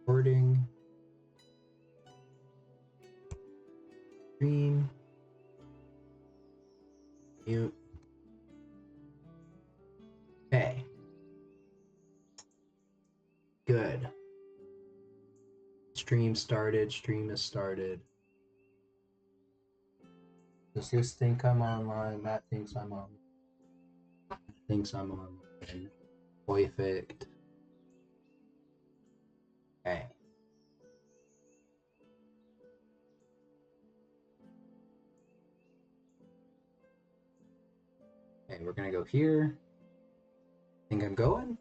recording. Stream. Mute. Okay. Good. Stream started. Stream has started. Does this think I'm online? Matt thinks I'm on. Thinks I'm online. Perfect. Okay. Okay, we're gonna go here. Think I'm going?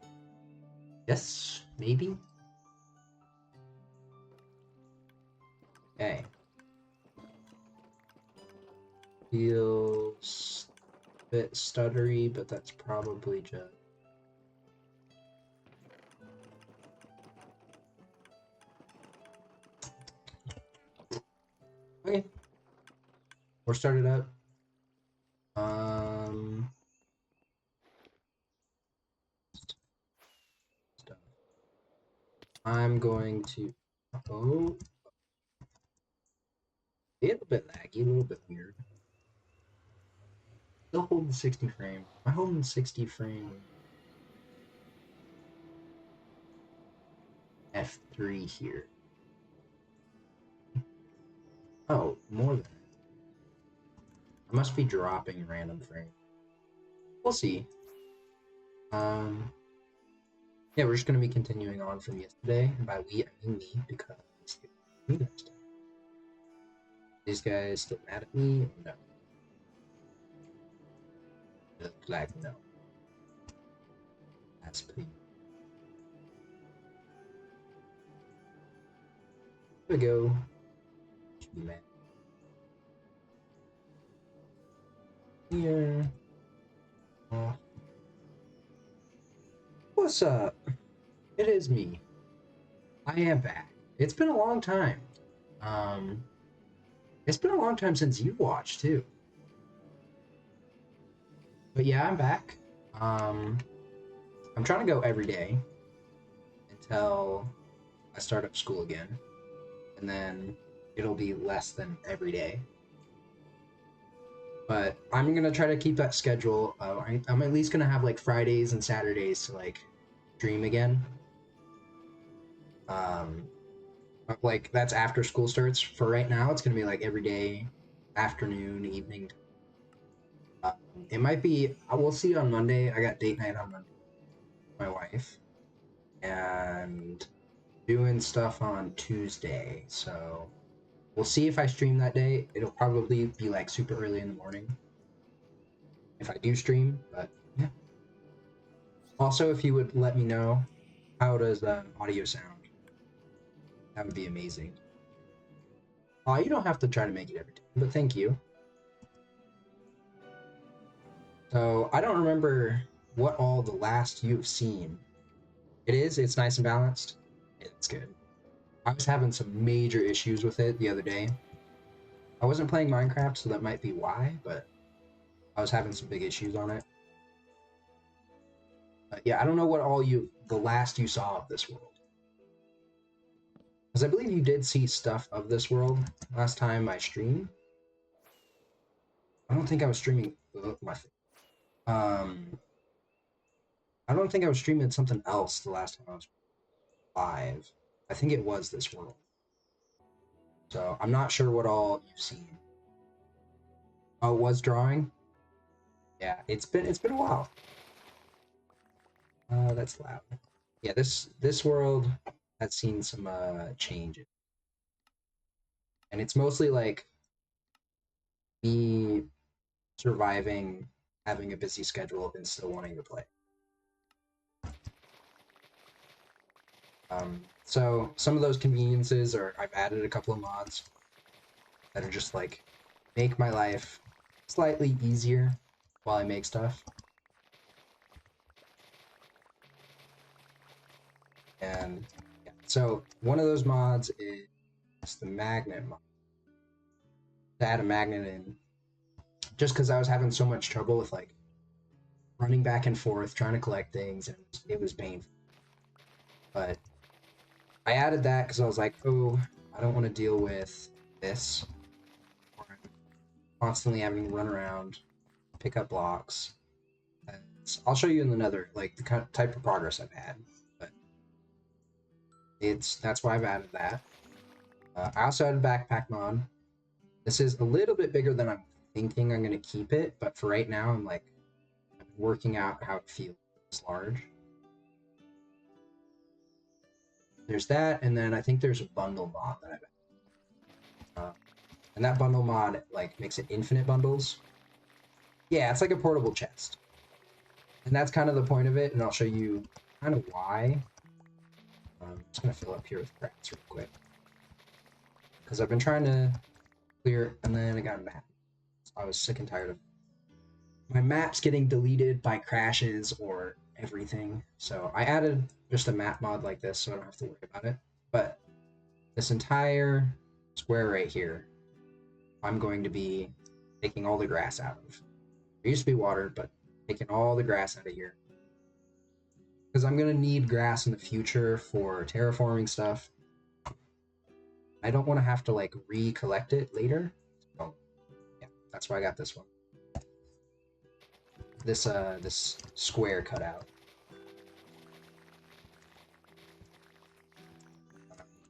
Yes, maybe. Okay. Feels a bit stuttery, but that's probably just. Okay. We're started up. I'm going to. Oh. A little bit laggy, a little bit weird. Still holding 60 frame. I'm holding 60 frame. F3 here. Oh, more than that. I must be dropping random frame. We'll see. Yeah, we're just gonna be continuing on from yesterday, and by we I mean me, because it's me next time. These guys get mad at me? No. Like, no. That's pretty. There we go. Should be mad. Here. What's up? It is me. I am back. It's been a long time. It's been a long time since you watched too. But yeah, I'm back. I'm trying to go every day until I start up school again, and then it'll be less than every day. But I'm gonna try to keep that schedule. I'm at least gonna have like Fridays and Saturdays to like stream again. Like that's after school starts. For right now, it's gonna be like every day, afternoon, evening. It might be. We'll see on Monday. I got date night on Monday with my wife, and doing stuff on Tuesday. So we'll see if I stream that day. It'll probably be like super early in the morning if I do stream. But yeah. Also, if you would let me know, how does audio sound? That would be amazing. You don't have to try to make it every time, but thank you. So I don't remember what all the last you've seen. It's nice and balanced. It's good. I was having some major issues with it the other day. I wasn't playing Minecraft, so that might be why, but I was having some big issues on it. Yeah, I don't know what all the last you saw of this world. Because I believe you did see stuff of this world last time I streamed. I don't think I was streaming my thing. I don't think I was streaming something else the last time I was live. I think it was this world. So I'm not sure what all you've seen. Oh, it was drawing? Yeah, it's been a while. That's loud. Yeah, this world has seen some changes. And it's mostly like me surviving, having a busy schedule, and still wanting to play. So some of those conveniences are I've added a couple of mods that are just like make my life slightly easier while I make stuff. And yeah, so one of those mods is the magnet mod. To add a magnet in, just because I was having so much trouble with like running back and forth trying to collect things, and it was painful. But I added that because I was like, oh, I don't want to deal with this. Or I'm constantly having to run around, pick up blocks. I'll show you in another, like, the kind of type of progress I've had. But that's why I've added that. I also added backpack mod. This is a little bit bigger than I'm thinking I'm going to keep it, but for right now, I'm working out how it feels large. There's that, and then I think there's a bundle mod that I've added. And that bundle mod, like, makes it infinite bundles. Yeah, it's like a portable chest. And that's kind of the point of it, and I'll show you kind of why. I'm just going to fill up here with crafts real quick. Because I've been trying to clear, and then I got a map. So I was sick and tired of my maps getting deleted by crashes or everything. So I added just a map mod like this so I don't have to worry about it. But this entire square right here, I'm going to be taking all the grass out of. There used to be water, but taking all the grass out of here. Because I'm going to need grass in the future for terraforming stuff. I don't want to have to, like, recollect it later. So, yeah, that's why I got this one. This square cut out.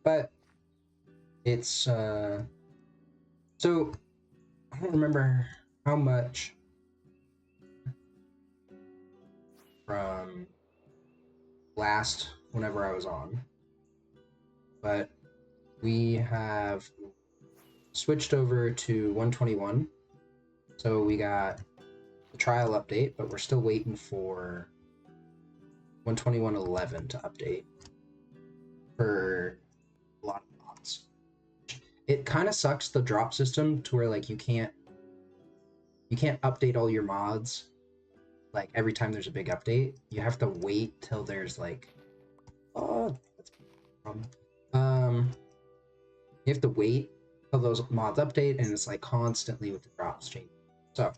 But it's, so, I don't remember how much from last, whenever I was on, but we have switched over to 121. So we got the trial update, but we're still waiting for 121.11 to update for a lot of mods. It kind of sucks, the drop system, to where, like, you can't update all your mods like every time there's a big update. You have to wait till there's, like, oh, that's a problem. You have to wait till those mods update, and it's like constantly with the drops changing. So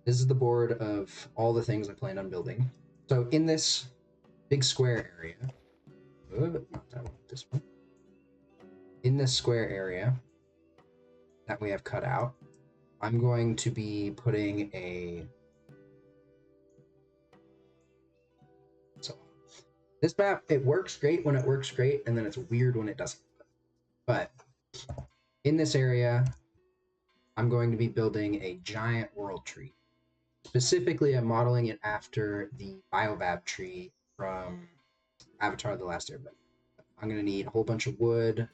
this is the board of all the things I plan on building. So in this big square area, not that one, this one. In this square area that we have cut out, I'm going to be putting a... So this map, it works great when it works great, and then it's weird when it doesn't. But in this area, I'm going to be building a giant world tree. Specifically, I'm modeling it after the Biobab tree from Avatar: The Last Airbender. I'm going to need a whole bunch of wood.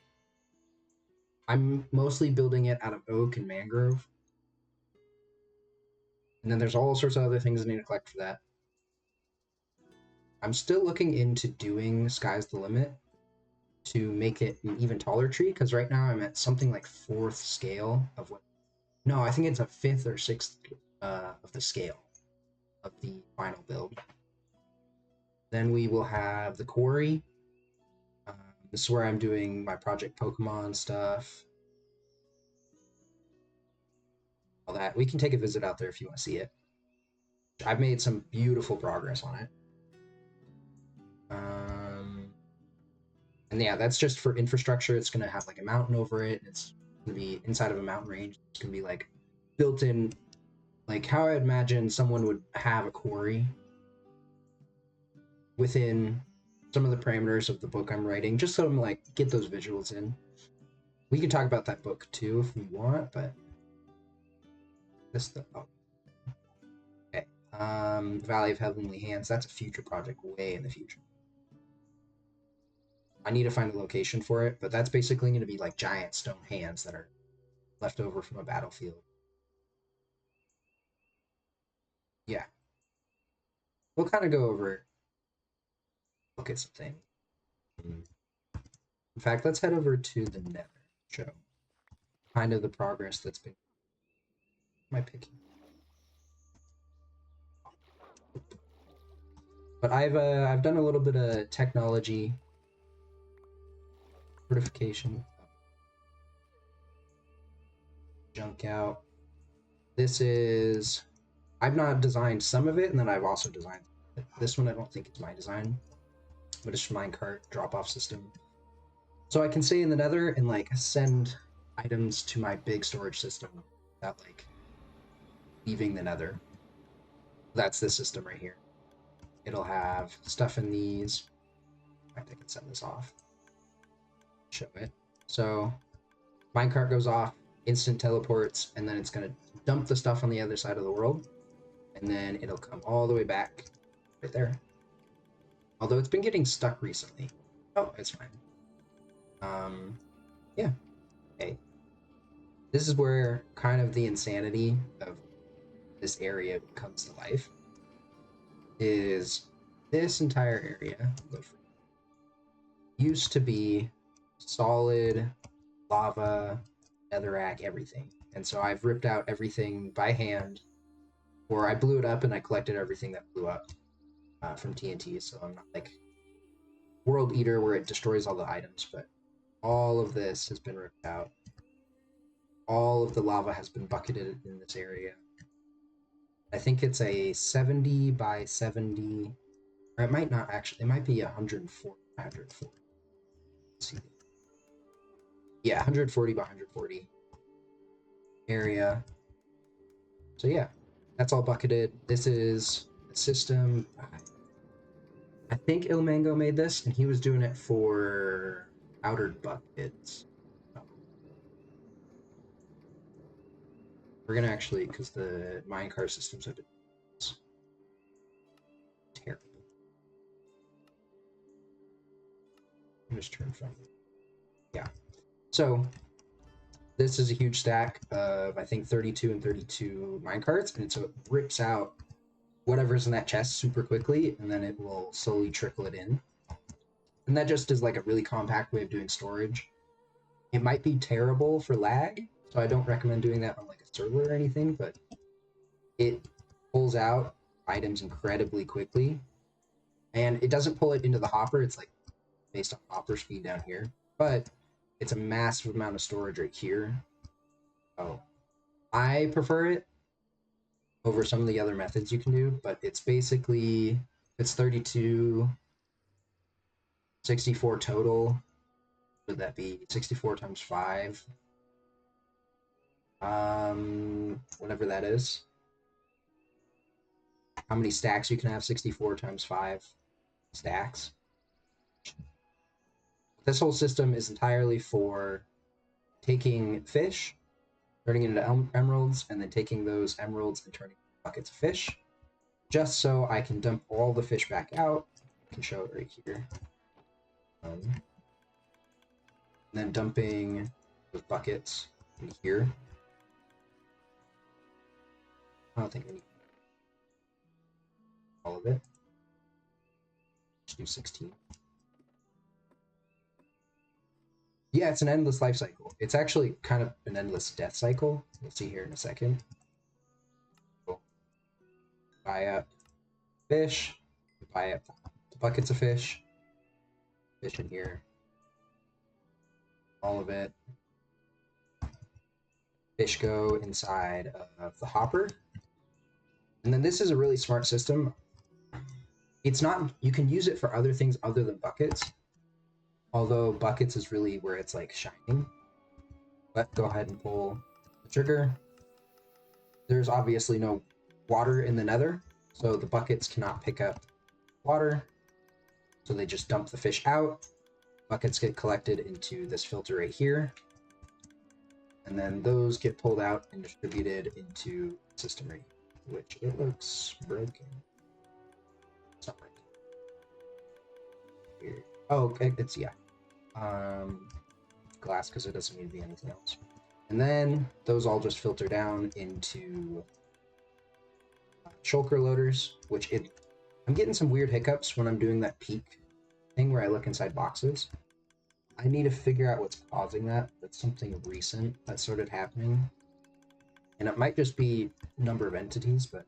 I'm mostly building it out of oak and mangrove. And then there's all sorts of other things I need to collect for that. I'm still looking into doing Sky's the Limit to make it an even taller tree, because right now I'm at something like 4th scale of what... No, I think it's a 5th or 6th of the scale of the final build. Then we will have the quarry. This is where I'm doing my Project Pokemon stuff. All that. We can take a visit out there if you want to see it. I've made some beautiful progress on it. And yeah, that's just for infrastructure. It's going to have like a mountain over it. It's going to be inside of a mountain range. It's going to be like built in, like how I imagine someone would have a quarry within some of the parameters of the book I'm writing, just so I'm like get those visuals in. We can talk about that book too if we want, but this the okay. Valley of Heavenly Hands, that's a future project way in the future. I need to find a location for it, but that's basically going to be like giant stone hands that are left over from a battlefield. Yeah. We'll kind of go over, look at something. In fact, let's head over to the Nether, show kind of the progress that's been. My picking. But I've done a little bit of technology fortification. Junk out. This is, I've not designed some of it, and then I've also designed it. This one I don't think it's my design. but it's minecart drop-off system. So I can stay in the nether and like send items to my big storage system without like leaving the nether. That's this system right here. It'll have stuff in these. In fact, I can send this off. Show it. So minecart goes off, instant teleports, and then it's gonna dump the stuff on the other side of the world, and then it'll come all the way back right there. Although it's been getting stuck recently. Oh, it's fine. Yeah. Okay. This is where kind of the insanity of this area comes to life. Is this entire area used to be solid lava, netherrack, everything. And so I've ripped out everything by hand, or I blew it up and I collected everything that blew up from TNT. So I'm not like World Eater where it destroys all the items, but all of this has been ripped out. All of the lava has been bucketed in this area. I think it's a 70 by 70, or it might not actually, it might be 140 by 140. Let's see. Yeah, 140 by 140 area. So yeah, that's all bucketed. This is a system. I think Ilmango made this, and he was doing it for outered buckets. We're gonna actually, because the minecart systems are terrible. Just turn from. Yeah. So this is a huge stack of I think 32 and 32 minecarts, and so it rips out whatever's in that chest super quickly, and then it will slowly trickle it in. And that just is like a really compact way of doing storage. It might be terrible for lag, so I don't recommend doing that on like a server or anything, but it pulls out items incredibly quickly. And it doesn't pull it into the hopper, it's like based on hopper speed down here, but it's a massive amount of storage right here. So I prefer it over some of the other methods you can do, but it's basically, it's 32, 64 total. Would that be 64 times 5? Whatever that is. How many stacks you can have? 64 times 5 stacks. This whole system is entirely for taking fish, turning it into emeralds, and then taking those emeralds and turning buckets of fish, just so I can dump all the fish back out. I can show it right here. And then dumping those buckets in here. I don't think we need all of it. Just do 16. Yeah, it's an endless life cycle. It's actually kind of an endless death cycle. We'll see here in a second. Cool. Buy up fish, buy up the buckets of fish, fish in here, all of it. Fish go inside of the hopper. And then this is a really smart system. It's not, you can use it for other things other than buckets, although buckets is really where it's like shining. But go ahead and pull the trigger. There's obviously no water in the nether, so the buckets cannot pick up water, so they just dump the fish out. Buckets get collected into this filter right here, and then those get pulled out and distributed into the system right here, which it looks broken. It's not broken. Here. Oh, okay, it's, yeah. Glass, because it doesn't need to be anything else. And then those all just filter down into shulker loaders, which I'm getting some weird hiccups when I'm doing that peek thing where I look inside boxes. I need to figure out what's causing that. That's something recent that started happening. And it might just be number of entities, but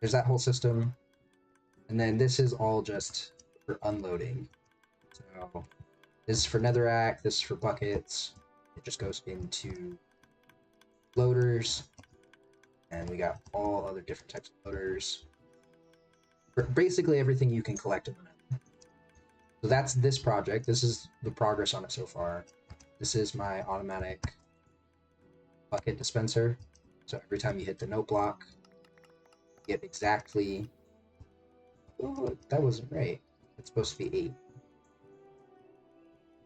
there's that whole system. And then this is all just for unloading. So this is for netherrack, this is for buckets. It just goes into loaders. And we got all other different types of loaders. Basically everything you can collect in the nether. So that's this project. This is the progress on it so far. This is my automatic bucket dispenser. So every time you hit the note block, you get exactly... Oh, that wasn't right. It's supposed to be 8.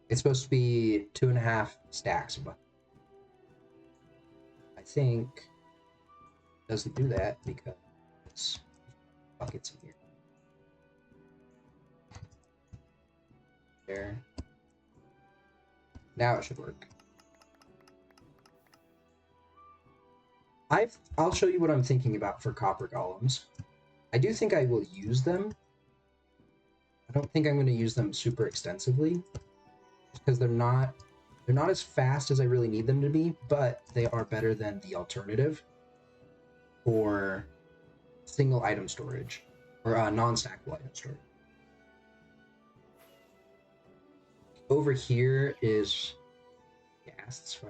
It's supposed to be 2.5 stacks, but I think it doesn't do that because buckets in here. There. Now it should work. I'll show you what I'm thinking about for copper golems. I do think I will use them. I don't think I'm going to use them super extensively because they're not as fast as I really need them to be, but they are better than the alternative for single item storage or non-stackable item storage. Over here is ghasts.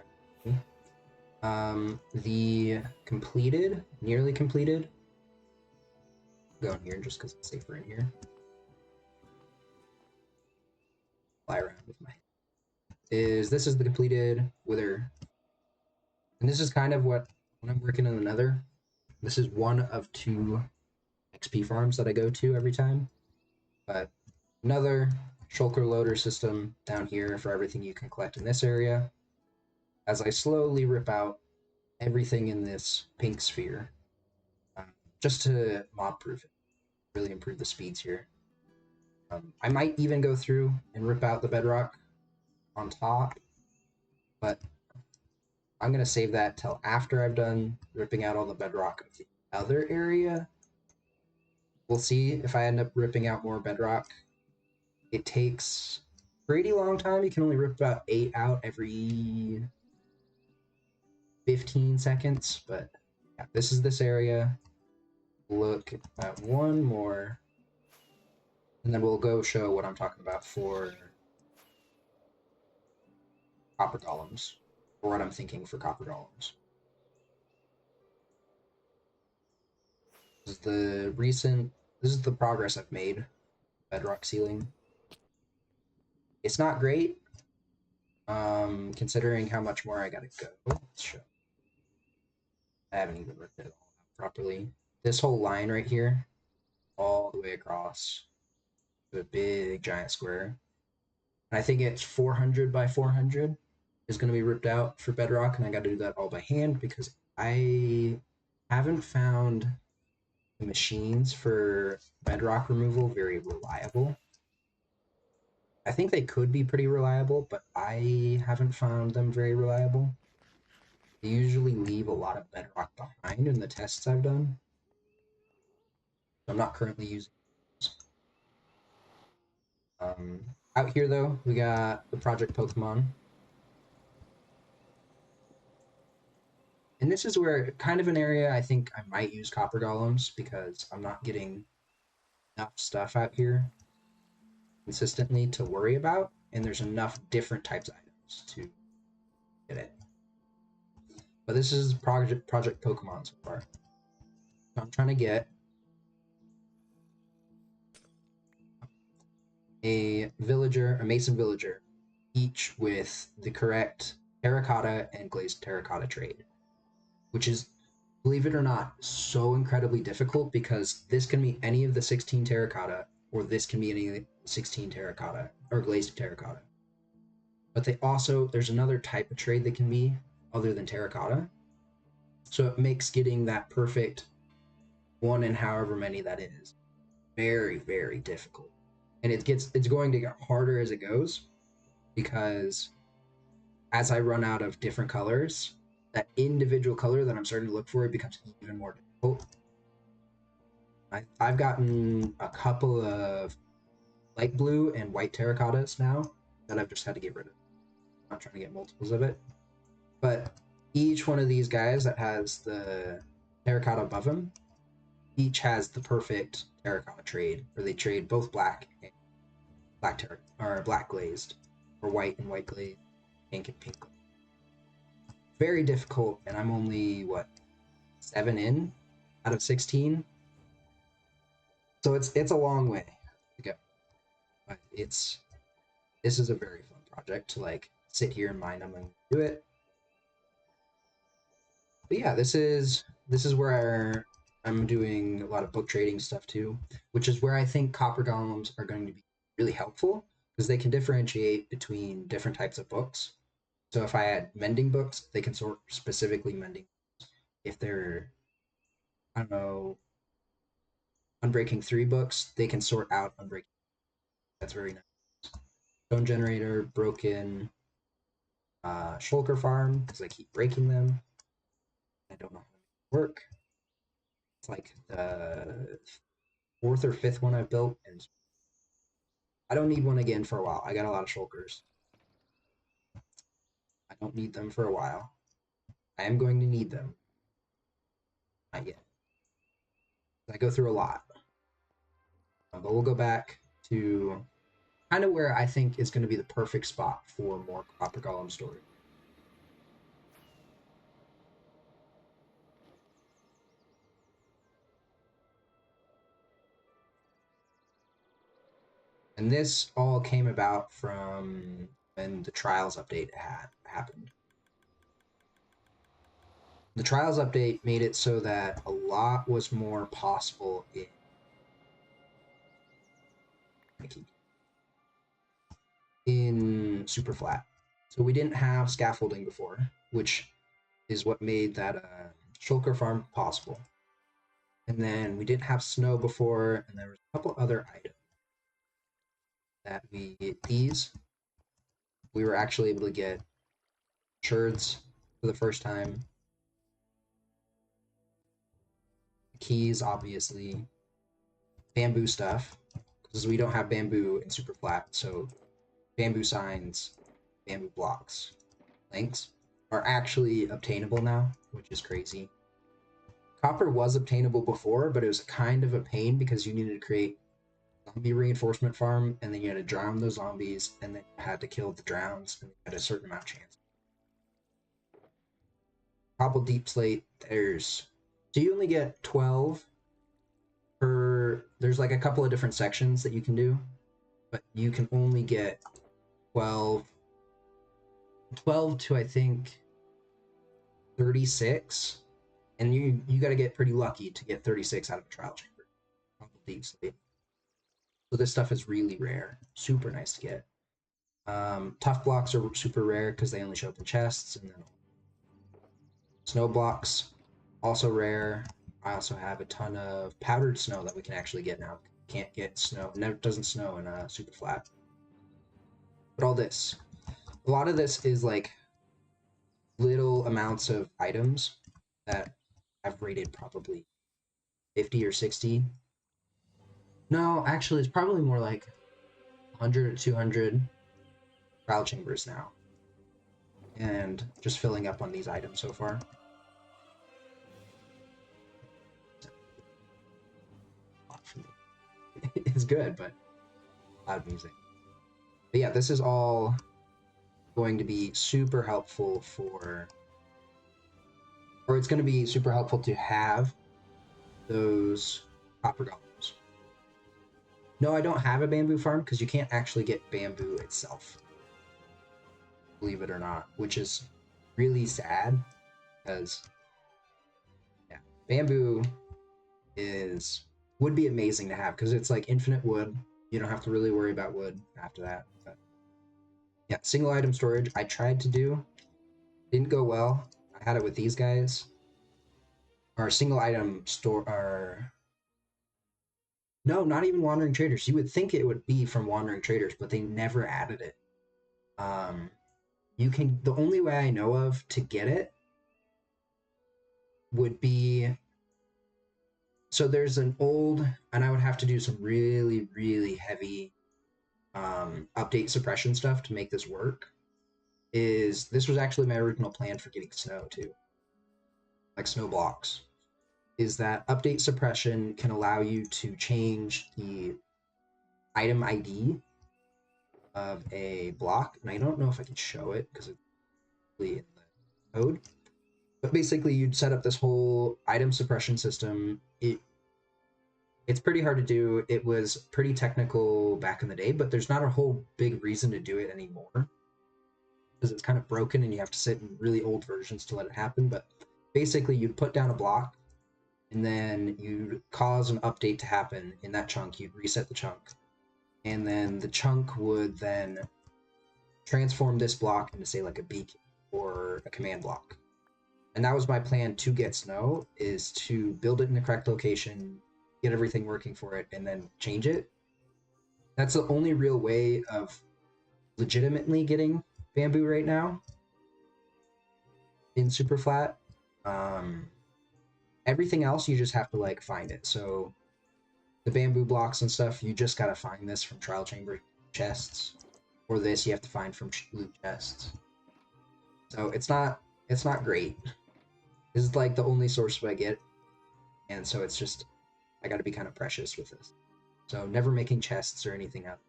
The completed, nearly completed. Go in here just because it's safer in here. Fly around with my. This is the completed wither, and this is kind of what when I'm working in the nether. This is one of 2 XP farms that I go to every time, but another shulker loader system down here for everything you can collect in this area. As I slowly rip out everything in this pink sphere, just to mob proof it, really improve the speeds here. I might even go through and rip out the bedrock on top, but I'm going to save that till after I've done ripping out all the bedrock of the other area. We'll see if I end up ripping out more bedrock. It takes a pretty long time. You can only rip about 8 out every 15 seconds, but yeah, this is this area. Look at one more, and then we'll go show what I'm talking about for copper golems, or what I'm thinking for copper golems. This is the progress I've made. Bedrock ceiling. It's not great, considering how much more I gotta go. Let's show. I haven't even ripped it all out properly. This whole line right here, all the way across to a big giant square. And I think it's 400 by 400 is going to be ripped out for bedrock, and I got to do that all by hand because I haven't found the machines for bedrock removal very reliable. I think they could be pretty reliable, but I haven't found them very reliable. They usually leave a lot of bedrock behind in the tests I've done. I'm not currently using those. Out here, though, we got the Project Pokemon. And this is where kind of an area I think I might use copper golems because I'm not getting enough stuff out here consistently to worry about, and there's enough different types of items to get it. But this is Project Pokemon so far. So I'm trying to get a mason villager, each with the correct terracotta and glazed terracotta trade, which is, believe it or not, so incredibly difficult because this can be any of the 16 terracotta, or this can be any of the 16 terracotta, or glazed terracotta. But there's another type of trade that can be other than terracotta. So it makes getting that perfect one in however many that is very, very difficult. And it's going to get harder as it goes because as I run out of different colors, that individual color that I'm starting to look for, it becomes even more difficult. I've gotten a couple of light blue and white terracottas now that I've just had to get rid of. I'm not trying to get multiples of it. But each one of these guys that has the terracotta above them, each has the perfect terracotta trade, where they trade both black and black glazed, or white and white glazed, pink and pink. Very difficult, and I'm only 7 in out of 16. So it's a long way to go. but this is a very fun project to like sit here and mind I'm going to do it. But yeah, this is where I'm doing a lot of book trading stuff too, which is where I think copper golems are going to be really helpful because they can differentiate between different types of books. So if I had mending books, they can sort specifically mending. If they're, I don't know, Unbreaking 3 books, they can sort out Unbreaking. That's very nice. Stone Generator, Broken, Shulker Farm, because I keep breaking them. I don't know how to make it work. It's like the fourth or fifth one I've built, and I don't need one again for a while. I got a lot of Shulkers. I don't need them for a while. I am going to need them. Not yet. I go through a lot. But we'll go back to kind of where I think is going to be the perfect spot for more Copper Golem story. And this all came about from when the Trials update had happened. The Trials update made it so that a lot was more possible in super flat. So we didn't have scaffolding before, which is what made that shulker farm possible. And then we didn't have snow before, and there was a couple other items that we get these. We were actually able to get sherds for the first time. Keys, obviously. Bamboo stuff, because we don't have bamboo in super flat, so bamboo signs, bamboo blocks, links are actually obtainable now, which is crazy. Copper was obtainable before, but it was kind of a pain because you needed to create zombie reinforcement farm, and then you had to drown those zombies, and then you had to kill the drowns, and you had a certain amount of chance. Cobble deep slate, so you only get 12 per, there's like a couple of different sections that you can do, but you can only get 12 to I think 36, and you got to get pretty lucky to get 36 out of a trial chamber. Deep slate. So this stuff is really rare, super nice to get. Tough blocks are super rare because they only show up in chests, and then snow blocks also rare. I also have a ton of powdered snow that we can actually get now. Can't get snow. Never doesn't snow in super flat. But all this, a lot of this is like little amounts of items that I've rated probably 50 or 60. No, actually, it's probably more like 100 or 200 trial chambers now. And just filling up on these items so far. It's good, but loud music. But yeah, this is all going to be super helpful or it's going to be super helpful to have those copper golems. No, I don't have a bamboo farm because you can't actually get bamboo itself, believe it or not, which is really sad because yeah, bamboo would be amazing to have because it's like infinite wood. You don't have to really worry about wood after that. But yeah, single item storage I tried to do, didn't go well. I had it with these guys. Our single item store are no, not even wandering traders. You would think it would be from wandering traders, but they never added it. You can, the only way I know of to get it would be, so there's an old, and I would have to do some really really heavy update suppression stuff to make this work. This was actually my original plan for getting snow too, like snow blocks, is that update suppression can allow you to change the item ID of a block, and I don't know if I can show it because it's really in the code. But basically, you'd set up this whole item suppression system. It's pretty hard to do. It was pretty technical back in the day, but there's not a whole big reason to do it anymore because it's kind of broken and you have to sit in really old versions to let it happen. But basically, you'd put down a block and then you'd cause an update to happen in that chunk. You'd reset the chunk, and then the chunk would then transform this block into, say, like a beacon or a command block. And that was my plan to get snow, is to build it in the correct location, get everything working for it, and then change it. That's the only real way of legitimately getting bamboo right now in super flat. Everything else you just have to like find it. So the bamboo blocks and stuff, you just gotta find this from trial chamber chests, or this you have to find from loot chests. So it's not great. This is like the only source I get, and so it's just I got to be kind of precious with this. So never making chests or anything else.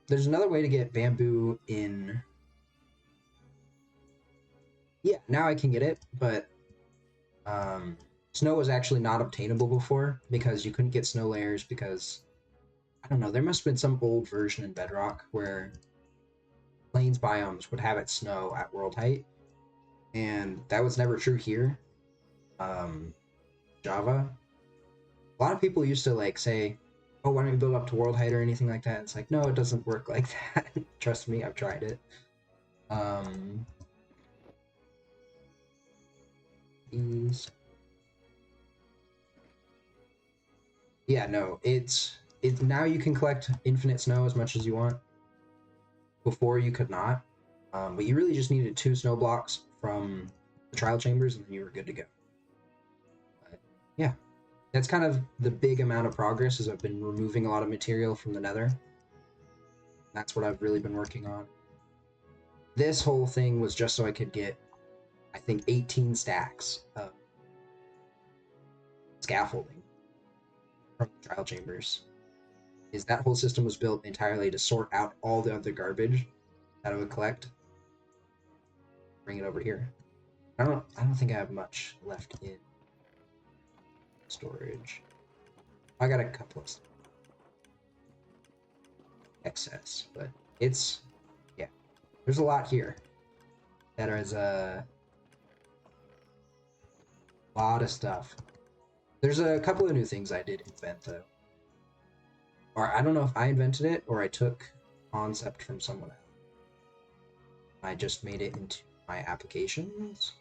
There's another way to get bamboo in. Yeah, now I can get it, but snow was actually not obtainable before because you couldn't get snow layers because I don't know. There must have been some old version in Bedrock where plains biomes would have it snow at world height, and that was never true here. Java. A lot of people used to like say, "Oh, why don't you build up to world height or anything like that?" It's like, no, it doesn't work like that. Trust me, I've tried it. These. Yeah, no, it's now you can collect infinite snow as much as you want. Before you could not, but you really just needed 2 snow blocks from the trial chambers, and then you were good to go. But yeah, that's kind of the big amount of progress. Is I've been removing a lot of material from the Nether. That's what I've really been working on. This whole thing was just so I could get, I think, 18 stacks of scaffolding from the trial chambers. Is that whole system was built entirely to sort out all the other garbage that I would collect, bring it over here. I don't think I have much left in storage. I got a couple of excess, but it's, yeah, there's a lot here. That is a lot of stuff. There's a couple of new things I did invent though. Or I don't know if I invented it or I took concept from someone else. I just made it into my applications,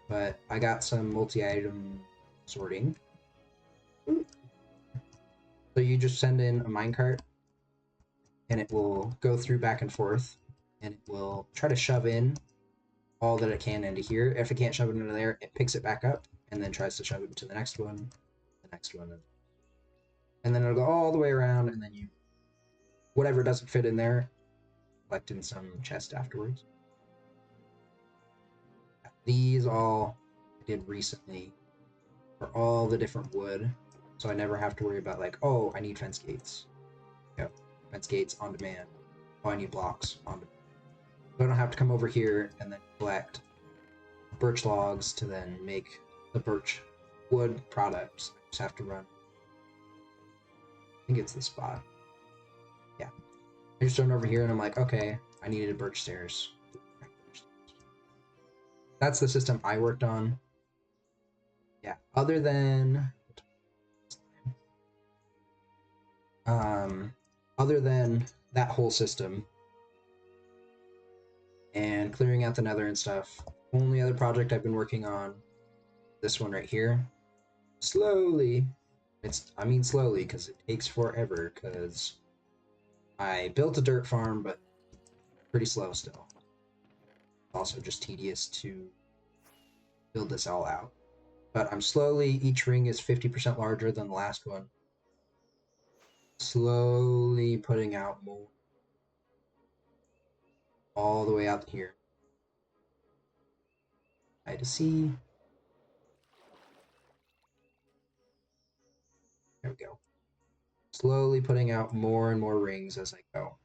but I got some multi-item sorting. Ooh. So you just send in a minecart and it will go through back and forth and it will try to shove in all that it can into here. If it can't shove it into there, it picks it back up and then tries to shove it into the next one, and then it'll go all the way around, and then you, whatever doesn't fit in there, collect in some chest afterwards. These all I did recently for all the different wood, so I never have to worry about like, oh, I need fence gates. Yep, fence gates on demand. Oh, I need blocks on demand. So I don't have to come over here and then collect birch logs to then make the birch wood products. I just have to run. I think it's the spot. Yeah. I just run over here and I'm like, okay, I needed birch stairs. That's the system I worked on. Yeah. Other than that whole system and clearing out the nether and stuff, only other project I've been working on, this one right here. Slowly. I mean slowly because it takes forever because I built a dirt farm, but pretty slow still. Also just tedious to build this all out. But I'm slowly, each ring is 50% larger than the last one. Slowly putting out more. All the way out here. I to see. There we go. Slowly putting out more and more rings as I go.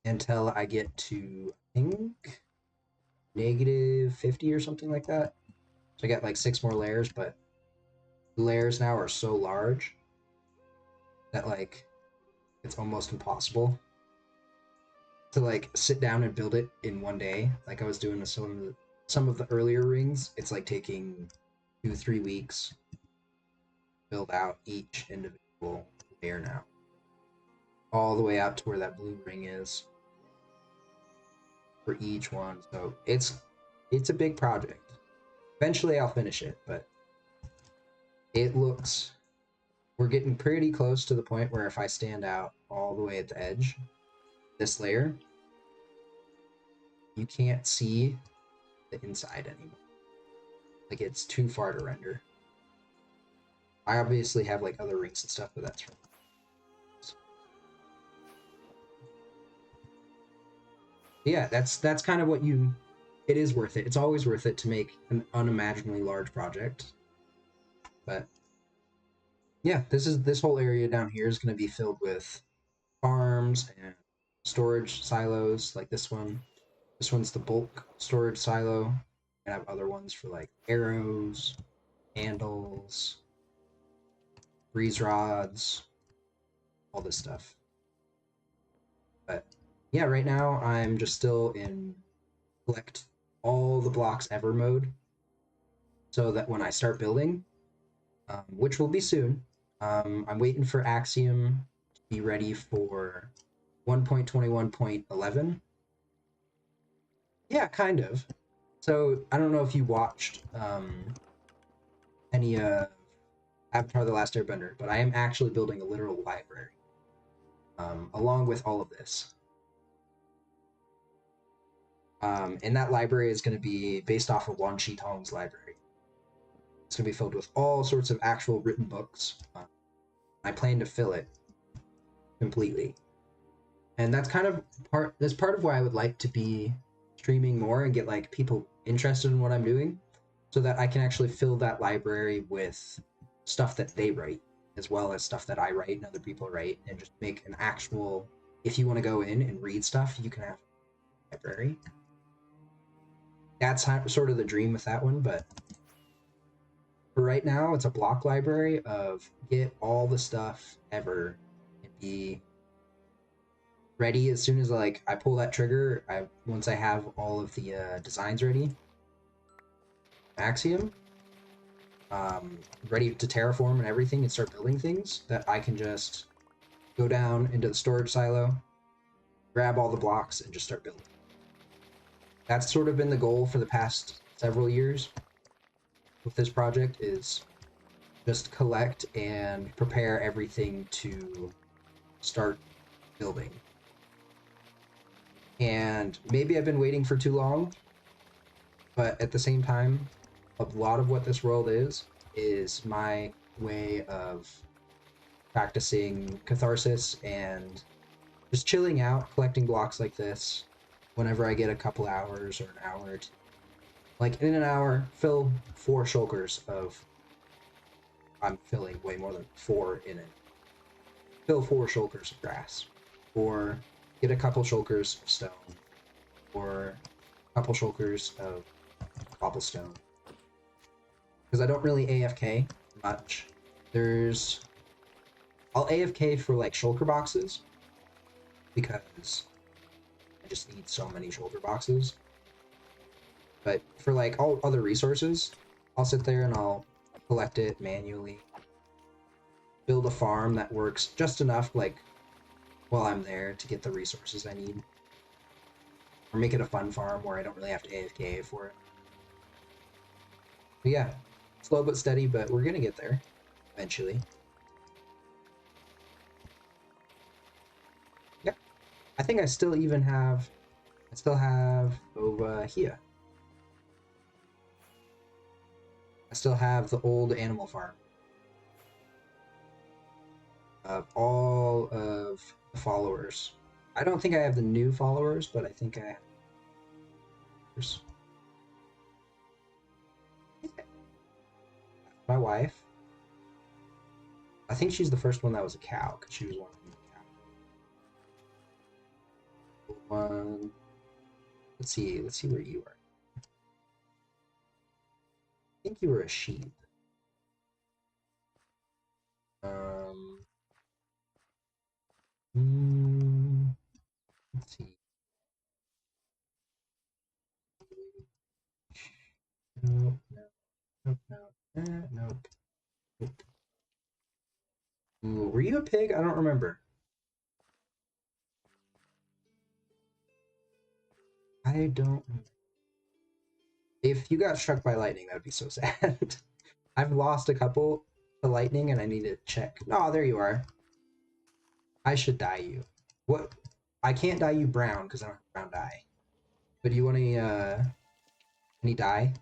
Until I get to, I think, -50 or something like that. So I got like 6 more layers, but The layers now are so large that like it's almost impossible to like sit down and build it in one day. Like I was doing with some of the earlier rings. It's like taking 2-3 weeks to build out each individual layer now, all the way out to where that blue ring is for each one. So it's a big project. Eventually I'll finish it, but it looks we're getting pretty close to the point where if I stand out all the way at the edge, this layer, you can't see the inside anymore. Like it's too far to render. I obviously have like other rings and stuff, but that's from yeah, that's kind of what you it is worth it. It's always worth it to make an unimaginably large project. But yeah, this whole area down here is going to be filled with farms and storage silos like this one. This one's the bulk storage silo. I have other ones for like arrows, handles, breeze rods, all this stuff. But yeah, right now I'm just still in collect all the blocks ever mode so that when I start building, which will be soon, I'm waiting for Axiom to be ready for 1.21.11. Yeah, kind of. So I don't know if you watched any Avatar: The Last Airbender, but I am actually building a literal library along with all of this. And that library is going to be based off of Wan Shi Tong's library. It's going to be filled with all sorts of actual written books. I plan to fill it completely. And that's kind of that's part of why I would like to be streaming more and get like people interested in what I'm doing so that I can actually fill that library with stuff that they write as well as stuff that I write and other people write and just make an actual if you want to go in and read stuff, you can have a library. That's sort of the dream with that one, but for right now, it's a block library of get all the stuff ever and be ready as soon as like I pull that trigger. Once I have all of the designs ready, Axiom, ready to terraform and everything and start building things that I can just go down into the storage silo, grab all the blocks, and just start building. That's sort of been the goal for the past several years with this project is just collect and prepare everything to start building. And maybe I've been waiting for too long, but at the same time, a lot of what this world is my way of practicing catharsis and just chilling out, collecting blocks like this whenever I get a couple hours or an hour or two. Like in an hour, fill 4 shulkers of I'm filling way more than 4 in it. Fill 4 shulkers of grass. Or get a couple shulkers of stone. Or a couple shulkers of cobblestone. Because I don't really AFK much. I'll AFK for like shulker boxes. Because I just need so many shulker boxes. But for like all other resources, I'll sit there and I'll collect it manually. Build a farm that works just enough, like, while I'm there to get the resources I need. Or make it a fun farm where I don't really have to AFK for it. But yeah, slow but steady, but we're gonna get there eventually. Yeah, I think I still have over here. I still have the old animal farm of all of the followers. I don't think I have the new followers, but I think I have. My wife. I think she's the first one that was a cow, because she was one of the cow. One. Let's see where you are. I think you were a sheep. Let's see. Nope, nope, nope, nope, nope, nope. Ooh, were you a pig? I don't remember. I don't. If you got struck by lightning, that would be so sad. I've lost a couple to lightning, and I need to check. Oh, there you are. I should dye you. What? I can't dye you brown because I don't have brown dye. But do you want any dye? I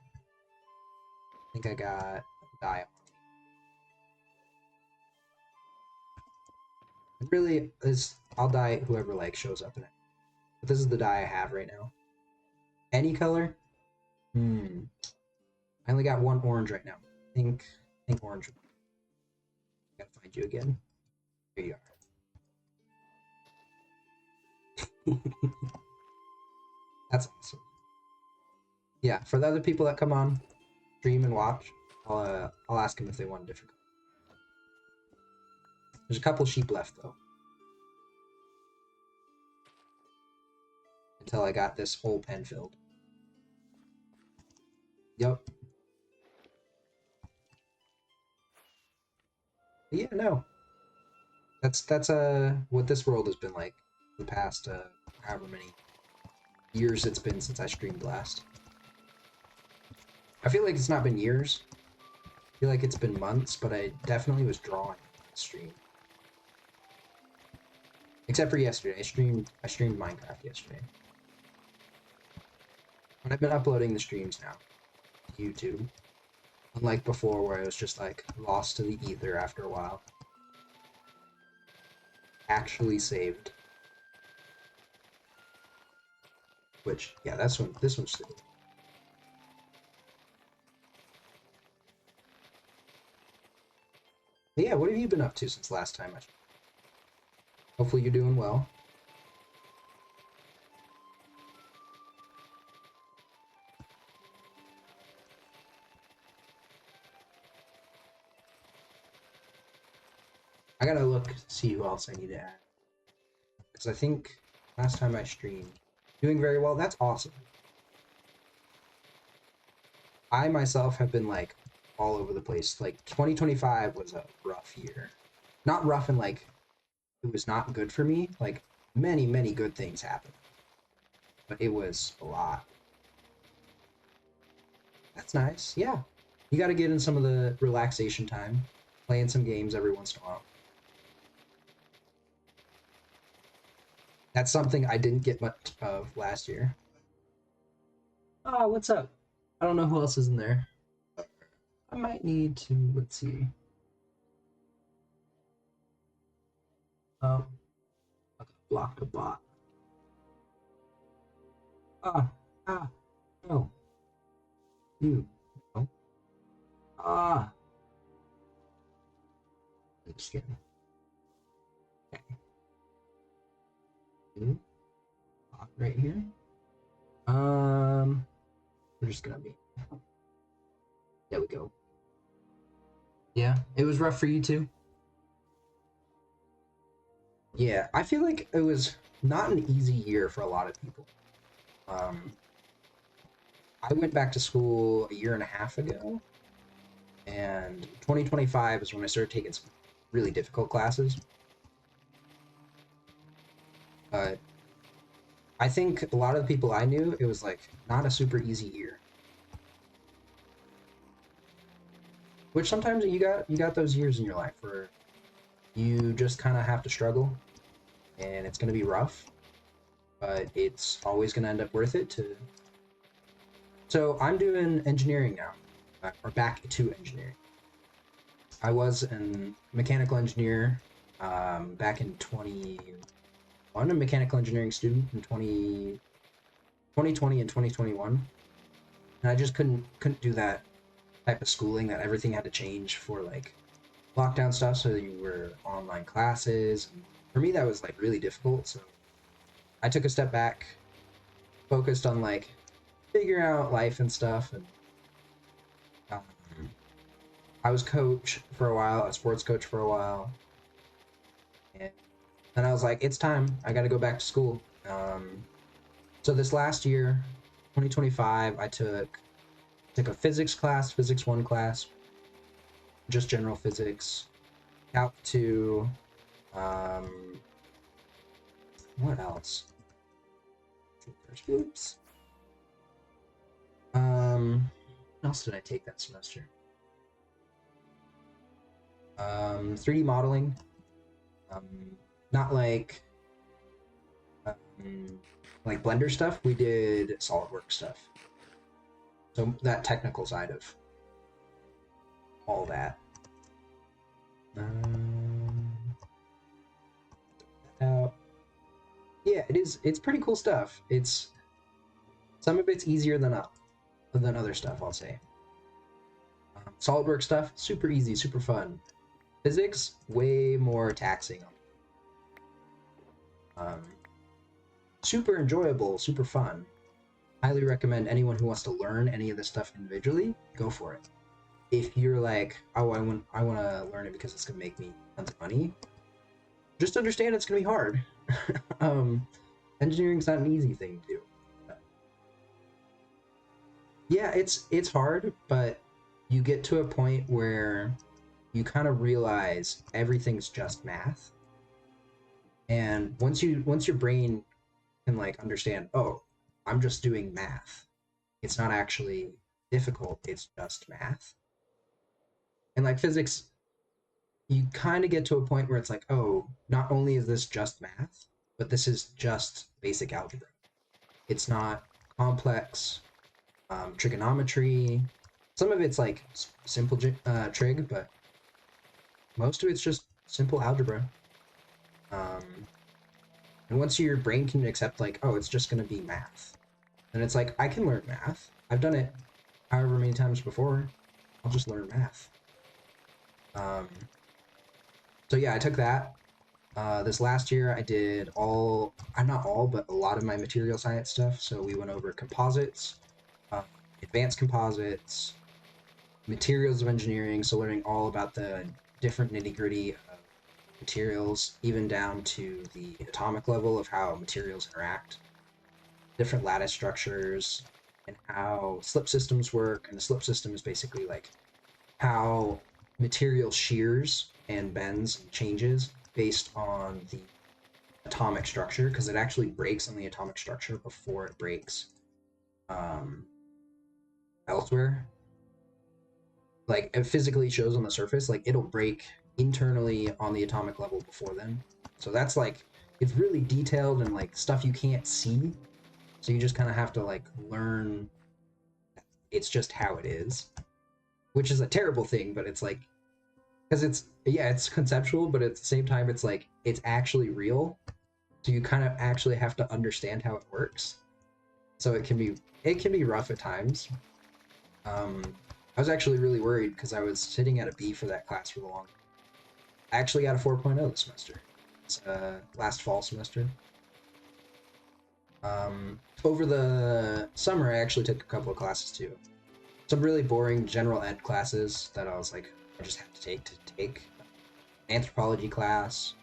think I got dye. It really is. I'll dye whoever like shows up in it. But this is the dye I have right now. Any color? Hmm. I only got one orange right now. Think orange. Gotta find you again. Here you are. That's awesome. Yeah, for the other people that come on, stream and watch, I'll ask them if they want a different color. There's a couple sheep left though. Until I got this whole pen filled. Yep. But yeah, no. That's what this world has been like the past however many years it's been since I streamed last. I feel like it's not been years. I feel like it's been months, but I definitely was drawing the stream. Except for yesterday. I streamed Minecraft yesterday. But I've been uploading the streams now to YouTube. Unlike before where I was just like lost to the ether after a while. Actually saved. Which, yeah, this one's stupid. But yeah, what have you been up to since last time? Hopefully you're doing well. I gotta look to see who else I need to add. Because I think last time I streamed, doing very well. That's awesome. I myself have been like all over the place. Like 2025 was a rough year. Not rough in like it was not good for me. Like many good things happened. But it was a lot. That's nice. Yeah. You got to get in some of the relaxation time, playing some games every once in a while. That's something I didn't get much of last year. Oh, what's up? I don't know who else is in there. I might need to, let's see. Oh, I blocked a bot. No. You. No. Ah. I'm just kidding. Okay. You. Bot right here. We're just gonna be. There we go. Yeah, it was rough for you too. Yeah, I feel like it was not an easy year for a lot of people. I went back to school a year and a half ago, and 2025 is when I started taking some really difficult classes. But I think a lot of the people I knew, it was like not a super easy year. Which sometimes you got those years in your life where you just kind of have to struggle, and it's gonna be rough, but it's always gonna end up worth it to. So I'm doing engineering now, or back to engineering. I was a mechanical engineer back in 2021, a mechanical engineering student in 2020 and 2021, and I just couldn't do that type of schooling. That everything had to change for like lockdown stuff, so you were online classes. For me, that was like really difficult. So I took a step back, focused on like figuring out life and stuff, and um, I was coach for a while, a sports coach for a while, and then I was like, it's time. I got to go back to school. So this last year, 2025, I took a physics class, physics 1 class, just general physics, calc 2, what else? Oops. What else did I take that semester? 3D modeling. Not like Blender stuff. We did SolidWorks stuff. So that technical side of all that. Yeah, it is. It's pretty cool stuff. It's some of it's easier than other stuff. I'll say. SolidWorks stuff super easy, super fun. Physics way more taxing. Super enjoyable, super fun. Highly recommend anyone who wants to learn any of this stuff individually, go for it. If you're like, oh, I want to learn it because it's gonna make me tons of money, just understand it's gonna be hard. Engineering's not an easy thing to do. Yeah, it's hard, but you get to a point where you kind of realize everything's just math. And once your brain can like understand, oh, I'm just doing math. It's not actually difficult, it's just math. And like physics, you kind of get to a point where it's like, oh, not only is this just math, but this is just basic algebra. It's not complex trigonometry. Some of it's like simple trig, but most of it's just simple algebra. And once your brain can accept like, oh, it's just going to be math, then it's like, I can learn math. I've done it however many times before. I'll just learn math. So yeah, I took that. This last year I did not all, but a lot of my material science stuff. So we went over composites, advanced composites, materials of engineering. So learning all about the different nitty gritty of materials, even down to the atomic level of how materials interact, different lattice structures, and how slip systems work. And the slip system is basically like how material shears and bends and changes based on the atomic structure, because it actually breaks on the atomic structure before it breaks elsewhere. Like it physically shows on the surface, like it'll break internally on the atomic level before then. So that's like, it's really detailed and like stuff you can't see. So you just kind of have to like learn it's just how it is, which is a terrible thing, but it's like, because it's conceptual, but at the same time it's like it's actually real, so you kind of actually have to understand how it works. So it can be rough at times. I was actually really worried because I was sitting at a B for that class for the long. I actually got a 4.0 this semester. It's last fall semester. Over the summer I actually took a couple of classes too. Some really boring general ed classes that I was like, I just have to take. Anthropology class,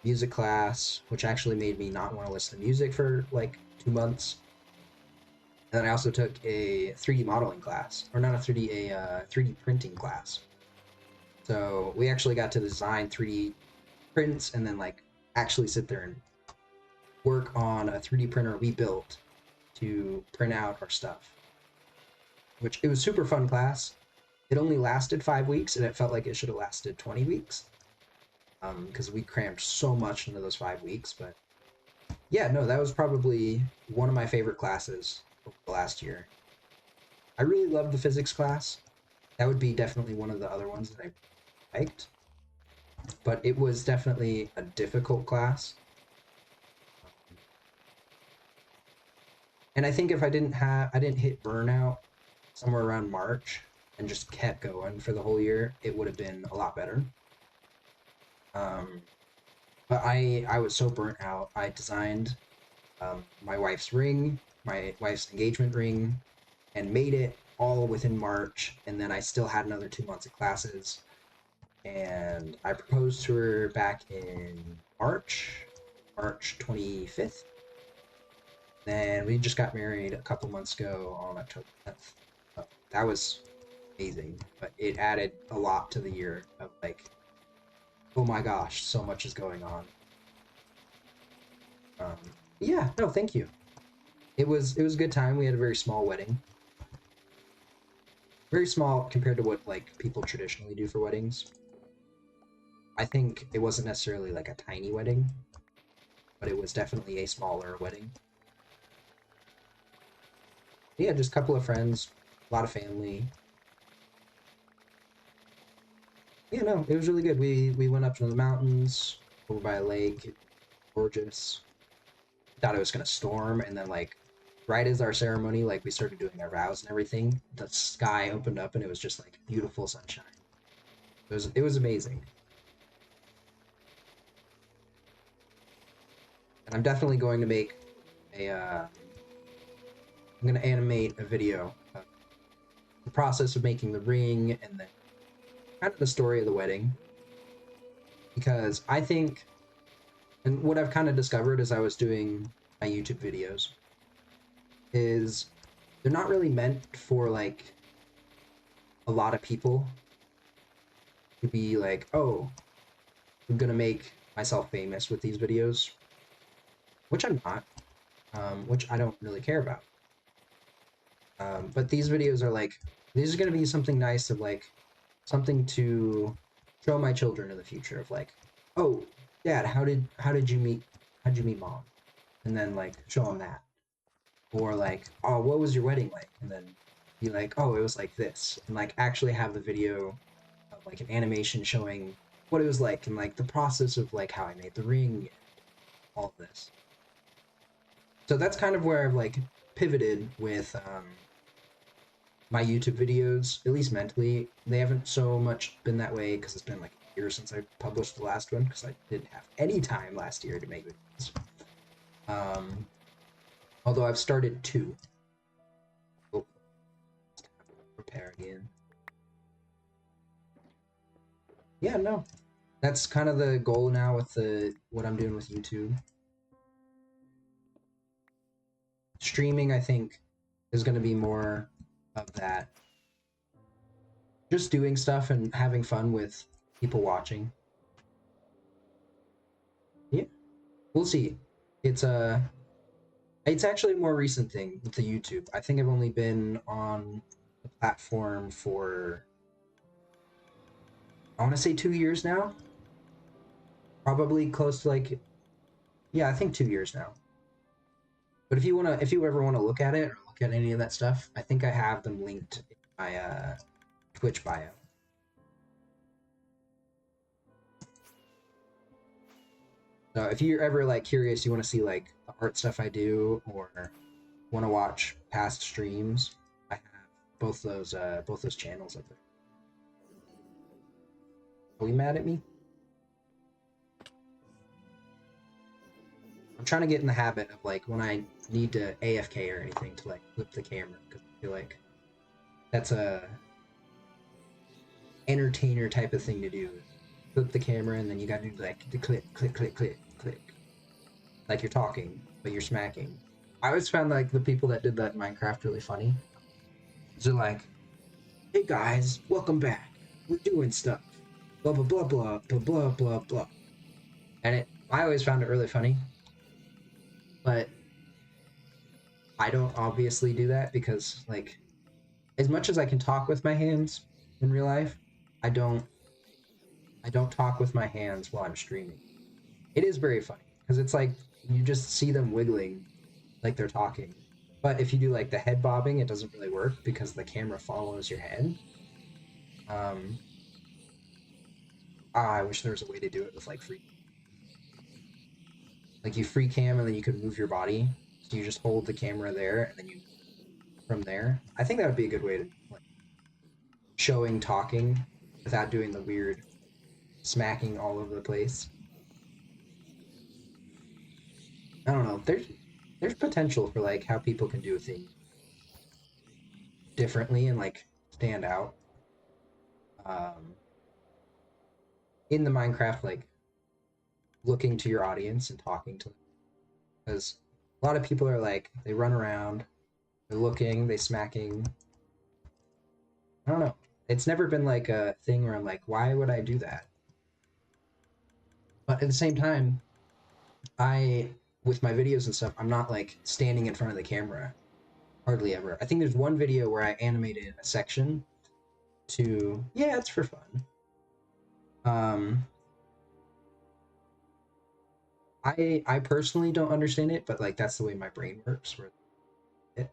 music class, which actually made me not want to listen to music for like 2 months. And then I also took a 3D modeling class, or not a 3D, a 3D printing class. So we actually got to design 3D prints and then like actually sit there and work on a 3D printer we built to print out our stuff. Which it was super fun class. It only lasted 5 weeks, and it felt like it should have lasted 20 weeks. Because we crammed so much into those 5 weeks. But yeah, no, that was probably one of my favorite classes over the last year. I really loved the physics class. That would be definitely one of the other ones that I liked. But it was definitely a difficult class. And I think if I didn't hit burnout somewhere around March and just kept going for the whole year, it would have been a lot better. But I was so burnt out. I designed my wife's ring, my wife's engagement ring, and made it all within March. And then I still had another 2 months of classes. And I proposed to her back in March. March 25th. Then we just got married a couple months ago on October 10th. That was amazing, but it added a lot to the year of like, oh my gosh, so much is going on. Yeah, no, thank you. It was a good time. We had a very small wedding. Very small compared to what like people traditionally do for weddings. I think it wasn't necessarily like a tiny wedding, but it was definitely a smaller wedding. Yeah, just a couple of friends, a lot of family. Yeah, no, it was really good. We went up to the mountains, over by a lake, gorgeous. Thought it was gonna storm, and then like right as our ceremony, like we started doing our vows and everything, the sky opened up and it was just like beautiful sunshine. It was amazing. And I'm definitely going to make a I'm gonna animate a video of the process of making the ring and then kind of the story of the wedding. Because I think, and what I've kind of discovered as I was doing my YouTube videos is they're not really meant for like a lot of people to be like, oh, I'm gonna make myself famous with these videos, which I'm not, which I don't really care about. But these videos are like, these are gonna be something nice of like something to show my children in the future of like, oh, Dad, how did you meet Mom, and then like show them that, or like, oh, what was your wedding like, and then be like, oh, it was like this, and like actually have the video of like an animation showing what it was like and like the process of like how I made the ring and all of this. So that's kind of where I've like pivoted with my YouTube videos, at least mentally. They haven't so much been that way because it's been like a year since I published the last one because I didn't have any time last year to make videos. Um, Although I've started two. Oh, prepare again. Yeah, no, that's kind of the goal now with the what I'm doing with YouTube. Streaming, I think, is going to be more of that. Just doing stuff and having fun with people watching. Yeah, we'll see. It's a it's actually a more recent thing with the YouTube. I think I've only been on the platform for I want to say 2 years now. Probably close to like yeah, I think 2 years now. But if you ever want to look at it or look at any of that stuff, I think I have them linked in my Twitch bio. So if you're ever like curious, you want to see like the art stuff I do, or want to watch past streams, I have both those channels up there. Are you mad at me? I'm trying to get in the habit of like when I need to AFK or anything to like flip the camera because I feel like that's a entertainer type of thing to do. Flip the camera and then you gotta do like the click, click, click, click, click, like you're talking but you're smacking. I always found like the people that did that in Minecraft really funny. So like, hey guys, welcome back. We're doing stuff. Blah blah blah blah blah blah blah blah. And I always found it really funny, but I don't obviously do that because like as much as I can talk with my hands in real life, I don't I don't talk with my hands while I'm streaming. It is very funny because it's like you just see them wiggling like they're talking. But if you do like the head bobbing, it doesn't really work because the camera follows your head. Um, I wish there was a way to do it with like free, like you free cam and then you could move your body. So you just hold the camera there and then you from there. I think that would be a good way to like showing talking without doing the weird smacking all over the place. I don't know. There's potential for like how people can do things differently and like stand out. Um, in the Minecraft like looking to your audience and talking to them. Because a lot of people are like, they run around, they're looking, they smacking. I don't know. It's never been like a thing where I'm like, why would I do that? But at the same time, with my videos and stuff, I'm not like standing in front of the camera. Hardly ever. I think there's one video where I animated a section to, yeah, it's for fun. I personally don't understand it, but like that's the way my brain works, where it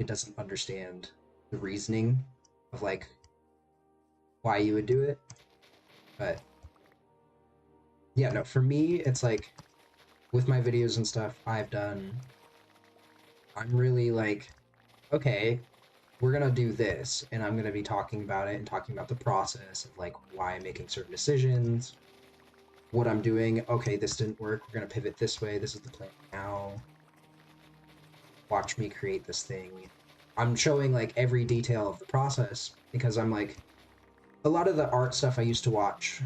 it doesn't understand the reasoning of like why you would do it. But yeah, no, for me, it's like with my videos and stuff I'm really like, okay, we're gonna do this, and I'm gonna be talking about it and talking about the process of like why I'm making certain decisions, what I'm doing. Okay, this didn't work. We're gonna pivot this way. This is the plan now. Watch me create this thing. I'm showing like every detail of the process because I'm like, a lot of the art stuff I used to watch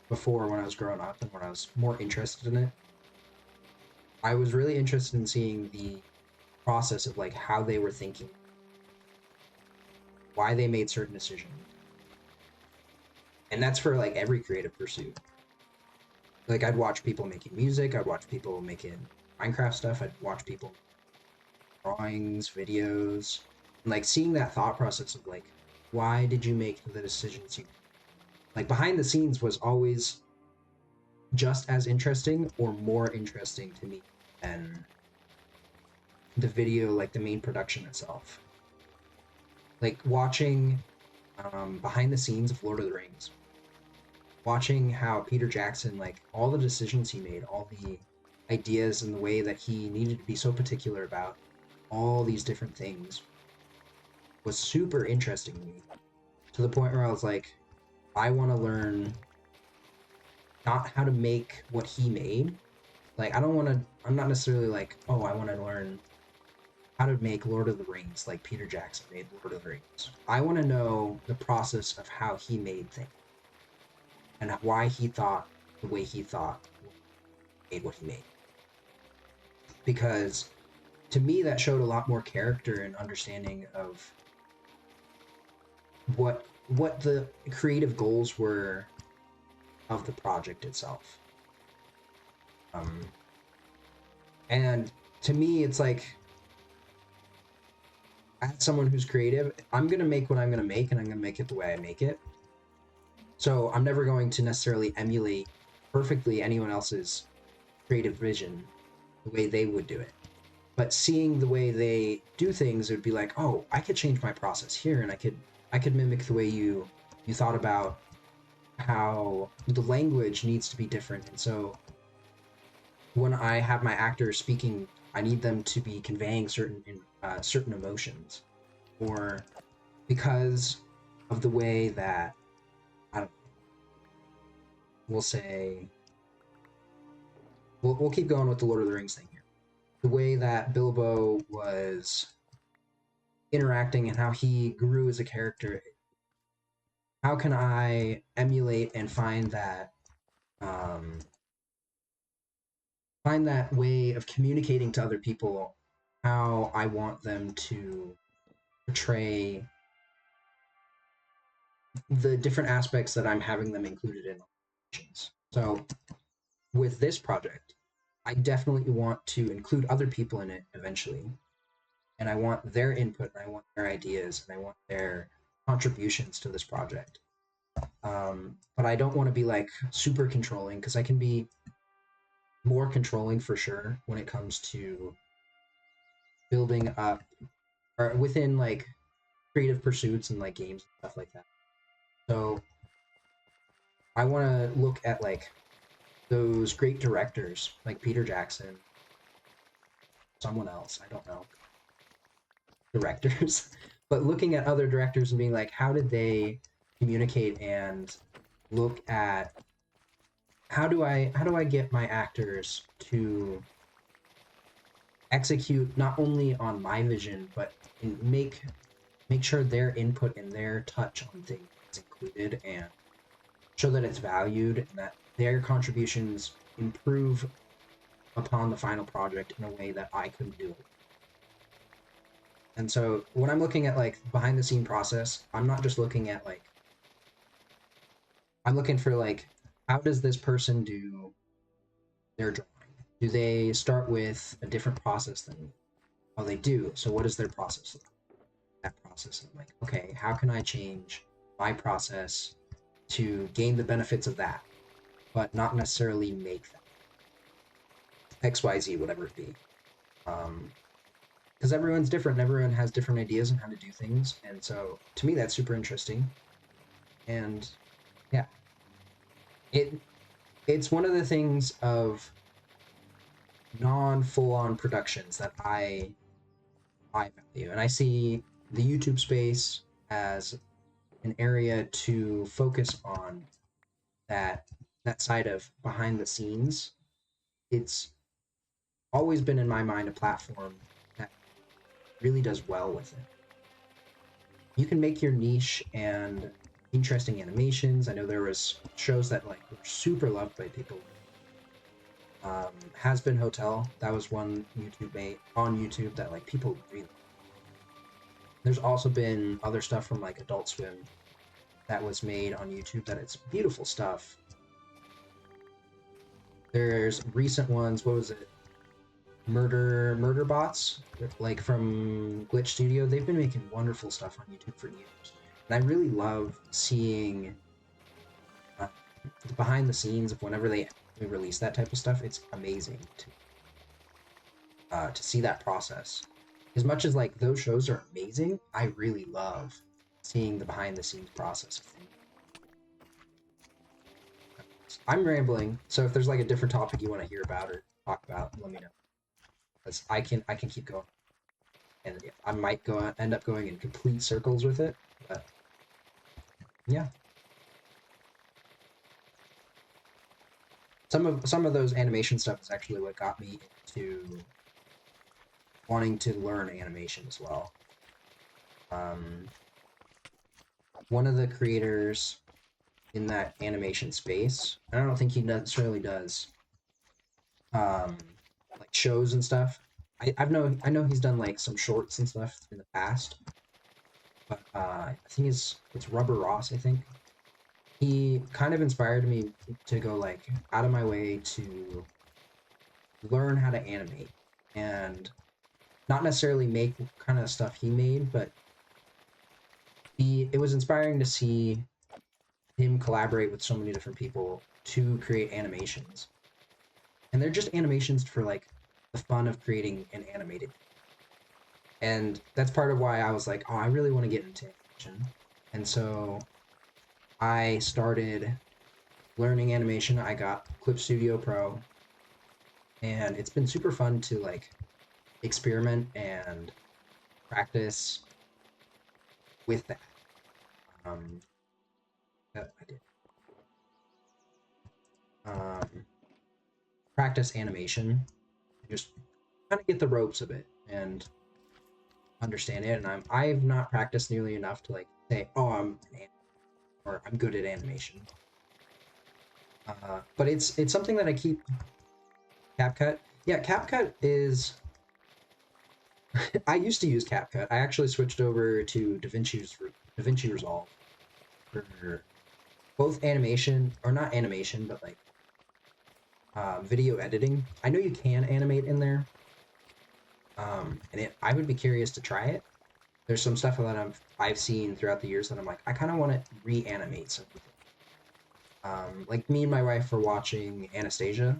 before when I was growing up and when I was more interested in it, I was really interested in seeing the process of like how they were thinking, why they made certain decisions. And that's for like every creative pursuit. Like I'd watch people making music, I'd watch people making Minecraft stuff, I'd watch people drawings, videos, and like seeing that thought process of like, why did you make the decisions you like? Behind the scenes was always just as interesting or more interesting to me than the video, like the main production itself. Like watching behind the scenes of Lord of the Rings, watching how Peter Jackson, like all the decisions he made, all the ideas and the way that he needed to be so particular about all these different things was super interesting to me, to the point where I was like, I want to learn not how to make what he made. Like, I'm not necessarily like, oh, I want to learn how to make Lord of the Rings like Peter Jackson made Lord of the Rings. I want to know the process of how he made things and why he thought the way he thought made what he made. Because to me, that showed a lot more character and understanding of what the creative goals were of the project itself. And to me, it's like, as someone who's creative, I'm gonna make what I'm gonna make, and I'm gonna make it the way I make it. So I'm never going to necessarily emulate perfectly anyone else's creative vision the way they would do it. But seeing the way they do things, it would be like, oh, I could change my process here, and I could mimic the way you thought about how the language needs to be different. And so when I have my actors speaking, I need them to be conveying certain emotions, or because of the way that, I don't, we'll say, we'll keep going with the Lord of the Rings thing here. The way that Bilbo was interacting and how he grew as a character, how can I emulate and find that way of communicating to other people how I want them to portray the different aspects that I'm having them included in. So with this project, I definitely want to include other people in it eventually, and I want their input, and I want their ideas, and I want their contributions to this project. But I don't want to be like super controlling, because I can be more controlling for sure when it comes to building up or within like creative pursuits and like games and stuff like that. So I want to look at like those great directors like Peter Jackson, someone else, I don't know, directors, but looking at other directors and being like, how did they communicate, and look at how do I get my actors to execute not only on my vision, but make sure their input and their touch on things is included, and show that it's valued, and that their contributions improve upon the final project in a way that I couldn't do it. And so when I'm looking at like behind the scene process, I'm not just looking at like, I'm looking for like, how does this person do their drawing? Do they start with a different process than me? Oh, they do. So what is their process? That process. I'm like, okay, how can I change my process to gain the benefits of that, but not necessarily make that XYZ, whatever it be. Because everyone's different and everyone has different ideas on how to do things. And so to me, that's super interesting. And yeah, it it's one of the things of non full on productions that I value. And I see the YouTube space as an area to focus on that side of behind the scenes. It's always been in my mind a platform that really does well with it. You can make your niche and interesting animations. I know there was shows that like were super loved by people. Has Been Hotel, that was one YouTube made on YouTube that like people really. There's also been other stuff from like Adult Swim that was made on YouTube that it's beautiful stuff. There's recent ones. What was it? Murder bots, like from Glitch Studio. They've been making wonderful stuff on YouTube for years, and I really love seeing uh, the behind the scenes of whenever they release that type of stuff. It's amazing to see that process. As much as like those shows are amazing, I really love seeing the behind the scenes process of things. I'm rambling, so if there's like a different topic you want to hear about or talk about, let me know. Because I can keep going, and I might end up going in complete circles with it. But yeah, some of those animation stuff is actually what got me into wanting to learn animation as well. Um, One of the creators in that animation space, and I don't think he necessarily does um, like shows and stuff. I know he's done like some shorts and stuff in the past, but I think it's Rubber Ross. I think he kind of inspired me to go like out of my way to learn how to animate and not necessarily make kind of stuff he made, but it was inspiring to see him collaborate with so many different people to create animations. And they're just animations for like the fun of creating an animated. And that's part of why I was like, oh, I really want to get into animation. And so I started learning animation. I got Clip Studio Pro, and it's been super fun to like experiment and practice with that. Um, I did practice animation, just kind of get the ropes of it and understand it. And I've not practiced nearly enough to like say, oh, or I'm good at animation. But it's something that I keep. CapCut, yeah, CapCut is. I used to use CapCut. I actually switched over to DaVinci Resolve for both animation, or not animation, but like video editing. I know you can animate in there, and I would be curious to try it. There's some stuff that I've seen throughout the years that I'm like, I kind of want to reanimate something. Like me and my wife were watching Anastasia.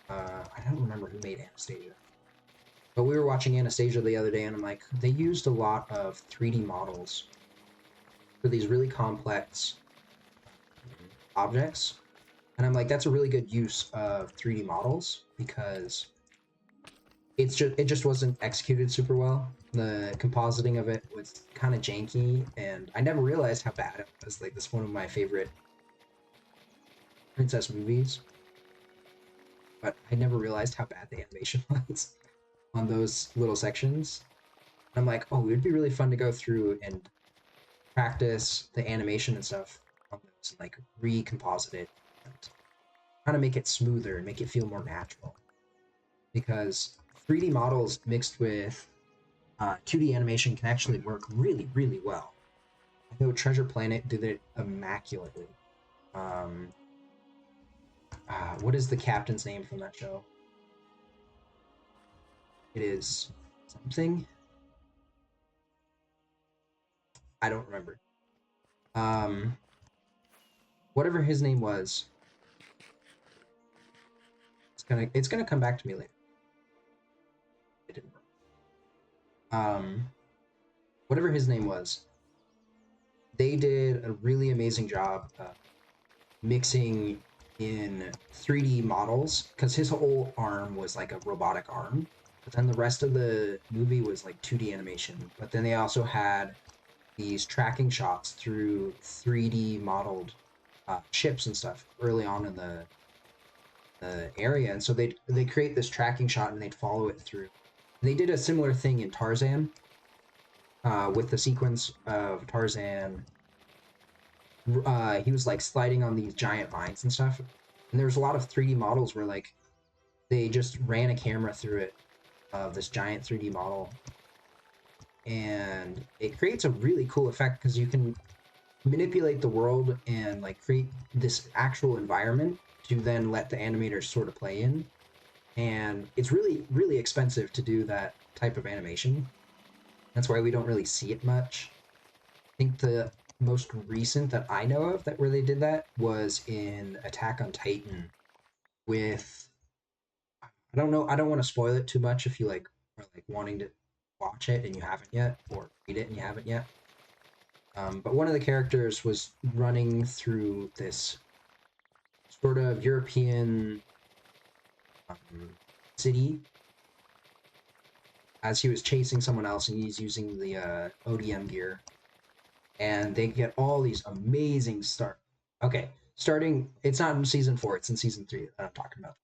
I don't remember who made Anastasia, but we were watching Anastasia the other day, and I'm like, they used a lot of 3D models for these really complex objects, and I'm like, that's a really good use of 3D models because it just wasn't executed super well. The compositing of it was kind of janky, and I never realized how bad it was. Like, this is one of my favorite princess movies, but I never realized how bad the animation was on those little sections. I'm like, oh, it would be really fun to go through and practice the animation and stuff on those, and like recomposite it. kind of make it smoother and make it feel more natural. Because 3D models mixed with 2D animation can actually work really, really well. I know Treasure Planet did it immaculately. Um, what is the captain's name from that show? It is something. I don't remember. Um, whatever his name was, it's gonna come back to me later. It didn't. Whatever his name was, they did a really amazing job mixing in 3D models because his whole arm was like a robotic arm, but then the rest of the movie was like 2D animation. But then they also had these tracking shots through 3D modeled ships and stuff early on in the area, and so they create this tracking shot and they'd follow it through. And they did a similar thing in Tarzan with the sequence of Tarzan. He was like sliding on these giant vines and stuff, and there was a lot of 3D models where like they just ran a camera through it of this giant 3D model, and it creates a really cool effect because you can manipulate the world and like create this actual environment to then let the animators sort of play in. And it's really, really expensive to do that type of animation. That's why we don't really see it much. I think the most recent that I know of that where they did that was in Attack on Titan with, I don't know, I don't want to spoil it too much if you like are like wanting to watch it and you haven't yet, or read it and you haven't yet. But one of the characters was running through this sort of European city as he was chasing someone else, and he's using the ODM gear, and they get all these amazing start. Okay, starting. It's not in season 4; it's in season 3 that I'm talking about.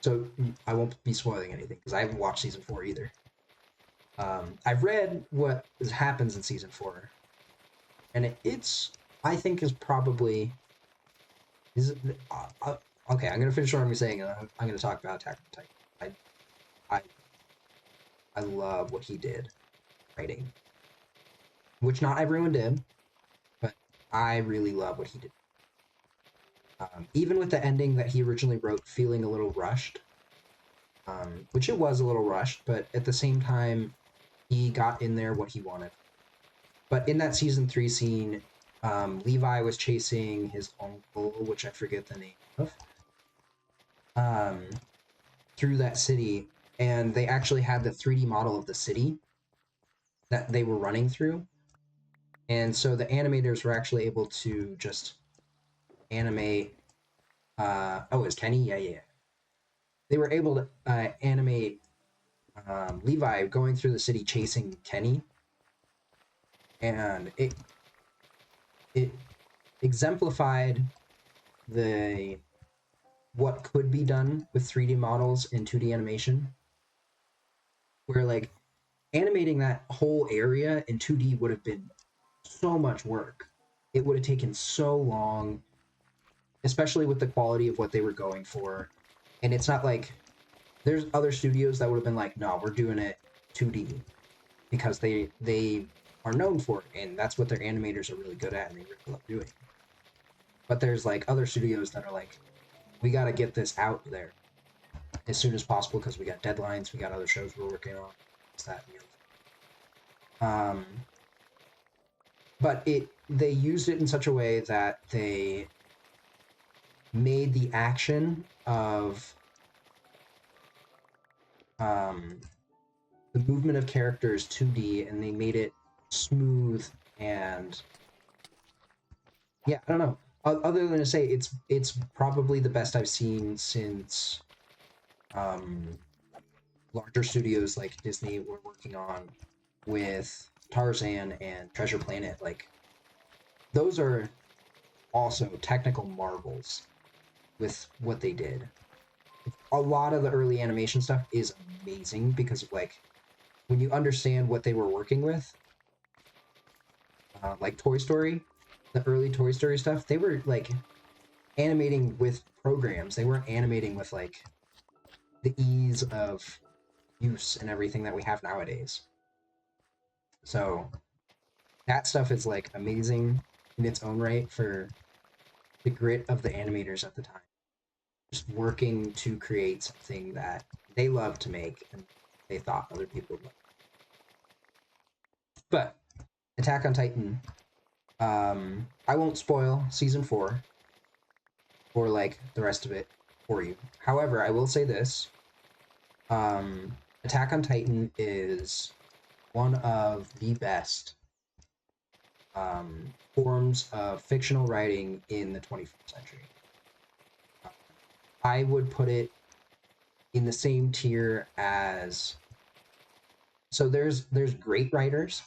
So I won't be spoiling anything because I haven't watched season 4 either. I've read what happens in season 4, and it's I think is probably is okay. I'm gonna finish what I'm saying, and I'm gonna talk about Attack on Titan. I I love what he did writing, which not everyone did, but I really love what he did. Even with the ending that he originally wrote, feeling a little rushed, which it was a little rushed, but at the same time, he got in there what he wanted. But in that season 3 scene, Levi was chasing his uncle, which I forget the name of, through that city, and they actually had the 3D model of the city that they were running through. And so the animators were actually able to just animate. Oh, is Kenny? Yeah, yeah. They were able to animate Levi going through the city chasing Kenny, and it exemplified the what could be done with 3D models in 2D animation, where like animating that whole area in 2D would have been so much work. It would have taken so long, especially with the quality of what they were going for. And it's not like there's other studios that would have been like, no, we're doing it 2D because they are known for it, and that's what their animators are really good at and they really love doing. But there's like other studios that are like, we got to get this out there as soon as possible because we got deadlines, we got other shows we're working on. It's that. But they used it in such a way that they made the action of the movement of characters 2D, and they made it smooth and yeah, I don't know. Other than to say it's probably the best I've seen since larger studios like Disney were working on with Tarzan and Treasure Planet. Like those are also technical marvels with what they did. A lot of the early animation stuff is amazing because of like when you understand what they were working with, like Toy Story, the early Toy Story stuff, they were like animating with programs. They weren't animating with like the ease of use and everything that we have nowadays. So that stuff is like amazing in its own right for the grit of the animators at the time, just working to create something that they love to make and they thought other people would love. But Attack on Titan, I won't spoil season 4 or like the rest of it for you. However, I will say this: Attack on Titan is one of the best forms of fictional writing in the 21st century. I would put it in the same tier as, so there's great writers.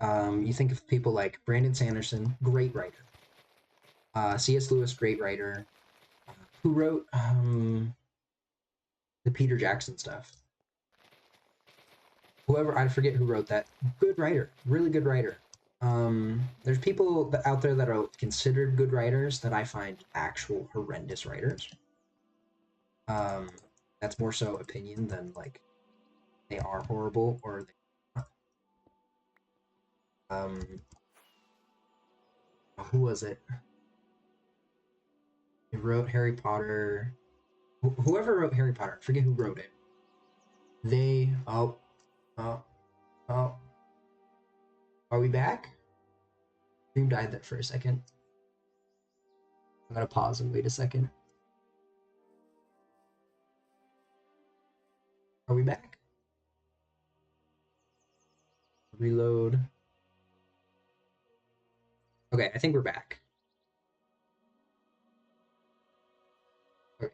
You think of people like Brandon Sanderson, great writer. C.S. Lewis, great writer. Who wrote the Peter Jackson stuff? Whoever, I forget who wrote that. Good writer, really good writer. There's people out there that are considered good writers that I find actual horrendous writers. That's more so opinion than like they are horrible or they who was it? Who wrote Harry Potter? Whoever wrote Harry Potter, I forget who wrote it. They oh. Are we back? Stream died there for a second. I'm gonna pause and wait a second. Are we back? Reload. Okay, I think we're back. Okay.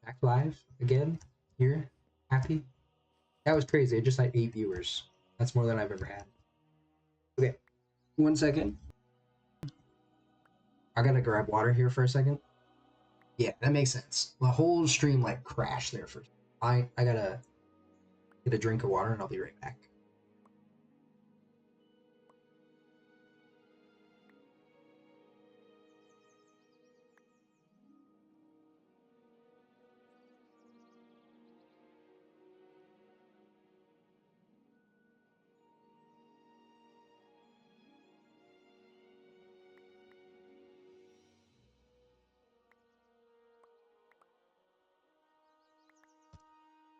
Back live again. Here. Happy. That was crazy. I just had 8 viewers. That's more than I've ever had. Okay. 1 second. I gotta grab water here for a second. Yeah, that makes sense. The whole stream like crashed there for. I gotta get a drink of water and I'll be right back.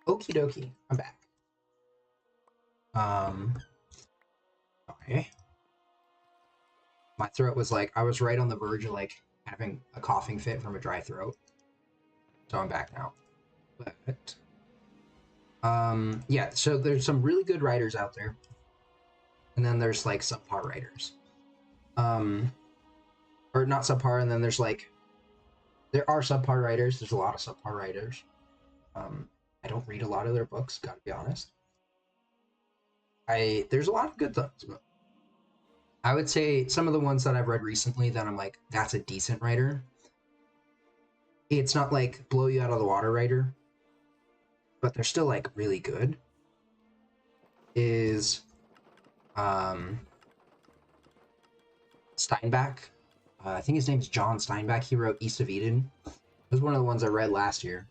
Okie dokie, I'm back. Okay. My throat was like, I was right on the verge of like having a coughing fit from a dry throat. So I'm back now. But yeah, so there's some really good writers out there. And then there's like subpar writers. Or not subpar, and then there's like there are subpar writers, there's a lot of subpar writers. I don't read a lot of their books, gotta be honest. There's a lot of good things, but I would say some of the ones that I've read recently that I'm like, that's a decent writer. It's not like blow you out of the water writer, but they're still like really good. Is Steinbeck. I think his name's John Steinbeck. He wrote East of Eden. It was one of the ones I read last year,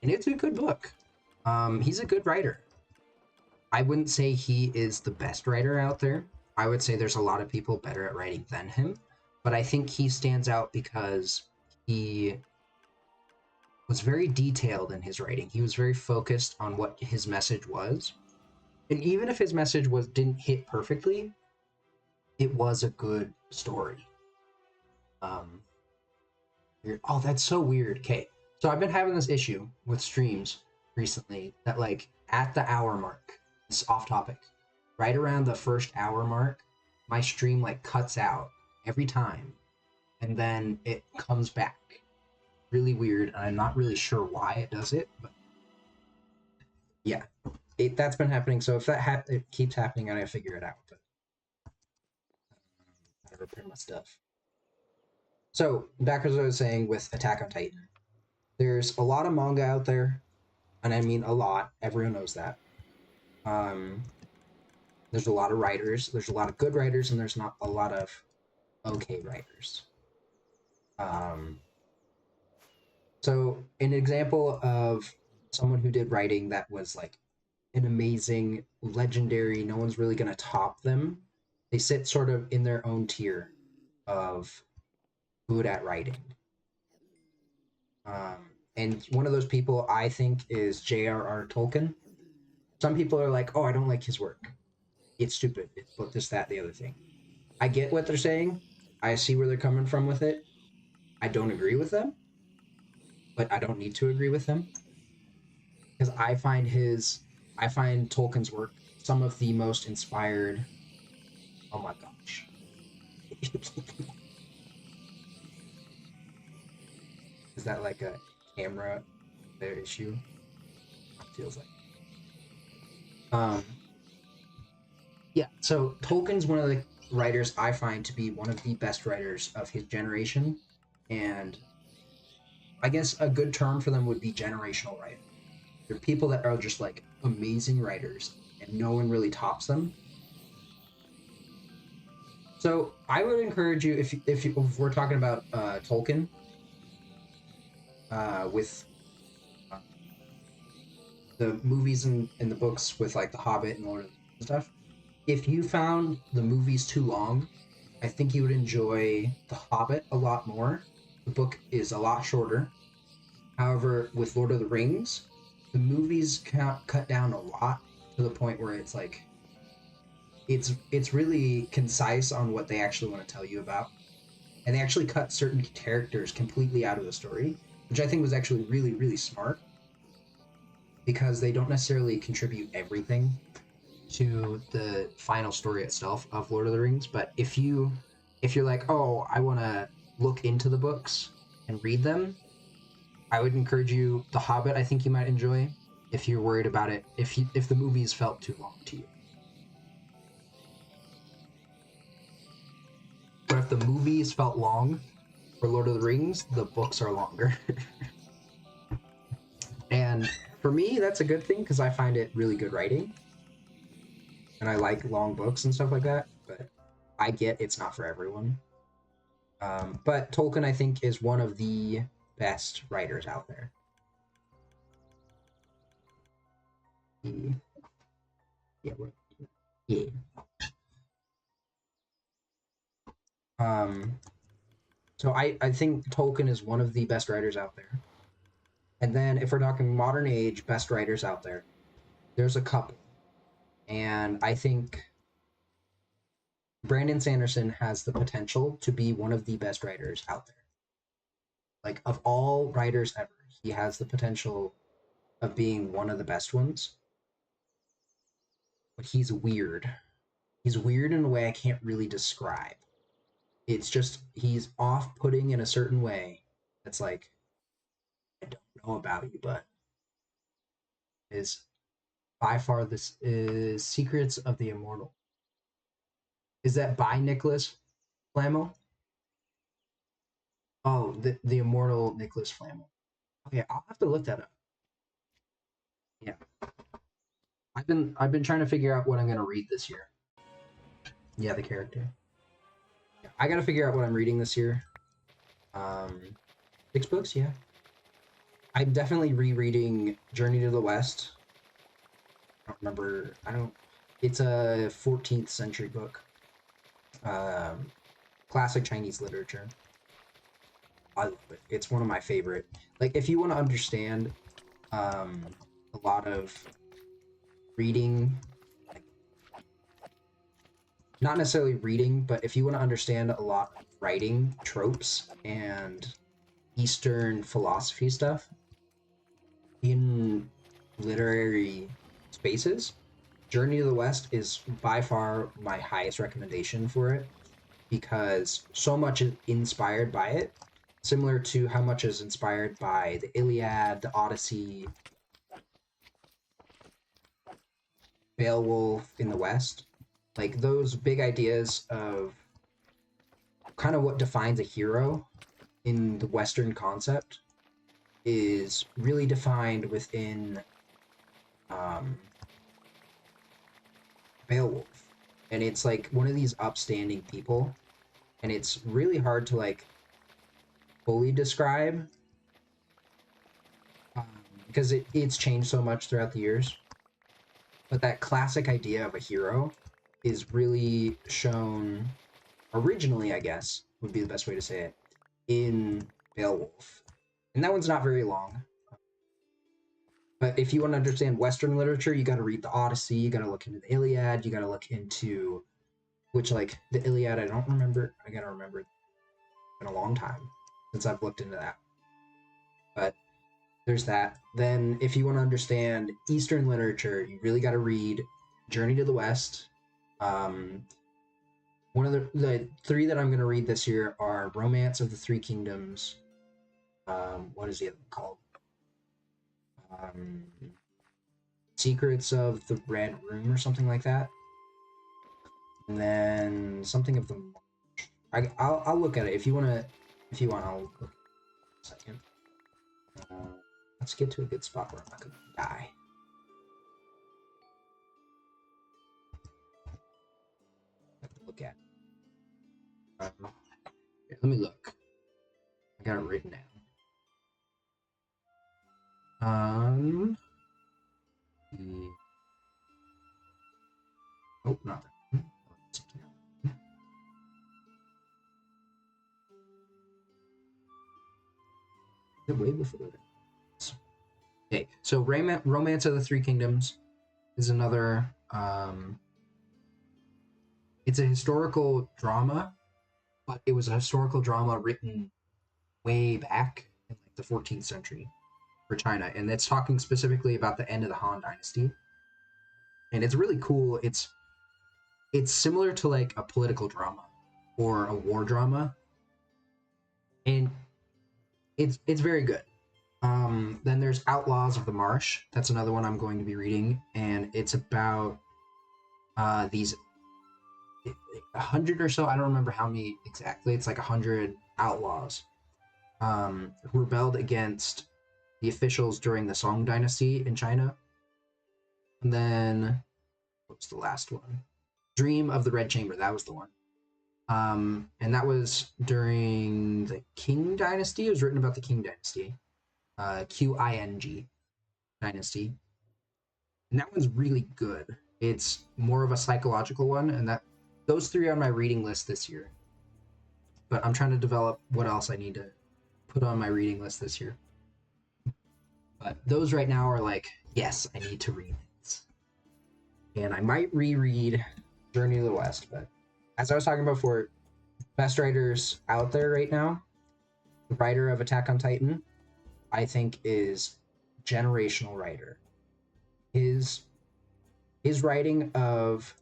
and it's a good book. He's a good writer. I wouldn't say he is the best writer out there. I would say there's a lot of people better at writing than him, but I think he stands out because he was very detailed in his writing. He was very focused on what his message was. And even if his message didn't hit perfectly, it was a good story. Oh, that's so weird. Okay, so I've been having this issue with streams recently that like at the hour mark, it's off topic, right around the first hour mark, my stream like cuts out every time, and then it comes back. Really weird, and I'm not really sure why it does it, but yeah, that's been happening. So if that it keeps happening, I gotta figure it out. But I gotta repair my stuff. So back as I was saying with Attack on Titan, there's a lot of manga out there, and I mean a lot. Everyone knows that. There's a lot of writers. There's a lot of good writers, and there's not a lot of okay writers. Um, so an example of someone who did writing that was like an amazing, legendary, no one's really gonna top them. They sit sort of in their own tier of good at writing. And one of those people I think is J.R.R. Tolkien. Some people are like, "Oh, I don't like his work. It's stupid. It's but this, that, the other thing." I get what they're saying. I see where they're coming from with it. I don't agree with them, but I don't need to agree with them because I find Tolkien's work some of the most inspired. Oh my gosh, is that like a camera their issue? Feels like. Um, yeah. So Tolkien's one of the writers I find to be one of the best writers of his generation, and I guess a good term for them would be generational writers. They're people that are just like amazing writers, and no one really tops them. So I would encourage you if we're talking about Tolkien with uh, the movies and the books with like The Hobbit and Lord of the Rings and stuff. If you found the movies too long, I think you would enjoy The Hobbit a lot more. The book is a lot shorter. However, with Lord of the Rings, the movies cut down a lot to the point where it's like it's really concise on what they actually want to tell you about, and they actually cut certain characters completely out of the story, which I think was actually really smart because they don't necessarily contribute everything to the final story itself of Lord of the Rings. But if you're like, oh, I want to look into the books and read them, I would encourage you. The Hobbit, I think you might enjoy if you're worried about it. If the movies felt too long to you, but if the movies felt long for Lord of the Rings, the books are longer. And for me, that's a good thing because I find it really good writing, and I like long books and stuff like that. But I get it's not for everyone. But Tolkien, I think, is one of the best writers out there. He, yeah, yeah. Um, so I think Tolkien is one of the best writers out there. And then if we're talking modern age best writers out there, there's a couple. And I think Brandon Sanderson has the potential to be one of the best writers out there. Like of all writers ever, he has the potential of being one of the best ones. But he's weird. He's weird in a way I can't really describe. It's just he's off-putting in a certain way. It's like I don't know about you, but is by far this is Secrets of the Immortal. Is that by Nicholas Flamel? Oh, the immortal Nicholas Flamel. Okay, I'll have to look that up. Yeah, I've been trying to figure out what I'm gonna read this year. Yeah, the character. Yeah, I gotta figure out what I'm reading this year. Um, 6 books. Yeah, I'm definitely rereading Journey to the West. I don't remember. I don't. It's a 14th century book. Um, Classic Chinese literature. I love it. It's one of my favorite. Like, if you want to understand um, a lot of reading, like, not necessarily reading, but if you want to understand a lot of writing tropes and Eastern philosophy stuff in literary spaces, Journey to the West is by far my highest recommendation for it because so much is inspired by it, similar to how much is inspired by the Iliad, the Odyssey, Beowulf in the West. Like those big ideas of kind of what defines a hero in the Western concept is really defined within um, Beowulf. And it's like one of these upstanding people and it's really hard to like fully describe because it's changed so much throughout the years. But that classic idea of a hero is really shown originally, I guess, would be the best way to say it, in Beowulf. And that one's not very long. But if you want to understand Western literature, you got to read the Odyssey, you got to look into the Iliad, you got to look into, which, like, the Iliad, I don't remember. I got to remember. It's been a long time since I've looked into that. But there's that. Then, if you want to understand Eastern literature, you really got to read Journey to the West. One of the three that I'm going to read this year are Romance of the Three Kingdoms. What is the other one called? Secrets of the Red Room or something like that. And then something of the March. I'll look at it if you want, I'll look at it a second. Let's get to a good spot where I'm not going to die. Have to look at it. Let me look. I got it written down. Oh, not that. Is it way before that? Okay, so Romance of the Three Kingdoms is another. It's a historical drama, but it was a historical drama written way back in like the 14th century for China, and it's talking specifically about the end of the Han Dynasty. And it's really cool. It's similar to like a political drama or a war drama, and it's very good. Then there's Outlaws of the Marsh. That's another one I'm going to be reading, and it's about these 100 or so. I don't remember how many exactly. It's like 100 outlaws who rebelled against the officials during the Song Dynasty in China. And then what was the last one? Dream of the Red Chamber. That was the one. And that was during the Qing Dynasty. It was written about the Qing Dynasty. Qing Dynasty. And that one's really good. It's more of a psychological one, and those three are on my reading list this year. But I'm trying to develop what else I need to put on my reading list this year. But those right now are like, yes, I need to read this. And I might reread Journey to the West, but as I was talking about before, best writers out there right now, the writer of Attack on Titan, I think is generational writer. His writing of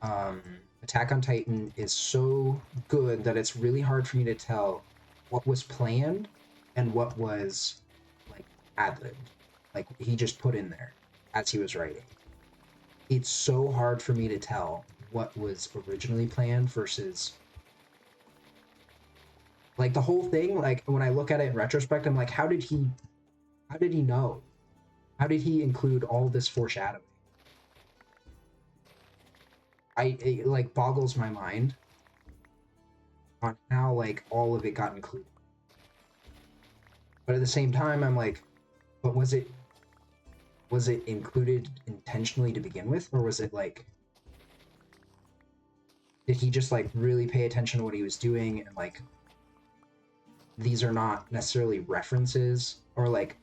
Attack on Titan is so good that it's really hard for me to tell what was planned and what was like ad-libbed, like he just put in there as he was writing. It's so hard for me to tell what was originally planned versus like the whole thing. Like when I look at it in retrospect, I'm like, how did he know? How did he include all this foreshadowing? It like boggles my mind on how like all of it got included. But at the same time, I'm like, but was it included intentionally to begin with, or was it like, did he just like really pay attention to what he was doing, and like these are not necessarily references or like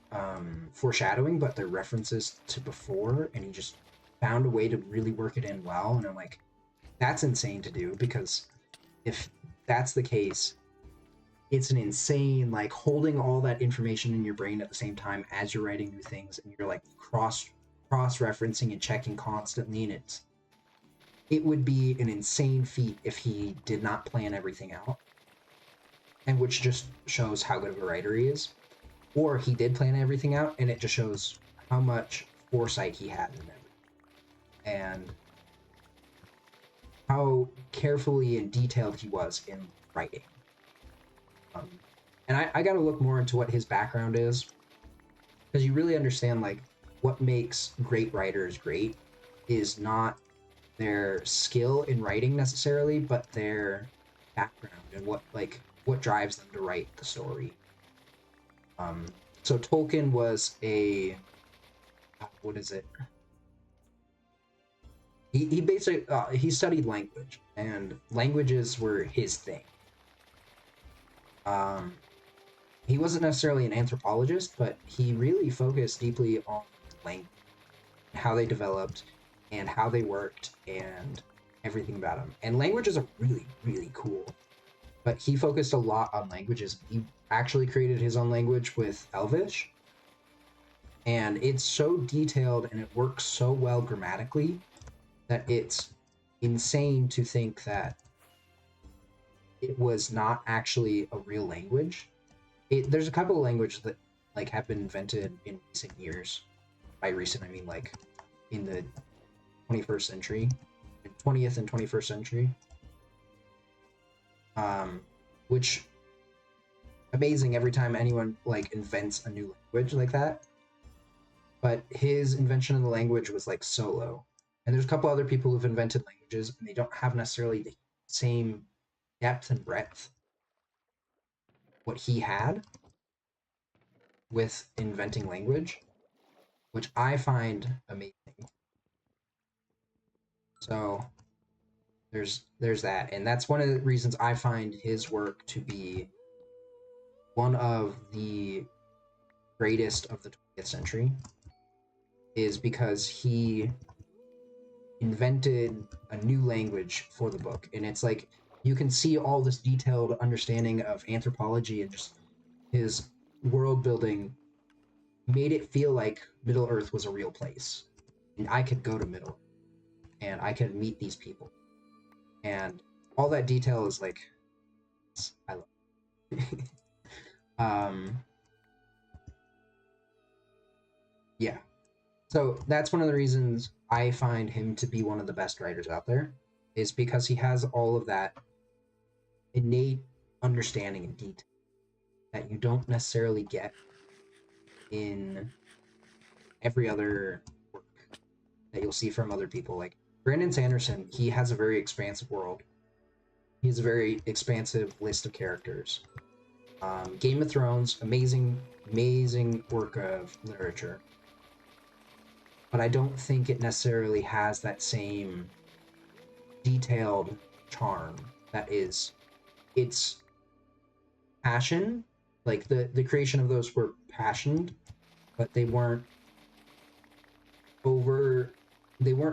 foreshadowing, but they're references to before, and he just found a way to really work it in well. And I'm like, that's insane to do, because if that's the case, it's an insane, like holding all that information in your brain at the same time as you're writing new things, and you're like cross referencing and checking constantly, and it would be an insane feat if he did not plan everything out, and which just shows how good of a writer he is. Or he did plan everything out, and it just shows how much foresight he had in it, and how carefully and detailed he was in writing. And I got to look more into what his background is, because you really understand like what makes great writers great is not their skill in writing necessarily, but their background and what drives them to write the story. So Tolkien was a what is it? He basically he studied language, and languages were his thing. Um, he wasn't necessarily an anthropologist, but he really focused deeply on language, how they developed, and how they worked, and everything about them. And languages are really, really cool. But he focused a lot on languages. He actually created his own language with Elvish, and it's so detailed and it works so well grammatically that it's insane to think that it was not actually a real language. There's a couple of languages that like have been invented in recent years. By recent, I mean like in the 21st century, 20th and 21st century. Which amazing every time anyone like invents a new language like that. But his invention of the language was like solo. And there's a couple other people who've invented languages, and they don't have necessarily the same depth and breadth what he had with inventing language, which I find amazing. So there's that, and that's one of the reasons I find his work to be one of the greatest of the 20th century, is because he invented a new language for the book. And it's like you can see all this detailed understanding of anthropology and just his world building made it feel like Middle Earth was a real place. And I could go to Middle and I could meet these people. And all that detail is like I love it. Yeah. So that's one of the reasons I find him to be one of the best writers out there, is because he has all of that innate understanding and detail that you don't necessarily get in every other work that you'll see from other people. Like Brandon Sanderson, he has a very expansive world. He has a very expansive list of characters. Game of Thrones, amazing, amazing work of literature. But I don't think it necessarily has that same detailed charm that is its passion. Like the creation of those were passionate, but they weren't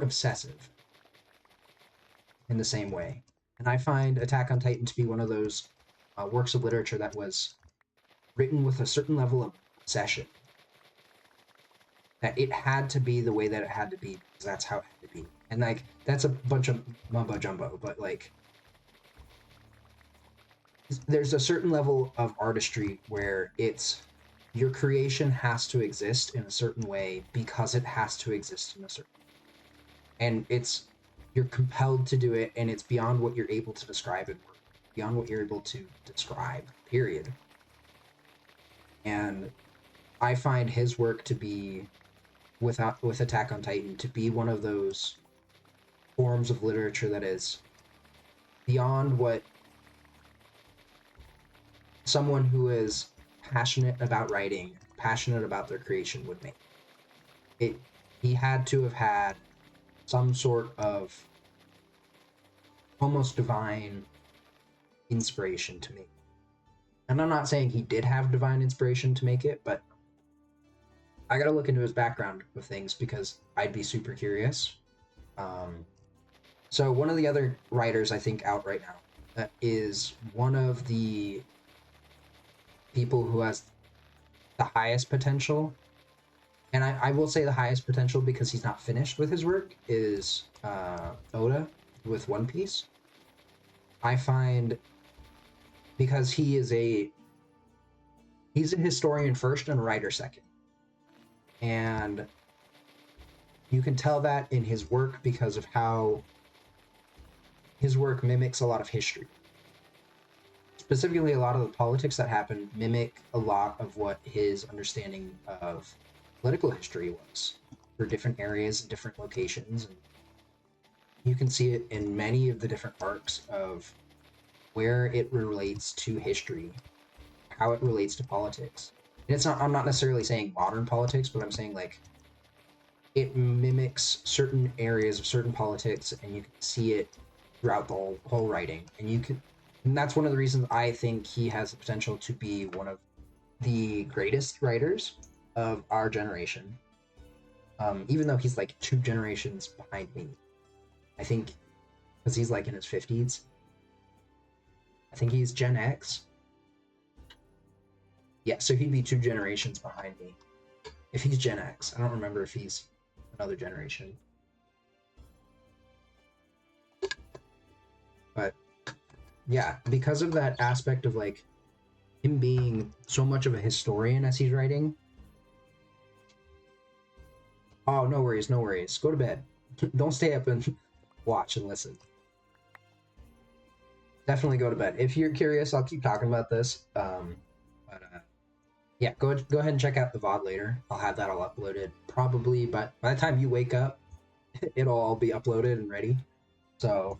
obsessive in the same way. And I find Attack on Titan to be one of those works of literature that was written with a certain level of obsession. That it had to be the way that it had to be, because that's how it had to be. And like that's a bunch of mumbo jumbo, but like there's a certain level of artistry where it's your creation has to exist in a certain way because it has to exist in a certain way. And you're compelled to do it, and it's beyond what you're able to describe in work, beyond what you're able to describe, period. And I find his work to be with Attack on Titan to be one of those forms of literature that is beyond what someone who is passionate about writing, passionate about their creation would make. He had to have had some sort of almost divine inspiration to make. And I'm not saying he did have divine inspiration to make it, but I gotta look into his background of things because I'd be super curious. So one of the other writers I think out right now that is one of the people who has the highest potential, and I will say the highest potential because he's not finished with his work, is Oda with One Piece. I find because he's a historian first and a writer second. And you can tell that in his work because of how his work mimics a lot of history. Specifically, a lot of the politics that happen mimic a lot of what his understanding of political history was for different areas and different locations. And you can see it in many of the different arcs of where it relates to history, how it relates to politics. And it's not, I'm not necessarily saying modern politics, but I'm saying like it mimics certain areas of certain politics, and you can see it throughout the whole writing. And that's one of the reasons I think he has the potential to be one of the greatest writers of our generation. Even though he's like 2 generations behind me, I think because he's like in his 50s. I think he's Gen X. Yeah, so he'd be 2 generations behind me. If he's Gen X, I don't remember if he's another generation. But yeah, because of that aspect of like him being so much of a historian as he's writing. Oh, no worries, no worries. Go to bed. Don't stay up and watch and listen. Definitely go to bed. If you're curious, I'll keep talking about this. Yeah, go ahead and check out the VOD later. I'll have that all uploaded probably, but by the time you wake up, it'll all be uploaded and ready. So,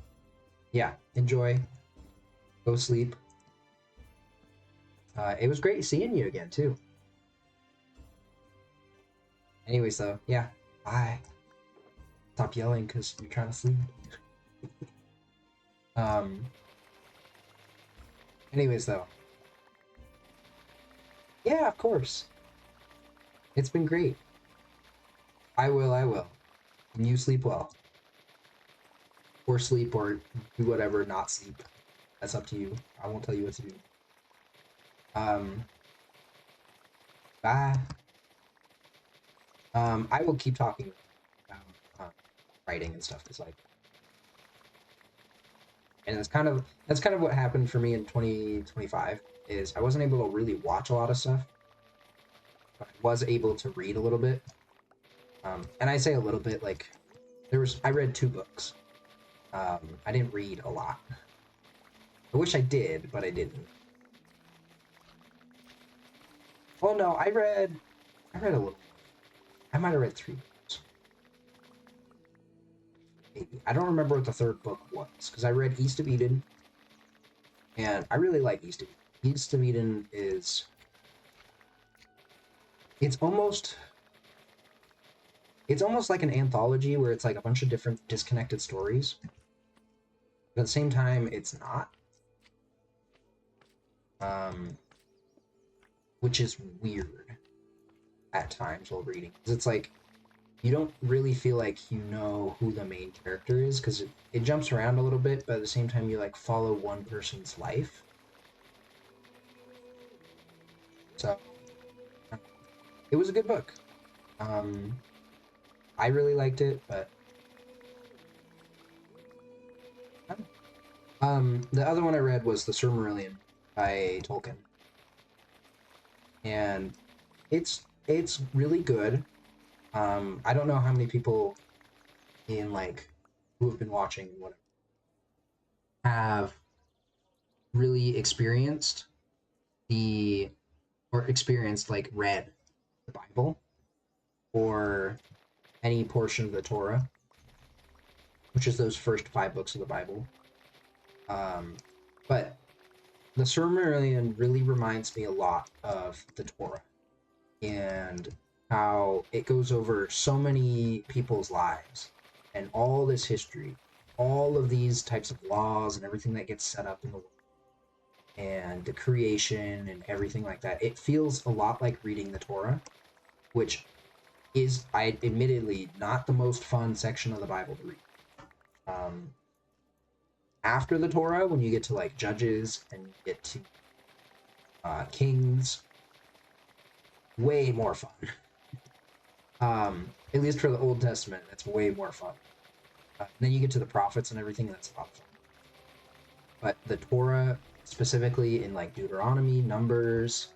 yeah, enjoy. Go sleep. It was great seeing you again too. Anyways, though, yeah, bye. Stop yelling because you're trying to sleep. um. Anyways, though. Yeah, of course. It's been great. I will. And you sleep well. Or sleep, or do whatever, not sleep. That's up to you. I won't tell you what to do. Bye. I will keep talking about writing and stuff, because like, and that's kind of what happened for me in 2025. Is I wasn't able to really watch a lot of stuff, but I was able to read a little bit. And I say a little bit, like I read 2 books. I didn't read a lot. I wish I did, but I didn't. Well, no, I read a little. I might have read 3 books. Maybe. I don't remember what the 3rd book was, because I read East of Eden, and I really like East of Eden. East of Eden is... It's almost like an anthology where it's like a bunch of different disconnected stories. But at the same time, it's not. Which is weird at times while reading. Because it's like, you don't really feel like you know who the main character is, because it jumps around a little bit, but at the same time you like follow one person's life. So it was a good book. I really liked it, but the other one I read was The Silmarillion by Tolkien, and it's really good. I don't know how many people in like who have been watching whatever have really experienced like read the Bible or any portion of the Torah, which is those first 5 books of the Bible. But the Silmarillion really reminds me a lot of the Torah, and how it goes over so many people's lives and all this history, all of these types of laws and everything that gets set up in the world, and the creation and everything like that. It feels a lot like reading the Torah, which is, I admittedly, not the most fun section of the Bible to read. After the Torah, when you get to like Judges and you get to Kings, way more fun. At least for the Old Testament, that's way more fun. Then you get to the prophets and everything, and that's a lot of fun. But the Torah, specifically in like Deuteronomy, Numbers,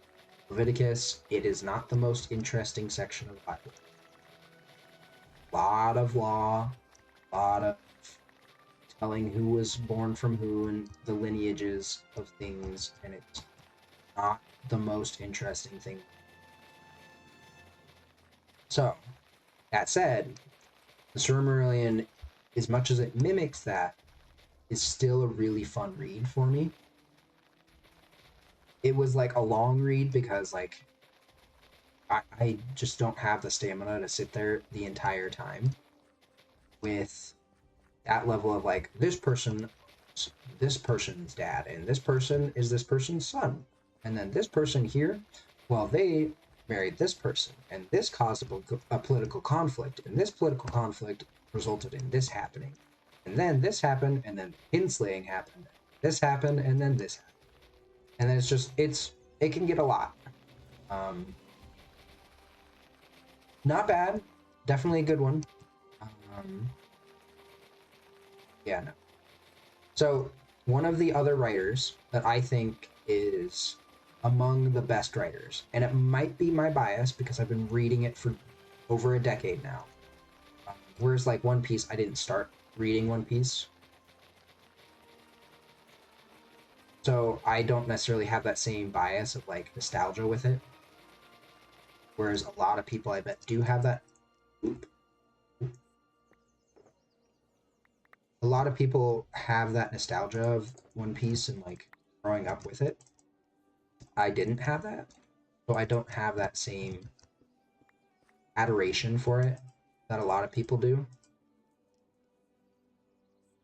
Leviticus, it is not the most interesting section of the Bible. A lot of law, a lot of telling who was born from who and the lineages of things, and it's not the most interesting thing. So, that said, the Silmarillion, as much as it mimics that, is still a really fun read for me. it was like a long read because like I just don't have the stamina to sit there the entire time with that level of like this person's dad and this person is this person's son and then this person here, well, they married this person and this caused a political conflict and this political conflict resulted in this happening and then this happened and then kinslaying happened, this happened and then this happened. And then it can get a lot. um Not bad, definitely a good one. um yeah, no. So, one of the other writers that I think is among the best writers, and it might be my bias because I've been reading it for over a decade now. Whereas, like One Piece, I didn't start reading One Piece. So, I don't necessarily have that same bias of like nostalgia with it. Whereas a lot of people, I bet, do have that. A lot of people have that nostalgia of One Piece and like growing up with it. I didn't have that. So I don't have that same adoration for it that a lot of people do.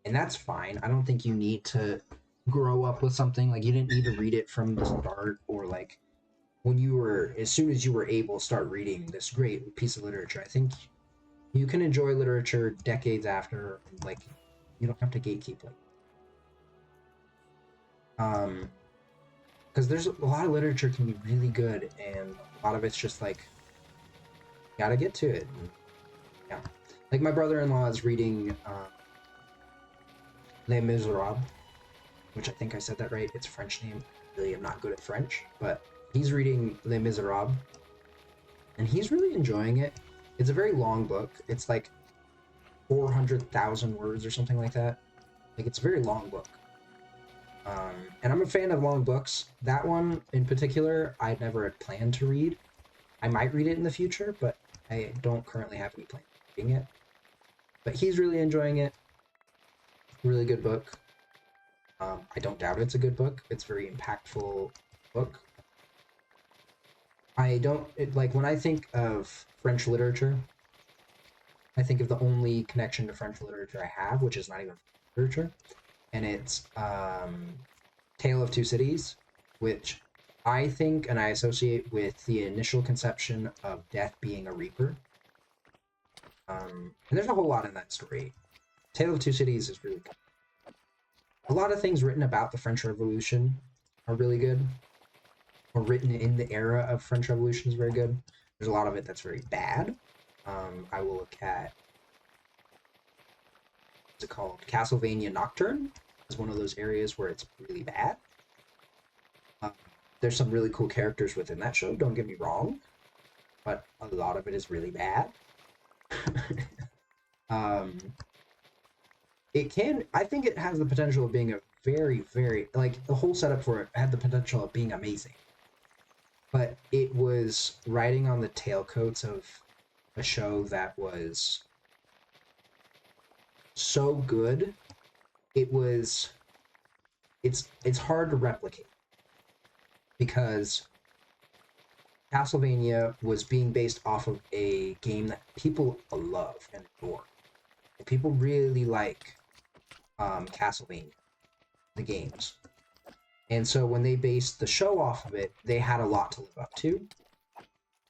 And that's fine. I don't think you need to grow up with something. Like, you didn't need to read it from the start, or like when you were, as soon as you were able, start reading this great piece of literature. I think you can enjoy literature decades after, and like, you don't have to gatekeep it. Because there's a lot of literature can be really good, and a lot of it's just like, you gotta get to it. And, yeah. Like, my brother-in-law is reading Les Miserables, which I think I said that right. It's a French name. I really am not good at French, but he's reading Les Miserables, and he's really enjoying it. It's a very long book. It's like 400,000 words or something like that. Like, it's a very long book. And I'm a fan of long books. That one in particular, I never had planned to read. I might read it in the future, but I don't currently have any plan on reading it. But he's really enjoying it. Really good book. I don't doubt it's a good book. It's a very impactful book. I don't like, when I think of French literature, I think of the only connection to French literature I have, which is not even literature, and it's Tale of Two Cities, which I think and I associate with the initial conception of death being a reaper. And there's a whole lot in that story. Tale of Two Cities is really good. A lot of things written about the French Revolution are really good, or written in the era of French Revolution is very good. There's a lot of it that's very bad. I will look at, what's it called? Castlevania Nocturne is one of those areas where it's really bad. There's some really cool characters within that show, don't get me wrong, but a lot of it is really bad. I think it has the potential of being a very, very, like, the whole setup for it had the potential of being amazing. But it was riding on the tailcoats of a show that was so good. It's hard to replicate, because Castlevania was being based off of a game that people love and adore. And people really like Castlevania, the games. And so when they based the show off of it, they had a lot to live up to.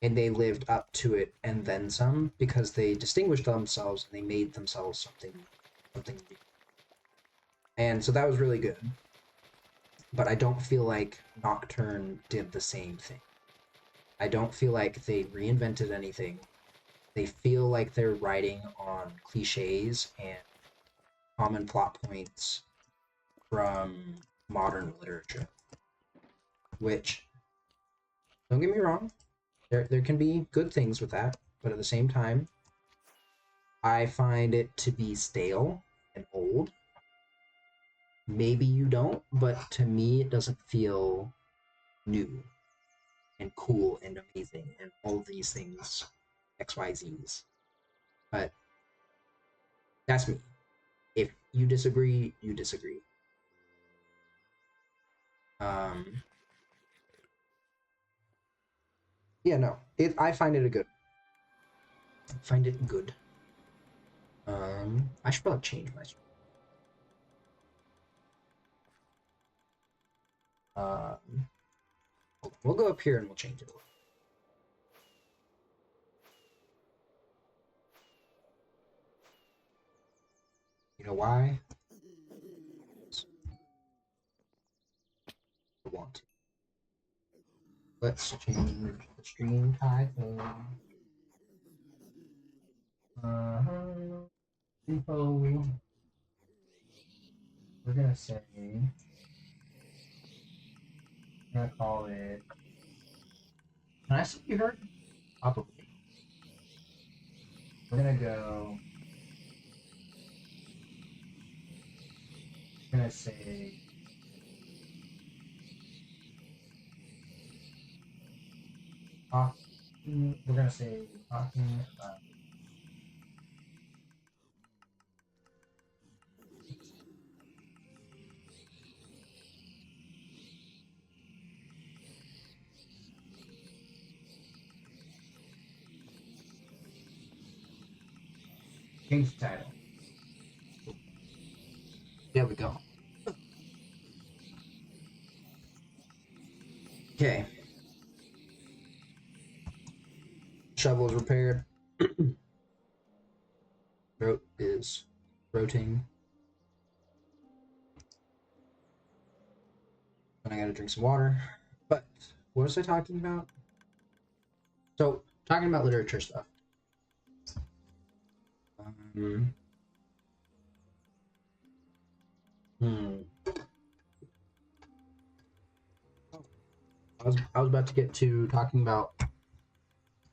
And they lived up to it and then some, because they distinguished themselves and they made themselves something new. And so that was really good. But I don't feel like Nocturne did the same thing. I don't feel like they reinvented anything. They feel like they're writing on cliches and common plot points from modern literature. Which, don't get me wrong, there can be good things with that, but at the same time, I find it to be stale and old. Maybe you don't, but to me, it doesn't feel new and cool and amazing and all these things, XYZs. But that's me. If you disagree, you disagree. Um, Yeah, no, I find it find it good. I should probably change my stream. Um, we'll go up here and we'll change it a little. You know why? I want to. Let's change the stream title. Info. We're gonna say. I'm gonna call it. Can I say you heard? Probably. We're gonna go. We're gonna say. We're gonna say talking about. Change the title. There we go. Okay. Shovel is repaired. Throat is rotating. And I gotta drink some water. But what was I talking about? So, talking about literature stuff. Um, hmm. I was about to get to talking about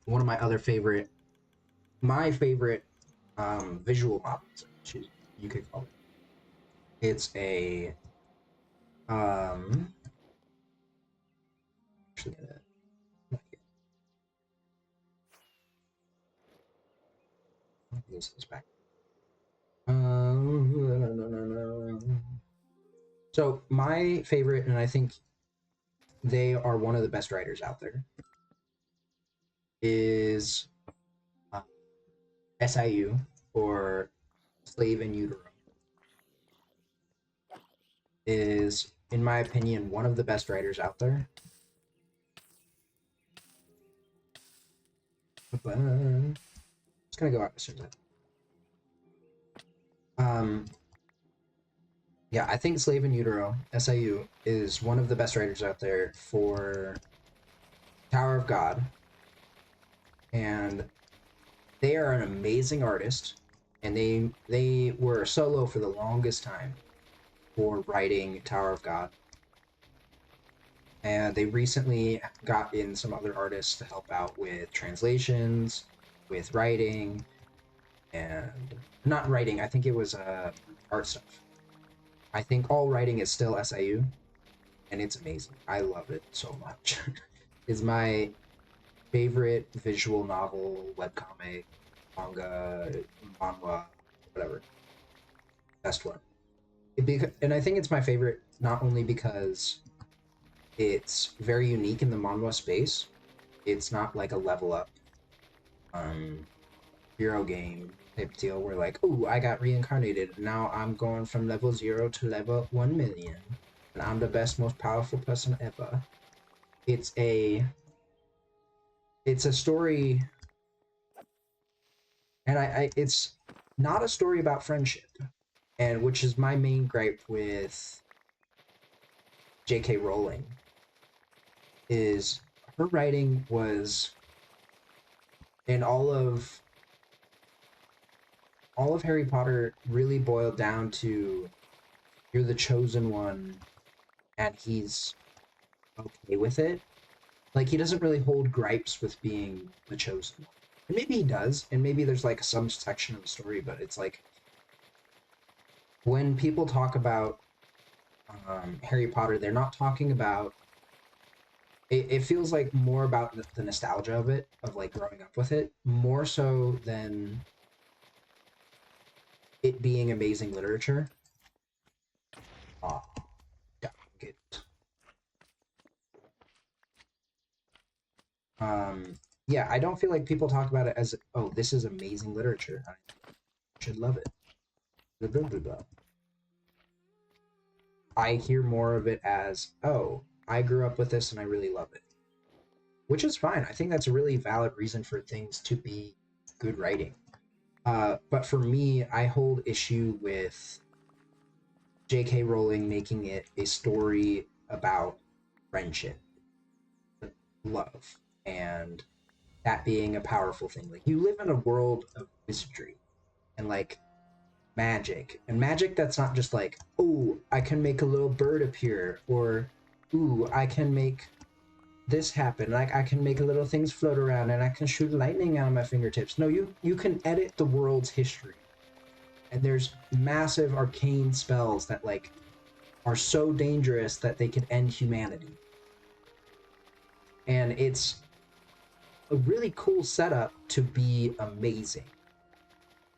one of my other favorite, visual novels. You could call it. It's a actually this back. So my favorite, and I think they are one of the best writers out there, is SIU, or Slave in Utero. Is, in my opinion, one of the best writers out there. But it's gonna go out as soon as yeah, I think Slave in Utero, SIU, is one of the best writers out there for Tower of God. And they are an amazing artist, and they were solo for the longest time for writing Tower of God. And they recently got in some other artists to help out with translations, with writing, and not writing, I think it was art stuff. I think all writing is still SIU, and it's amazing. I love it so much. It's my favorite visual novel, webcomic, manga, manhwa, whatever. Best one. And I think it's my favorite not only because it's very unique in the manhwa space. It's not like a level up hero game type deal where like, oh, I got reincarnated. Now I'm going from level 0 to level 1 million. And I'm the best, most powerful person ever. It's a story, and it's not a story about friendship, and which is my main gripe with J.K. Rowling, is her writing was, and all of Harry Potter really boiled down to, you're the chosen one, and he's okay with it. Like, he doesn't really hold gripes with being the chosen one. And maybe he does, and maybe there's like some section of the story, but it's like, when people talk about Harry Potter, they're not talking about it feels like more about the nostalgia of it, of like growing up with it, more so than it being amazing literature. Oh, dang it. Yeah, I don't feel like people talk about it as, oh, this is amazing literature. I should love it. Blah, blah, blah, blah. I hear more of it as, oh, I grew up with this and I really love it, which is fine. I think that's a really valid reason for things to be good writing. But for me, I hold issue with J.K. Rowling making it a story about friendship, love, and that being a powerful thing. Like, you live in a world of wizardry and like magic, and magic that's not just like, oh, I can make a little bird appear, or ooh, I can make this happen. Like, I can make little things float around, and I can shoot lightning out of my fingertips. No, you can edit the world's history, and there's massive arcane spells that like are so dangerous that they could end humanity. And it's a really cool setup to be amazing,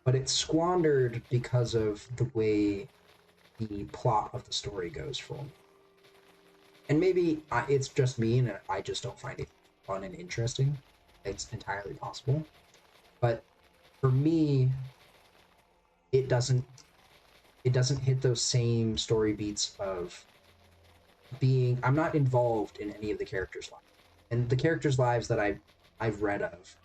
but it's squandered because of the way the plot of the story goes for me. And maybe it's just me and I just don't find it fun and interesting. It's entirely possible. But for me, it doesn't hit those same story beats of being, I'm not involved in any of the characters' lives. And the characters' lives that I've read of,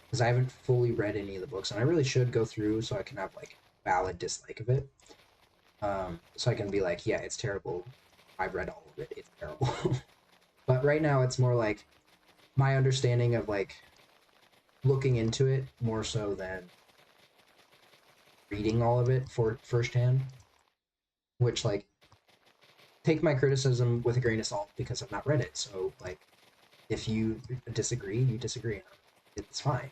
because I haven't fully read any of the books, and I really should go through so I can have like valid dislike of it. So I can be like, yeah, it's terrible. I've read all of it. It's terrible. But right now, it's more like my understanding of like looking into it more so than reading all of it for firsthand. Which, like, take my criticism with a grain of salt because I've not read it. So like, if you disagree, you disagree. It's fine.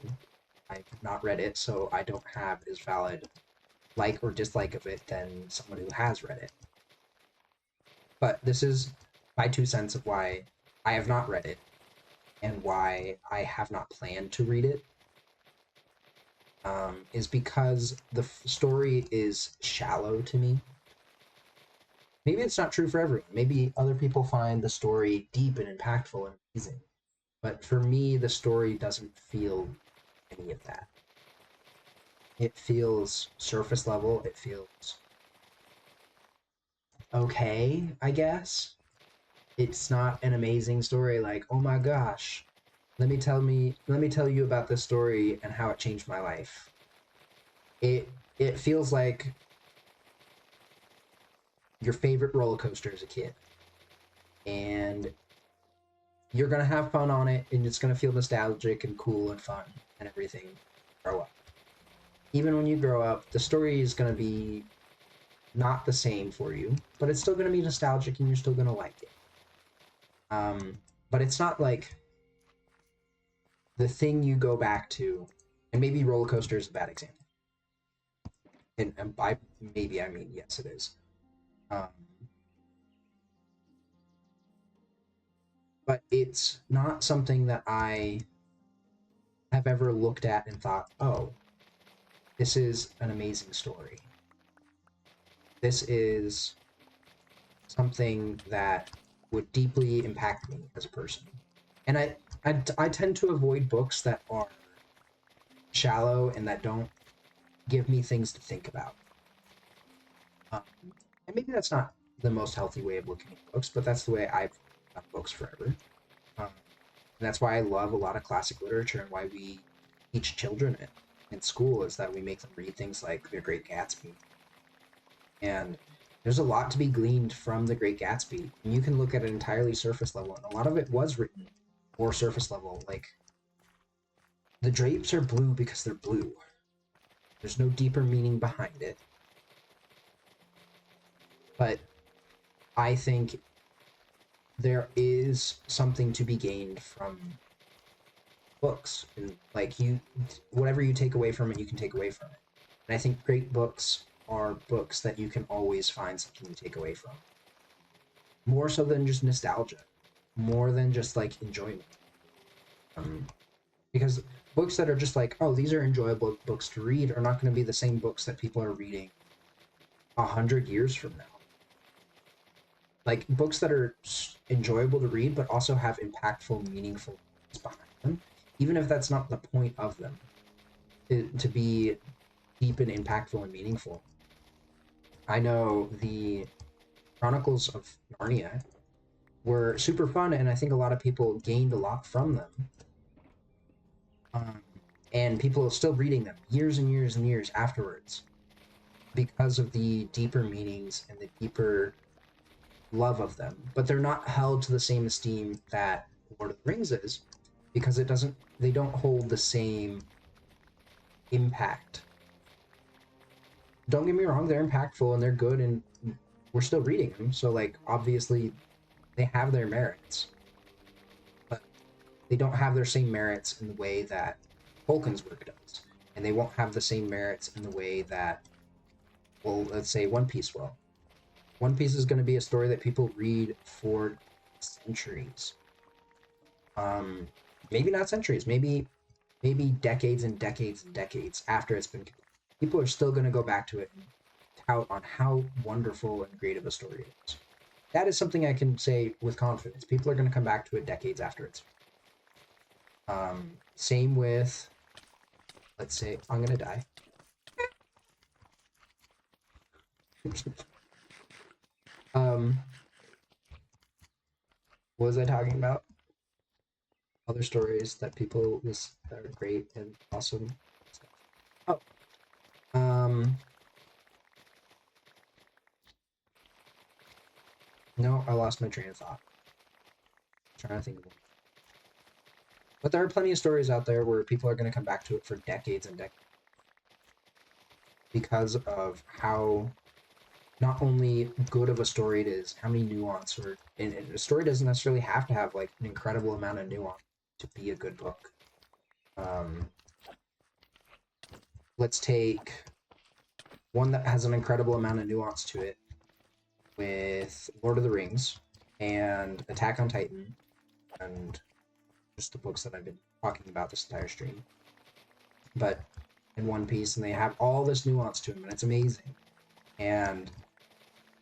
I've not read it, so I don't have as valid like or dislike of it than someone who has read it. But this is my 2 cents of why I have not read it and why I have not planned to read it. Is because the story is shallow to me. Maybe it's not true for everyone. Maybe other people find the story deep and impactful and amazing. But for me, the story doesn't feel any of that. It feels surface level. It feels okay, I guess. It's not an amazing story like, oh my gosh, let me tell you about this story and how it changed my life. It feels like your favorite roller coaster as a kid. And you're gonna have fun on it, and it's gonna feel nostalgic and cool and fun and everything. Grow up. Even when you grow up, the story is gonna be not the same for you, but it's still gonna be nostalgic, and you're still gonna like it. But it's not like the thing you go back to, and maybe roller coaster is a bad example. And by maybe I mean yes, it is. Um, but it's not something that I have ever looked at and thought, oh, this is an amazing story. This is something that would deeply impact me as a person. And I tend to avoid books that are shallow and that don't give me things to think about. Um, and maybe that's not the most healthy way of looking at books, but that's the way I've done books forever. And that's why I love a lot of classic literature and why we teach children it in school is that we make them read things like The Great Gatsby. And there's a lot to be gleaned from The Great Gatsby. And you can look at it entirely surface level, and a lot of it was written more surface level. Like, the drapes are blue because they're blue. There's no deeper meaning behind it. But I think there is something to be gained from books. And like, you, whatever you take away from it, you can take away from it. And I think great books are books that you can always find something to take away from. More so than just nostalgia. More than just like enjoyment. Because books that are just like, oh, these are enjoyable books to read are not going to be the same books that people are reading 100 years from now. Like, books that are enjoyable to read but also have impactful, meaningful things behind. fun, even if that's not the point of them, to be deep and impactful and meaningful. I know the Chronicles of Narnia were super fun, and I think a lot of people gained a lot from them. Um, and people are still reading them years and years and years afterwards because of the deeper meanings and the deeper love of them. But they're not held to the same esteem that Lord of the Rings is, because they don't hold the same impact. Don't get me wrong, they're impactful and they're good, and we're still reading them, so like obviously they have their merits, but they don't have their same merits in the way that Tolkien's work does, and they won't have the same merits in the way that, well, let's say One Piece will. One Piece is going to be a story that people read for centuries. Maybe not centuries, maybe decades and decades and decades after it's been. People are still going to go back to it and tout on how wonderful and great of a story it is. That is something I can say with confidence. People are going to come back to it decades after it's. Same with, let's say, I'm going to die. What was I talking about? Other stories that people that are great and awesome stuff. Oh, no, I lost my train of thought. I'm trying to think of one. But there are plenty of stories out there where people are going to come back to it for decades and decades because of how not only good of a story it is, how many nuance, or and a story doesn't necessarily have to have like an incredible amount of nuance to be a good book. Let's take one that has an incredible amount of nuance to it with Lord of the Rings and Attack on Titan and just the books that I've been talking about this entire stream. But in One Piece, and they have all this nuance to them, and it's amazing. And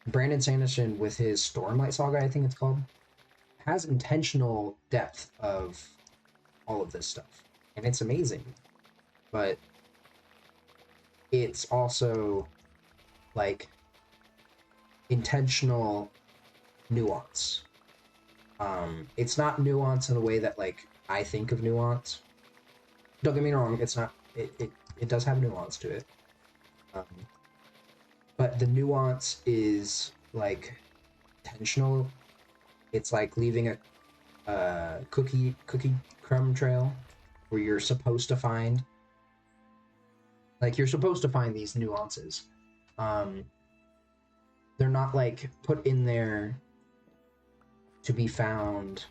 Brandon Sanderson, with his Stormlight Saga, I think it's called, has intentional depth of all of this stuff, and it's amazing. But it's also like intentional nuance. It's not nuance in the way that like I think of nuance. Don't get me wrong, it's not. It does have nuance to it, but the nuance is like intentional. It's like leaving a cookie crumb trail where you're supposed to find these nuances. They're not like put in there to be found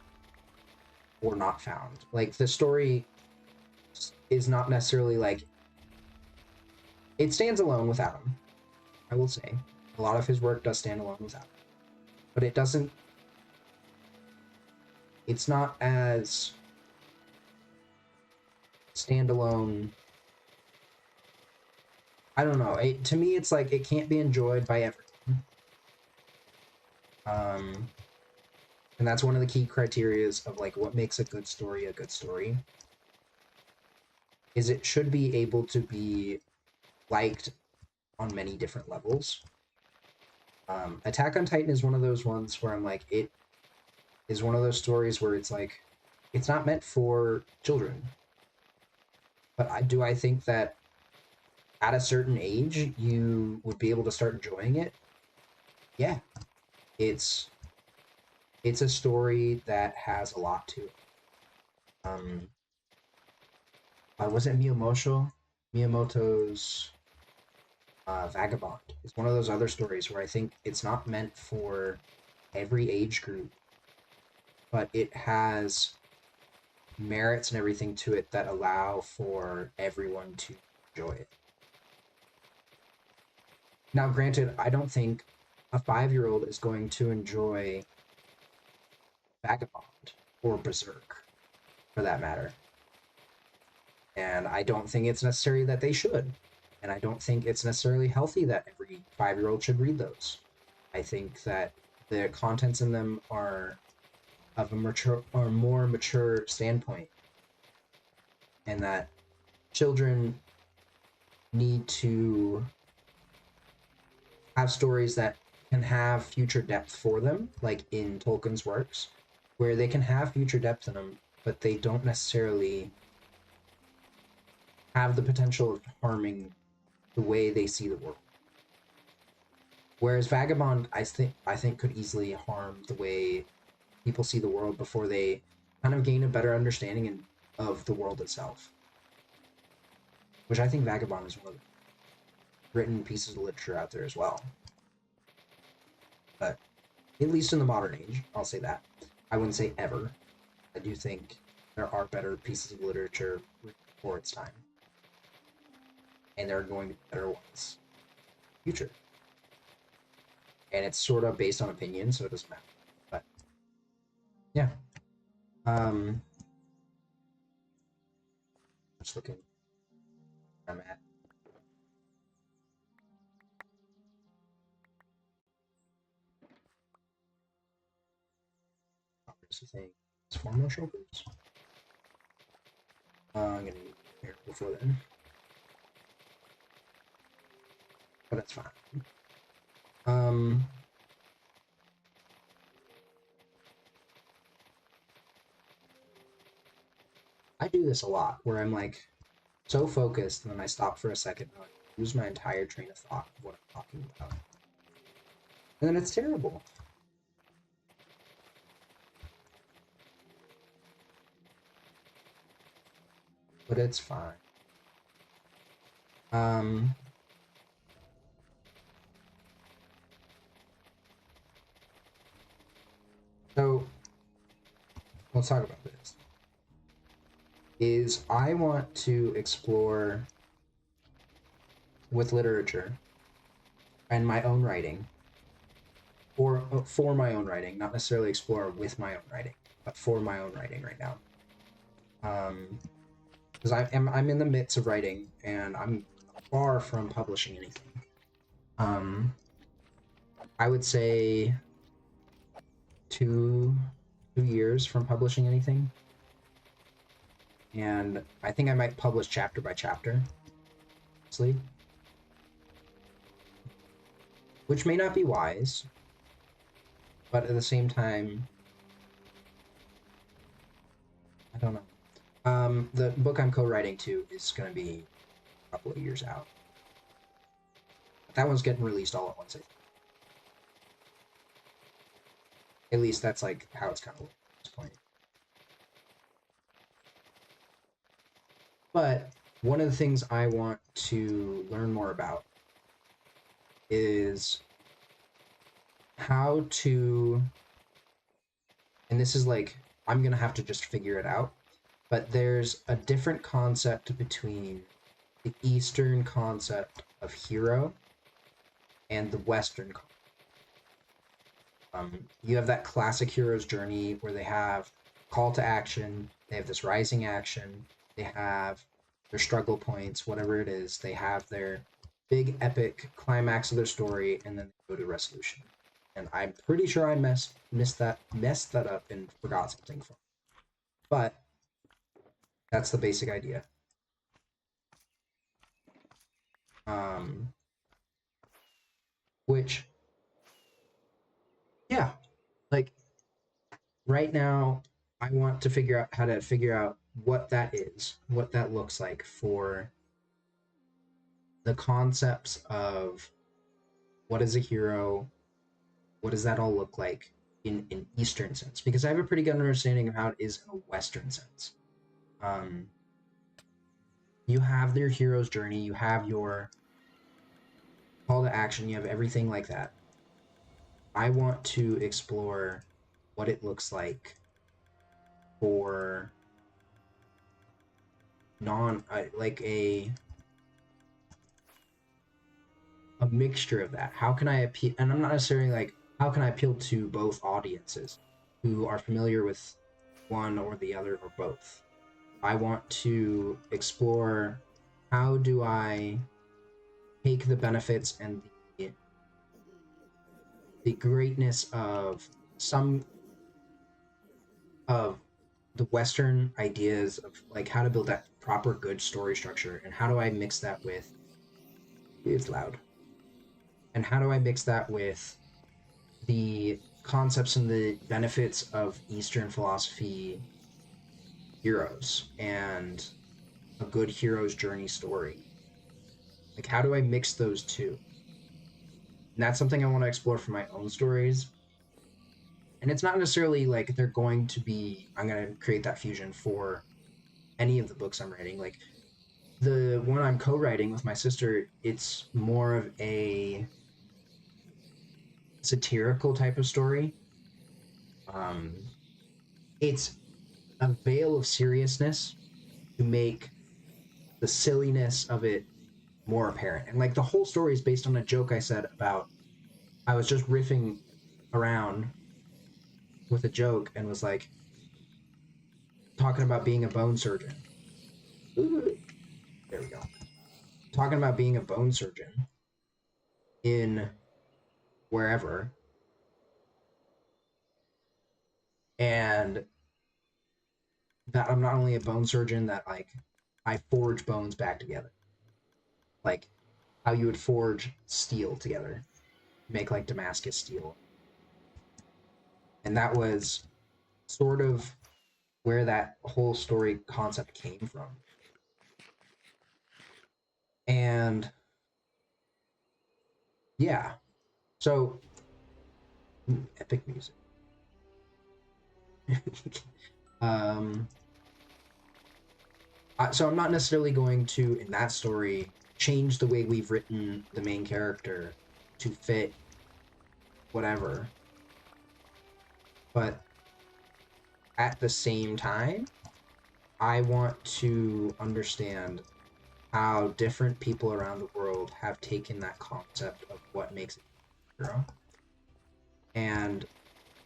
or not found. Like the story is not necessarily like it stands alone without him. I will say a lot of his work does stand alone without him, but it doesn't. It's not as standalone. I don't know. To me, it's like it can't be enjoyed by everyone. And that's one of the key criterias of like what makes a good story a good story. Is it should be able to be liked on many different levels. Attack on Titan is one of those ones where I'm like, it is one of those stories where it's like, it's not meant for children. But I think that at a certain age, you would be able to start enjoying it. Yeah. It's a story that has a lot to it. Was it Miyamoto's Vagabond? It's one of those other stories where I think it's not meant for every age group, but it has merits and everything to it that allow for everyone to enjoy it. Now, granted, I don't think a 5-year-old is going to enjoy Vagabond or Berserk, for that matter. And I don't think it's necessary that they should. And I don't think it's necessarily healthy that every 5-year-old should read those. I think that the contents in them are of a mature or more mature standpoint. and that children need to have stories that can have future depth for them, like in Tolkien's works, where they can have future depth in them, but they don't necessarily have the potential of harming the way they see the world. Whereas Vagabond, I think could easily harm the way people see the world before they kind of gain a better understanding of the world itself. Which I think Vagabond is one of the written pieces of literature out there as well. But at least in the modern age, I'll say that. I wouldn't say ever. I do think there are better pieces of literature for its time. And there are going to be better ones in the future. And it's sort of based on opinion, so it doesn't matter. But yeah. Just looking where I'm at. Oh, there's the thing. It's 4 more shoulders. I'm gonna need here before then. But it's fine. I do this a lot where I'm like so focused and then I stop for a second and I lose my entire train of thought of what I'm talking about. And then it's terrible. But it's fine. So let's talk about this. Is I want to explore with literature and my own writing, or for my own writing, not necessarily explore with my own writing, but for my own writing right now. Because I'm in the midst of writing and I'm far from publishing anything. I would say 2 years from publishing anything. And I think I might publish chapter by chapter, honestly. Which may not be wise, but at the same time, I don't know. The book I'm co-writing to is going to be a couple of years out. That one's getting released all at once, I think. At least that's like how it's kind of looking at this point. But one of the things I want to learn more about is how to, and this is like, I'm going to have to just figure it out, but there's a different concept between the Eastern concept of hero and the Western concept. You have that classic hero's journey where they have call to action, they have this rising action, they have their struggle points, whatever it is, they have their big epic climax of their story, and then they go to resolution. And I'm pretty sure I messed that up and forgot something from it. But that's the basic idea. Which, yeah, like right now, I want to figure out how to figure out what that is, what that looks like for the concepts of what is a hero, what does that all look like in an Eastern sense, because I have a pretty good understanding of how it is in a Western sense. You have their hero's journey, you have your call to action, you have everything like that. I want to explore what it looks like for like a mixture of that. How can I appeal? And I'm not necessarily like, how can I appeal to both audiences who are familiar with one or the other or both? I want to explore how do I take the benefits and the greatness of some of the Western ideas of like how to build that proper good story structure, and how do I mix that with, it's loud, and how do I mix that with the concepts and the benefits of Eastern philosophy heroes and a good hero's journey story? Like, how do I mix those two? And that's something I want to explore for my own stories. And it's not necessarily like they're going to be, I'm going to create that fusion for any of the books I'm writing. Like, the one I'm co-writing with my sister, it's more of a satirical type of story. It's a veil of seriousness to make the silliness of it more apparent. And like the whole story is based on a joke I said about, I was just riffing around with a joke and was like talking about being a bone surgeon. There we go. Talking about being a bone surgeon in wherever. And that I'm not only a bone surgeon, that like I forge bones back together. Like how you would forge steel together. Make like Damascus steel. And that was sort of where that whole story concept came from. And yeah, so epic music. So I'm not necessarily going to, in that story, change the way we've written the main character to fit whatever. But at the same time, I want to understand how different people around the world have taken that concept of what makes a hero and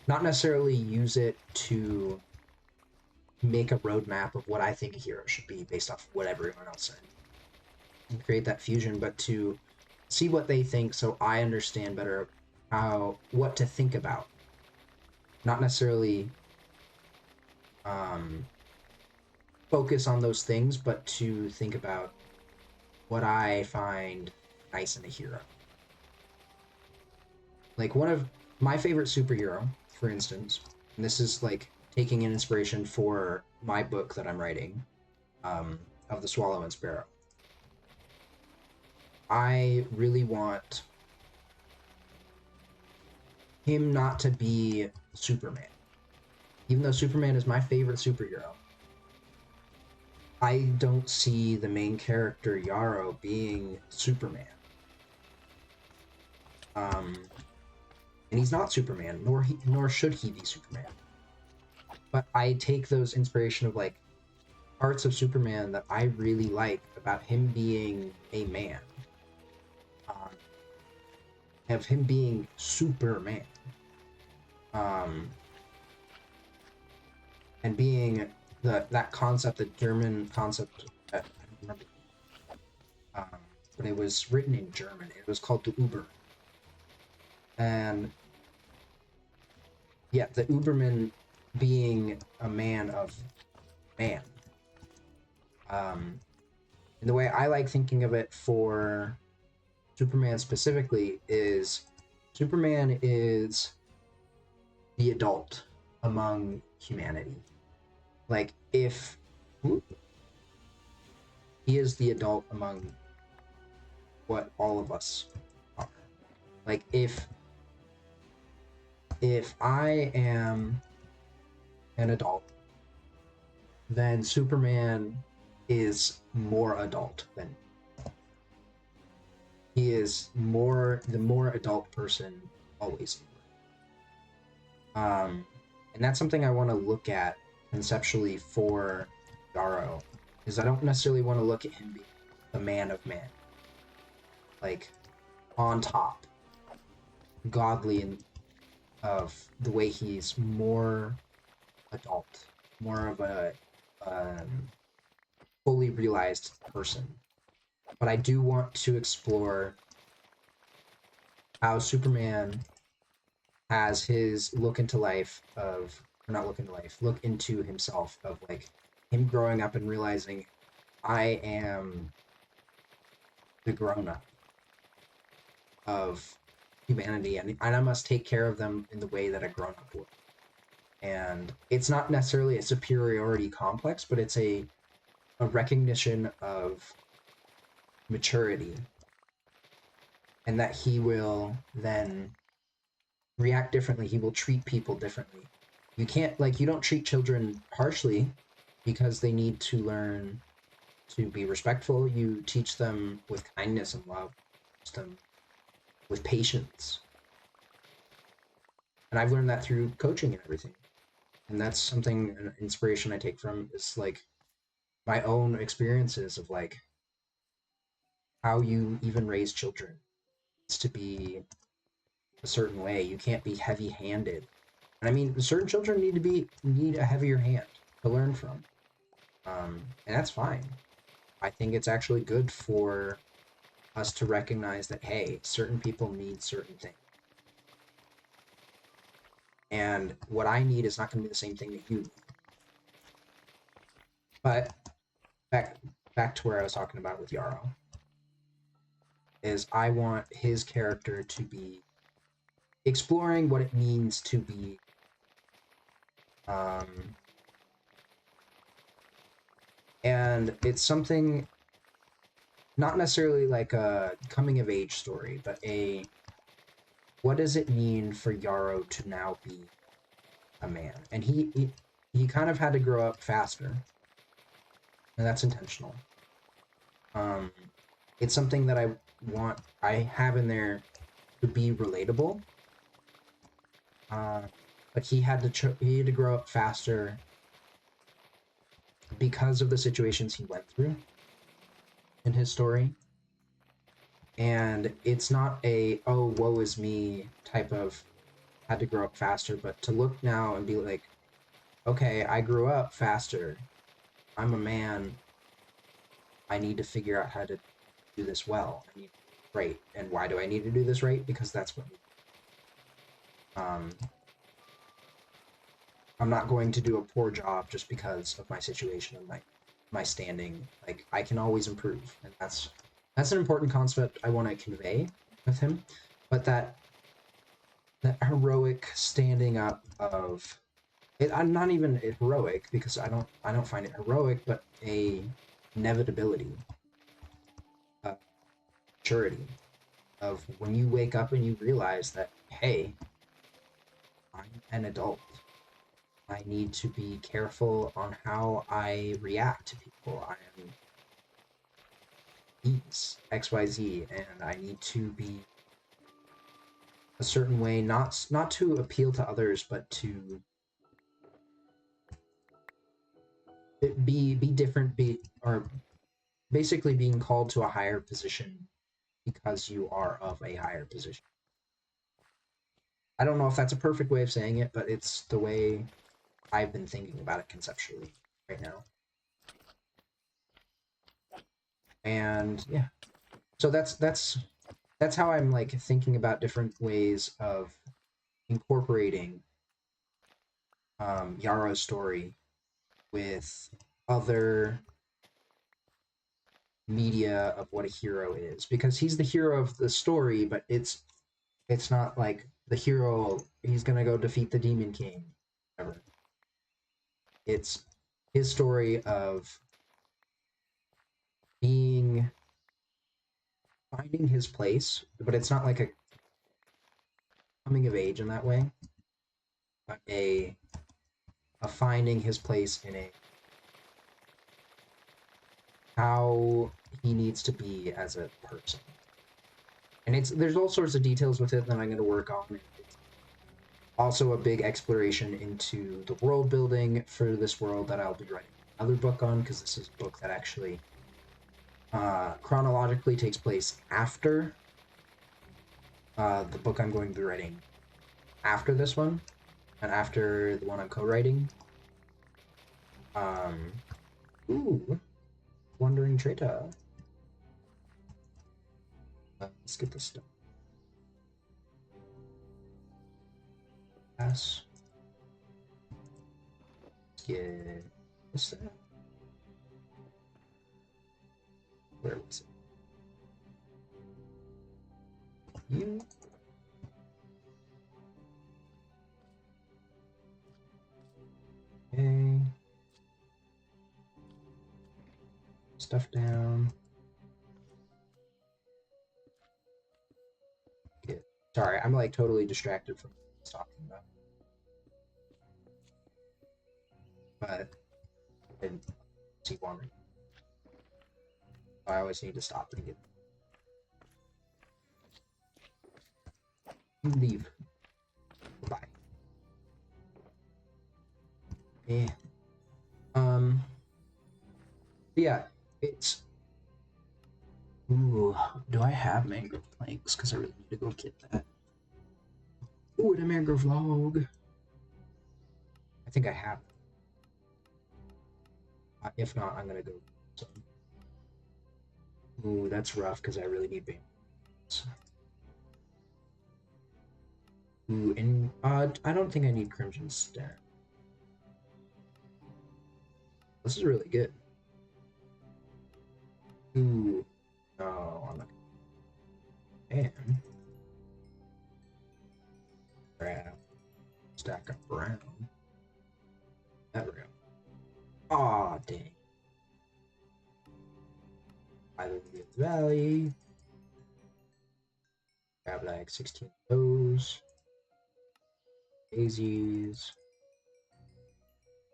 not necessarily use it to make a roadmap of what I think a hero should be based off what everyone else said and create that fusion, but to see what they think so I understand better what to think about. Not necessarily focus on those things, but to think about what I find nice in a hero. Like one of my favorite superhero, for instance, and this is like taking an inspiration for my book that I'm writing, of the Swallow and Sparrow. I really want him not to be Superman. Even though Superman is my favorite superhero, I don't see the main character Yarrow being Superman. And he's not Superman, nor should he be Superman. But I take those inspiration of like parts of Superman that I really like about him being a man, of him being Superman, and being that concept, the German concept. I don't remember, but it was written in German. It was called the Uber, and yeah, the Uberman being a man of man. And the way I like thinking of it for Superman specifically is Superman is the adult among humanity. Like if he is the adult among what all of us are. Like if I am an adult, then Superman is more adult than me. He is the more adult person always. And that's something I want to look at conceptually for Yarrow, is I don't necessarily want to look at him being the man of man, like on top, godly, and of the way he's more adult, more of a fully realized person. But I do want to explore how Superman has his look into life of, or not look into life, look into himself of like him growing up and realizing I am the grown-up of humanity, and I must take care of them in the way that a grown-up would. And it's not necessarily a superiority complex, but it's a recognition of maturity, and that he will then react differently. He will treat people differently. You can't, like, you don't treat children harshly because they need to learn to be respectful. You teach them with kindness and love, teach them with patience. And I've learned that through coaching and everything. And that's something, an inspiration I take from is like my own experiences of like how you even raise children. It's to be a certain way. You can't be heavy-handed. And I mean, certain children need a heavier hand to learn from. And that's fine. I think it's actually good for us to recognize that, hey, certain people need certain things. And what I need is not going to be the same thing that you need. But back to where I was talking about with Yarrow, is I want his character to be exploring what it means to be and it's something not necessarily like a coming of age story, but a what does it mean for Yarrow to now be a man? And he kind of had to grow up faster, and that's intentional. It's something that I have in there to be relatable. But he had to grow up faster because of the situations he went through in his story. And it's not a, oh, woe is me type of had to grow up faster, but to look now and be like, okay, I grew up faster. I'm a man. I need to figure out how to do this well. I need to do it right. And why do I need to do this right? Because that's what I'm not going to do a poor job just because of my situation and my standing. Like, I can always improve. And that's an important concept I want to convey with him. But that heroic standing up of it, I'm not even heroic because I don't find it heroic, but a inevitability, maturity of when you wake up and you realize that, hey, I'm an adult. I need to be careful on how I react to people. I am these XYZ, and I need to be a certain way, not to appeal to others, but to be different, or basically being called to a higher position because you are of a higher position. I don't know if that's a perfect way of saying it, but it's the way I've been thinking about it conceptually right now. And yeah, so that's how I'm like thinking about different ways of incorporating Yarrow's story with other media of what a hero is, because he's the hero of the story, but it's not like the hero he's gonna go defeat the Demon King. Whatever. It's his story of being finding his place, but it's not like a coming of age in that way, but a finding his place in a how he needs to be as a person. And there's all sorts of details with it that I'm going to work on. It's also a big exploration into the world building for this world that I'll be writing another book on, because this is a book that actually chronologically takes place after the book I'm going to be writing after this one, and after the one I'm co-writing. Ooh, Wandering Traitor. Let's get this stuff. Pass. Let's get this stuff. Where was it? You. Okay. Stuff down. Okay. Sorry, I'm like totally distracted from what I was talking about. But I didn't see warming. I always need to stop and get leave. Bye. Yeah. Yeah, it's. Ooh, do I have mangrove planks? Because I really need to go get that. Ooh, the mangrove log. I think I have. If not, I'm gonna go. Some. Ooh, that's rough because I really need bamboo. Ooh, and I don't think I need crimson stem. This is really good. Ooh, no, I'm not. And grab, stack up brown. There we go. Aw, dang. I live in the valley. Grab like 16 of those. Daisies.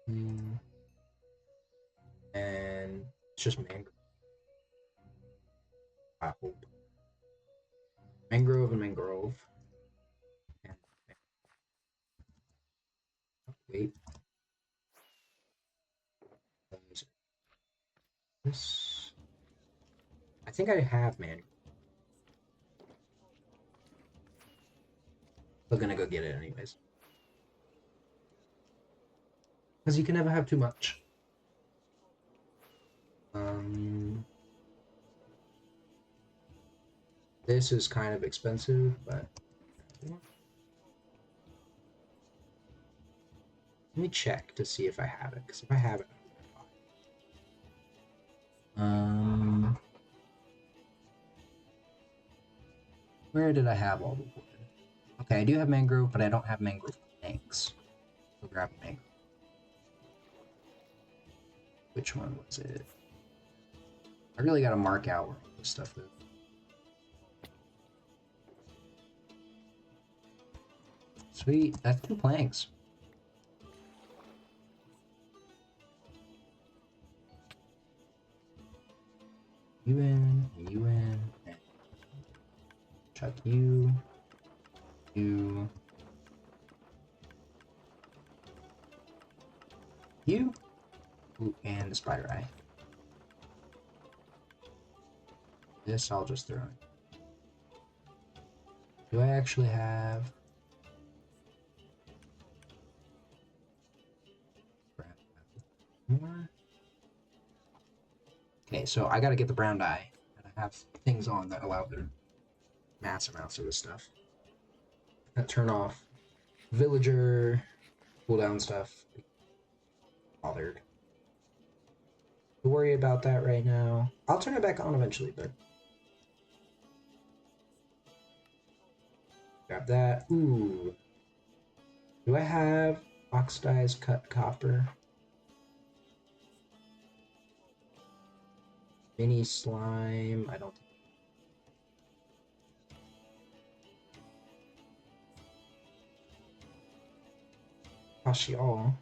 And it's just mangrove. I hope. Mangrove and mangrove. And, wait. This. I think I have mangrove. We're gonna go get it anyways. Because you can never have too much. This is kind of expensive, but let me check to see if I have it. Because if I have it, where did I have all the wood? Okay, I do have mangrove, but I don't have mangrove planks. So grab a mangrove. Which one was it? I really gotta mark out where all this stuff is. Sweet, that's 2 planks. You in, and chuck you, you, you, ooh, and the spider eye. This I'll just throw in. Do I actually have? More? Okay, so I gotta get the brown dye, and I have things on that allow the mass amounts of this stuff. That turn off villager cooldown stuff. Bothered to worry about that right now. I'll turn it back on eventually, but grab that. Ooh, do I have oxidized cut copper? Mini slime, I don't think. Gosh, y'all.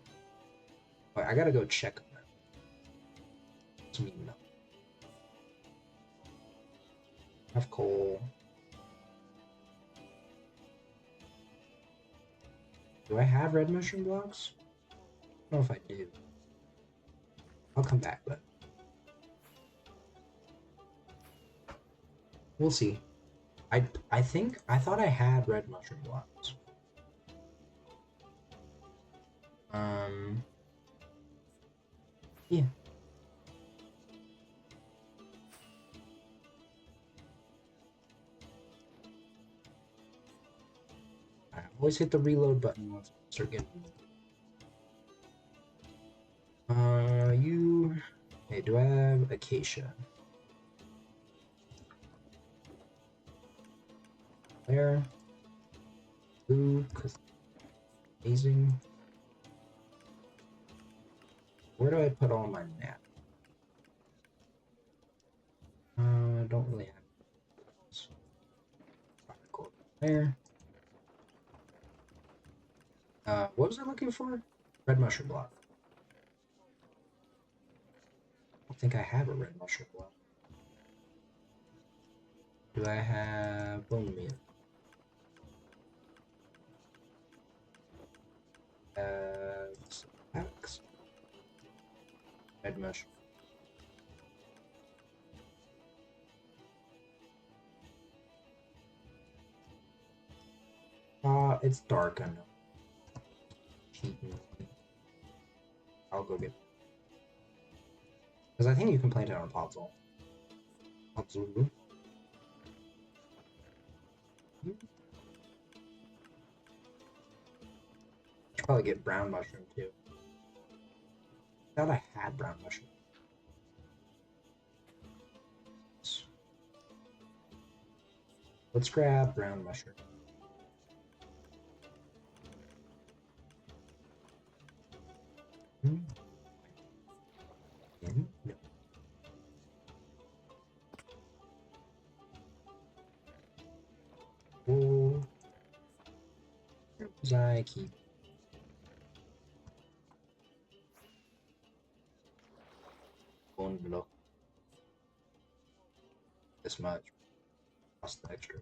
Wait, I gotta go check on that. It's me, no. Have coal. Do I have red mushroom blocks? I don't know if I do. I'll come back, but we'll see. I thought I had red mushroom blocks. Yeah. I always hit the reload button once I start getting. You. Hey, do I have acacia? there. Blue, because amazing. Where do I put all my map? I don't really have this. Go there. What was I looking for? Red mushroom block. I don't think I have a red mushroom block. Do I have bone meal? Packs. Red mushroom. It's dark, I know. Cheating. I'll go get. Because I think you can plant it on Podzol. Podzol. Should probably get brown mushroom too. I thought I had brown mushroom. Let's grab brown mushroom. No. Oh. As I keep going below this much, cost the extra.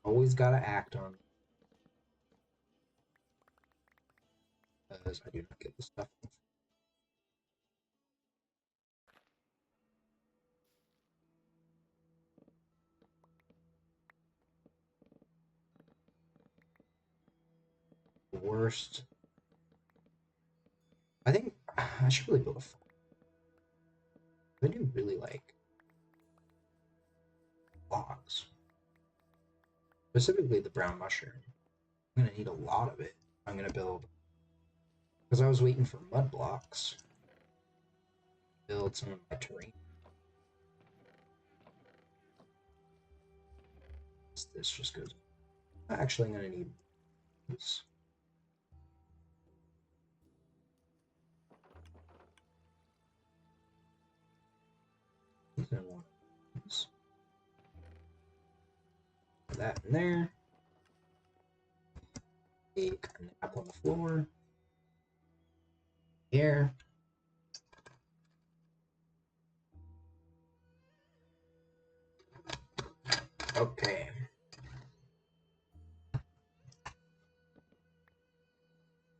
Always gotta act on. Because I do not get the stuff. The worst. I think I should really build a farm. I do really like blocks. Specifically the brown mushroom. I'm gonna need a lot of it. I'm gonna build. Because I was waiting for mud blocks. Build some of my terrain. This just goes. Actually, I'm gonna need this. Put that in there. Take a nap on the floor. Here. Okay.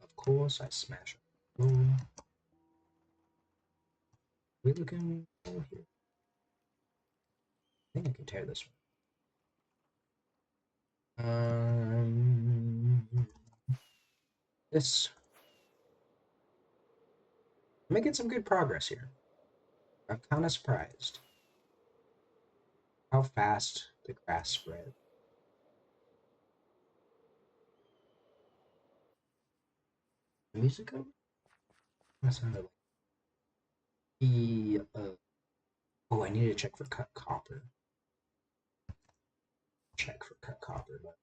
Of course, I smash it. We looking over here. I think I can tear this one. This. I'm making some good progress here. I'm kind of surprised how fast the grass spread. The music over? That sounded like the. Oh, I need to check for cut copper. Check for cut copper, but.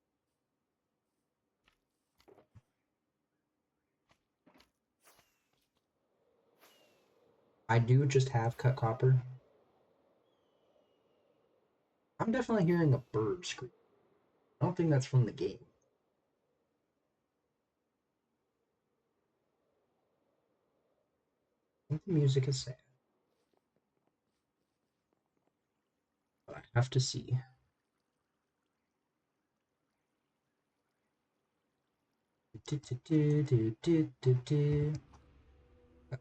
I do just have cut copper. I'm definitely hearing a bird scream. I don't think that's from the game. I think the music is sad. But I have to see. Cut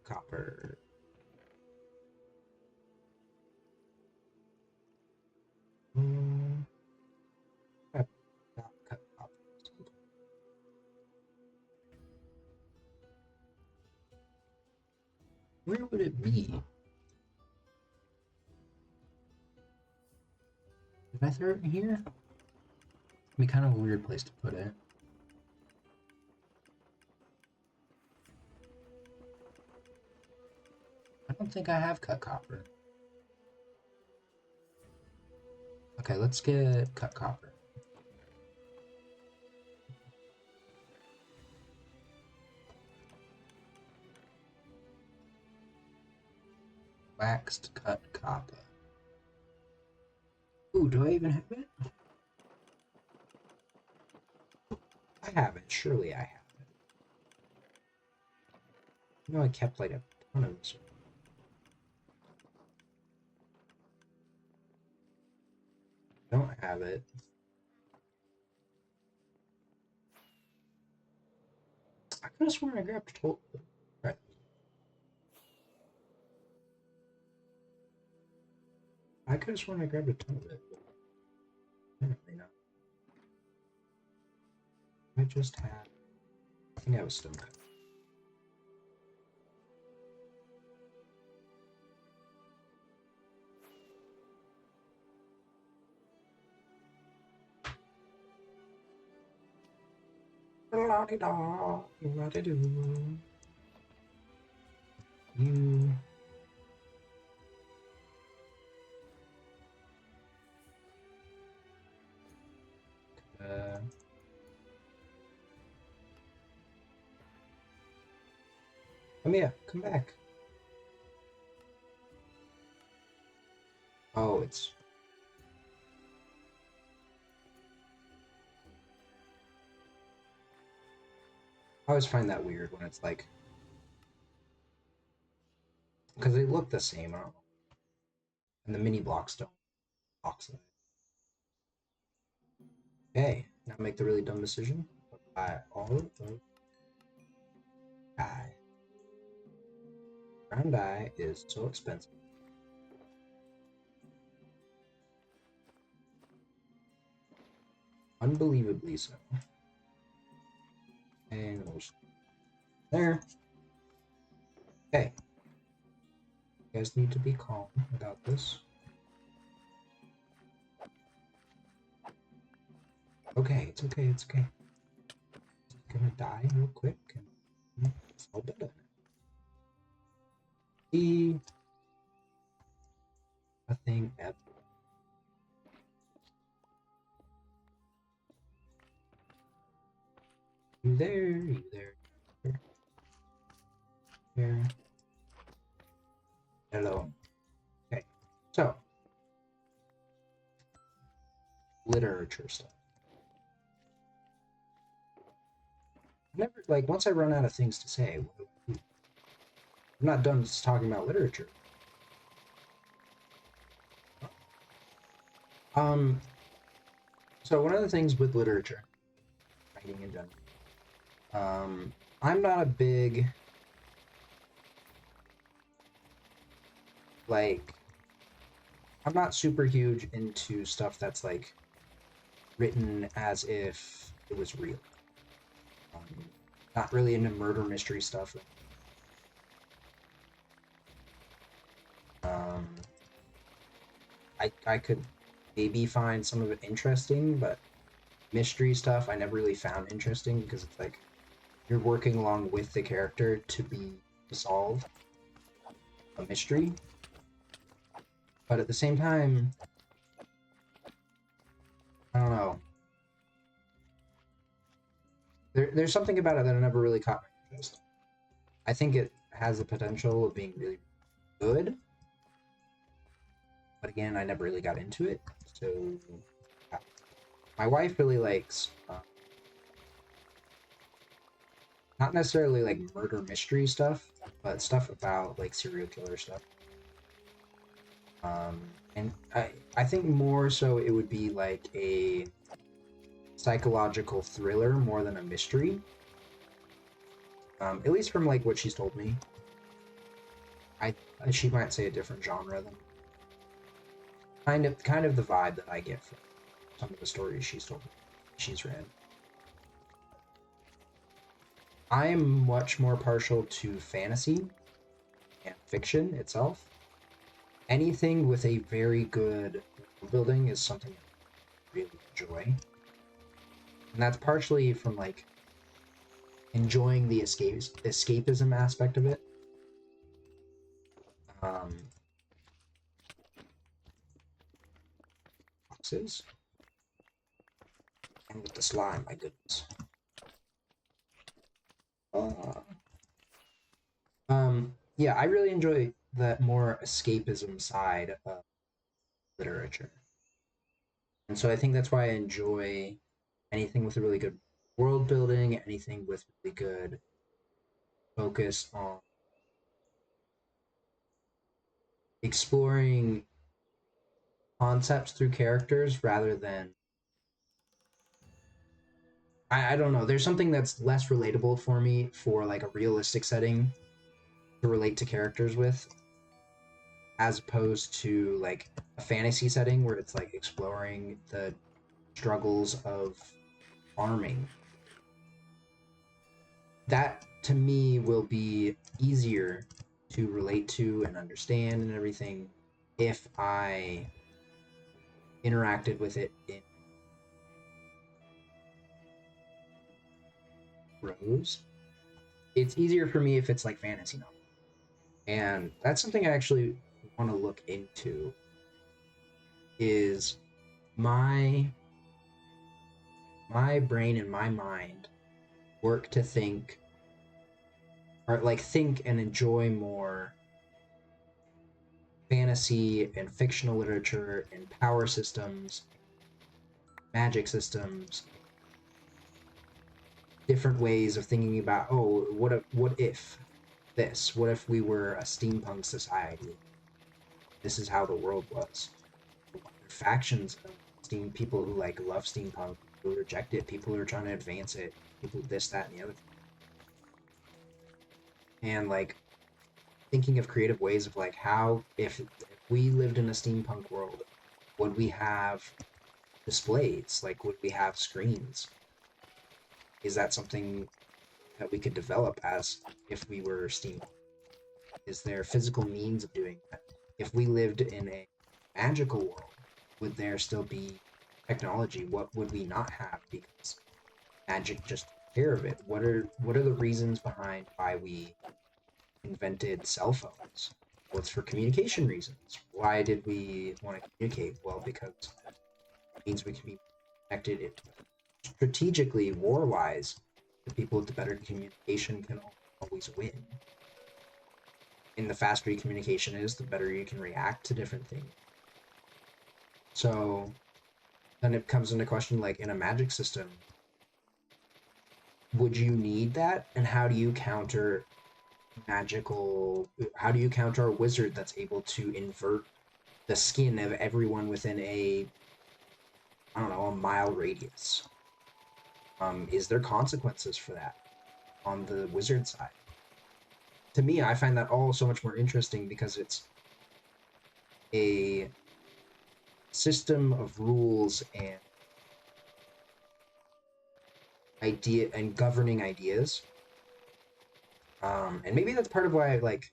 copper. Cut copper. Where would it be? Did I throw it in here? It'd be kind of a weird place to put it. I don't think I have cut copper. Okay, let's get cut copper. Waxed cut copper. Ooh, do I even have it? I have it. Surely I have it. You know, I kept like a ton of this. I don't have it. I could have sworn I grabbed total. Right. I could have sworn I grabbed a ton of it. Apparently not. I just had. I think I was still cut. La-di-da, la-di-do. You. Come here, come back. Oh, it's. I always find that weird when it's like. Because they look the same, I don't know. And the mini blocks don't oxidize. Okay, now make the really dumb decision. Buy all of those dye. Brown dye is so expensive. Unbelievably so. And we'll just there. Okay. You guys need to be calm about this. Okay, it's okay, it's okay. I'm gonna die real quick and it's all better. Nothing ever. You there, you there. Here. Hello. Okay, so literature stuff. Never like once I run out of things to say, I'm not done just talking about literature. So one of the things with literature, writing in general, I'm not a big like I'm not super huge into stuff that's like written as if it was real. Not really into murder mystery stuff. I could maybe find some of it interesting, but mystery stuff I never really found interesting because it's like you're working along with the character to solve a mystery. But at the same time, I don't know. There's something about it that I never really caught my interest. I think it has the potential of being really good, but again, I never really got into it. So my wife really likes not necessarily like murder mystery stuff, but stuff about like serial killer stuff. And I think more so it would be like a psychological thriller more than a mystery. At least from like what she's told me. She might say a different genre than kind of the vibe that I get from some of the stories she's told me, she's read. I am much more partial to fantasy and fiction itself. Anything with a very good building is something I really enjoy. And that's partially from like enjoying the escapism aspect of it. Boxes. And with the slime, my goodness. Yeah, I really enjoy that more escapism side of literature. And so I think that's why I enjoy anything with a really good world building, anything with really good focus on exploring concepts through characters rather than I don't know. There's something that's less relatable for me for like a realistic setting to relate to characters with, as opposed to like a fantasy setting where it's like exploring the struggles of farming. That to me will be easier to relate to and understand and everything if I interacted with it in prose. It's easier for me if it's like fantasy novel. And that's something I actually want to look into is my my brain and my mind work to think or like think and enjoy more fantasy and fictional literature and power systems, magic systems, different ways of thinking about what if this? What if we were a steampunk society? This is how the world was. Factions of steam people who like love steampunk, who reject it, people who are trying to advance it, people this, that, and the other thing. And like thinking of creative ways of like how if we lived in a steampunk world, would we have displays? Like would we have screens? Is that something that we could develop as if we were steampunk? Is there physical means of doing that? If we lived in a magical world, would there still be technology? What would we not have because magic just took care of it? What are the reasons behind why we invented cell phones? What's for communication reasons? Why did we want to communicate? Well, because it means we can be connected strategically, war-wise. The people with the better communication can always win. And the faster your communication is, the better you can react to different things. So then it comes into question, like in a magic system, would you need that? And how do you counter a wizard that's able to invert the skin of everyone within a mile radius? Is there consequences for that on the wizard side? To me, I find that all so much more interesting because it's a system of rules and governing ideas. And maybe that's part of why I like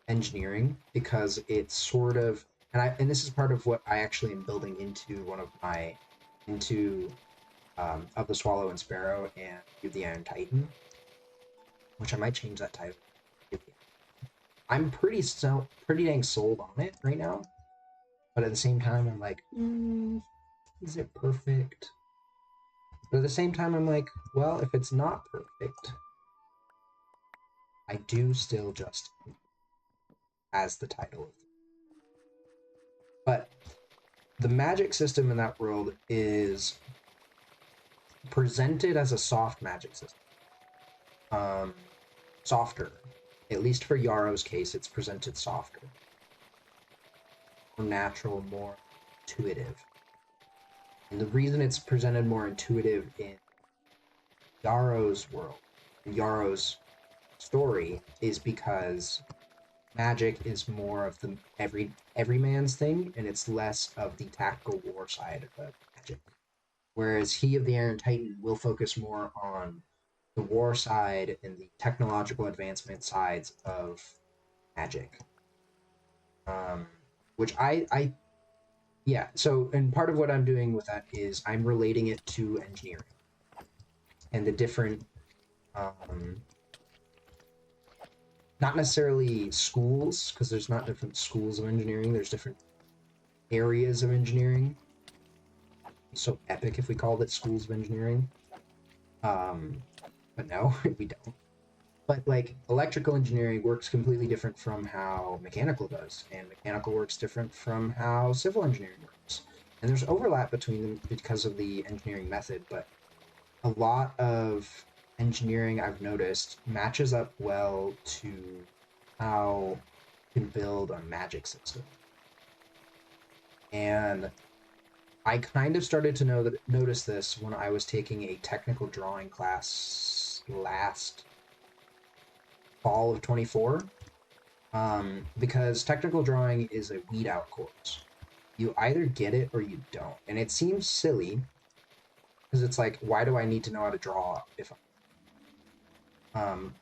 engineering, because it's sort of and this is part of what I actually am building into one of my of the Swallow and Sparrow and the Iron Titan, which I might change that title. I'm pretty dang sold on it right now, but at the same time I'm like, is it perfect? But at the same time I'm like, well, if it's not perfect, I do still just as the title. But the magic system in that world is presented as a soft magic system. Softer. At least for Yarrow's case, it's presented softer. More natural, more intuitive. And the reason it's presented more intuitive in Yarrow's world, Yarrow's story, is because magic is more of the everyman's thing, and it's less of the tactical war side of magic. Whereas he of the Iron Titan will focus more on the war side and the technological advancement sides of magic. Which yeah, so, and part of what I'm doing with that is I'm relating it to engineering and the different not necessarily schools, because there's not different schools of engineering, there's different areas of engineering. It's so epic if we called it schools of engineering. But no, we don't. But like electrical engineering works completely different from how mechanical does, and mechanical works different from how civil engineering works. And there's overlap between them because of the engineering method, but a lot of engineering I've noticed matches up well to how you can build a magic system. And I kind of started to notice this when I was taking a technical drawing class last fall of 24, because technical drawing is a weed out course. You either get it or you don't, and it seems silly because it's like, why do I need to know how to draw if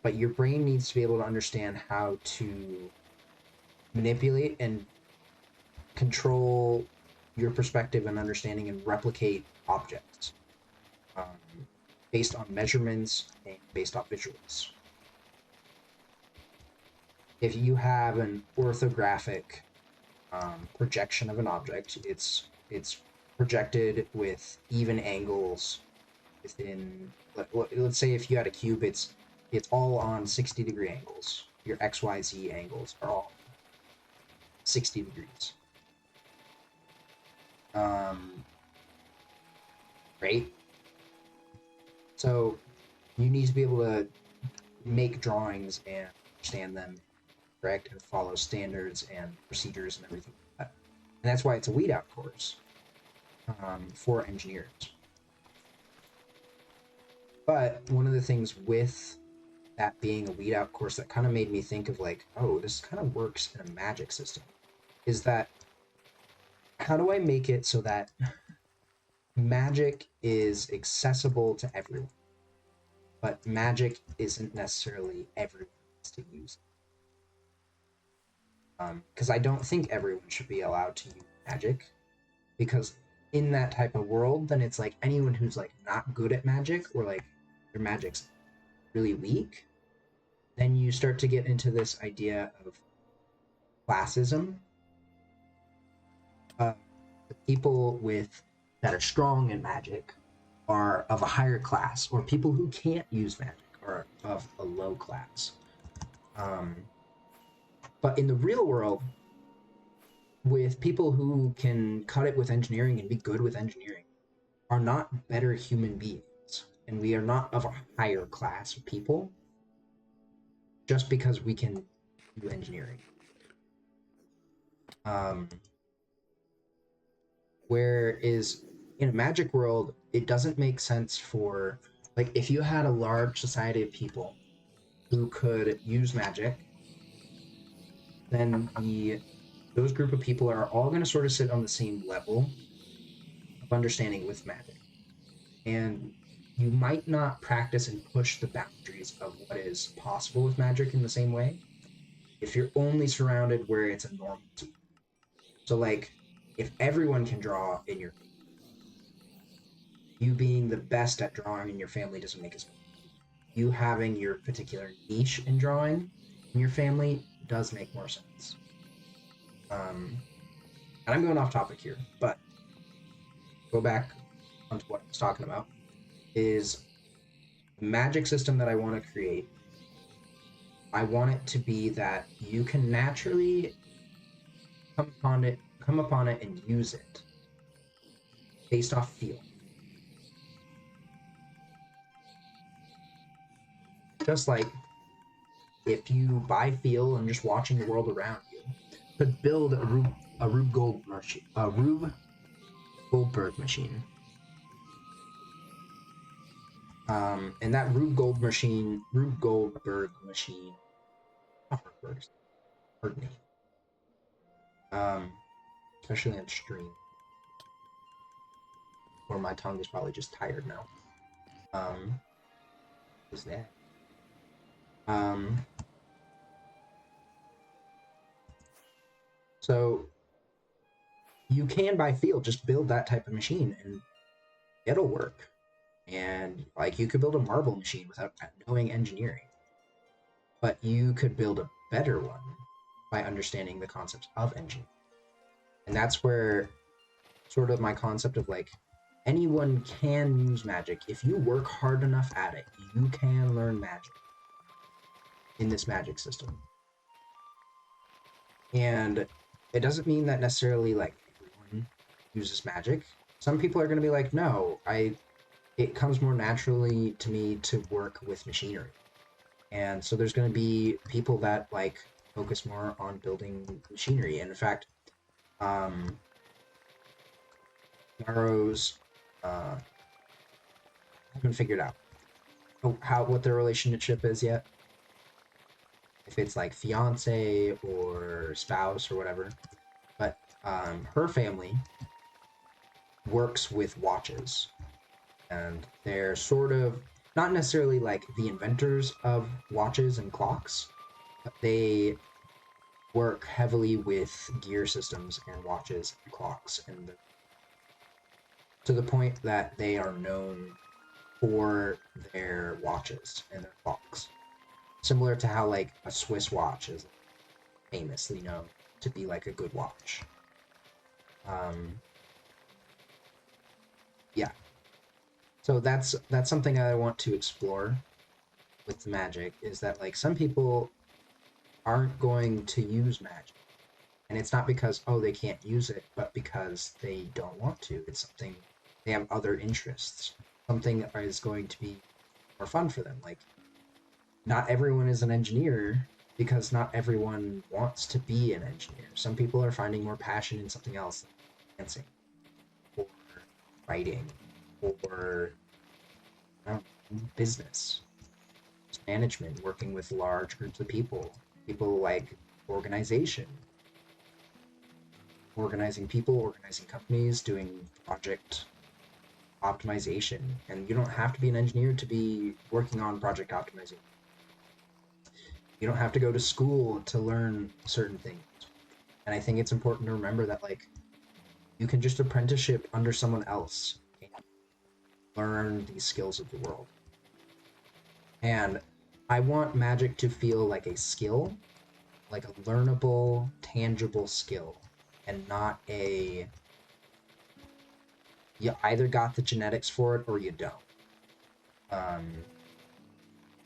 but your brain needs to be able to understand how to manipulate and control your perspective and understanding and replicate objects, um, based on measurements and based off visuals. If you have an orthographic projection of an object, it's projected with even angles within. Let's say if you had a cube, it's all on 60-degree angles. Your XYZ angles are all 60 degrees. Right? So you need to be able to make drawings and understand them correct and follow standards and procedures and everything like that. And that's why it's a weed out course for engineers. But one of the things with that being a weed out course that kind of made me think of like, oh, this kind of works in a magic system, is that how do I make it so that magic is accessible to everyone, but magic isn't necessarily everyone's to use it? Because I don't think everyone should be allowed to use magic, because in that type of world, then it's like anyone who's like not good at magic or like their magic's really weak, then you start to get into this idea of classism. The people that are strong in magic are of a higher class, or people who can't use magic are of a low class. But in the real world, with people who can cut it with engineering and be good with engineering, are not better human beings, and we are not of a higher class of people just because we can do engineering. Whereas in a magic world, it doesn't make sense for, like, if you had a large society of people who could use magic, then those group of people are all going to sort of sit on the same level of understanding with magic. And you might not practice and push the boundaries of what is possible with magic in the same way if you're only surrounded where it's a normal tool. So, like, if everyone can draw in your, you being the best at drawing in your family doesn't make as much. You having your particular niche in drawing in your family does make more sense. And I'm going off topic here, but go back onto what I was talking about, is the magic system that I want to create. I want it to be that you can naturally come upon it and use it based off feel. Just like if you by feel and just watching the world around you could build a Rube Goldberg machine. And that Rube Goldberg machine, pardon me. Especially on stream, or my tongue is probably just tired now. What's that? So you can by feel just build that type of machine and it'll work. And like you could build a marble machine without knowing engineering. but you could build a better one by understanding the concepts of engineering. And that's where sort of my concept of like anyone can use magic. If you work hard enough at it, you can learn magic in this magic system. And it doesn't mean that necessarily like everyone uses magic. Some people are going to be like, no, it comes more naturally to me to work with machinery. And so there's going to be people that like focus more on building machinery. And in fact, Naro's I haven't figured out what their relationship is yet. If it's like fiance or spouse or whatever. But her family works with watches. And they're sort of not necessarily like the inventors of watches and clocks, but they work heavily with gear systems and watches and clocks, and to the point that they are known for their watches and their clocks. Similar to how like a Swiss watch is famously known to be like a good watch. Yeah. So that's something that I want to explore with the magic, is that like some people aren't going to use magic. And it's not because, oh, they can't use it, but because they don't want to. It's something, they have other interests. Something is going to be more fun for them. Like, not everyone is an engineer because not everyone wants to be an engineer. Some people are finding more passion in something else, like dancing, or writing, or business, management, working with large groups of people. People like organization, organizing people, organizing companies, doing project optimization. And you don't have to be an engineer to be working on project optimization. You don't have to go to school to learn certain things. And I think it's important to remember that like you can just apprenticeship under someone else and learn these skills of the world. And I want magic to feel like a skill, like a learnable, tangible skill, and not a you either got the genetics for it or you don't.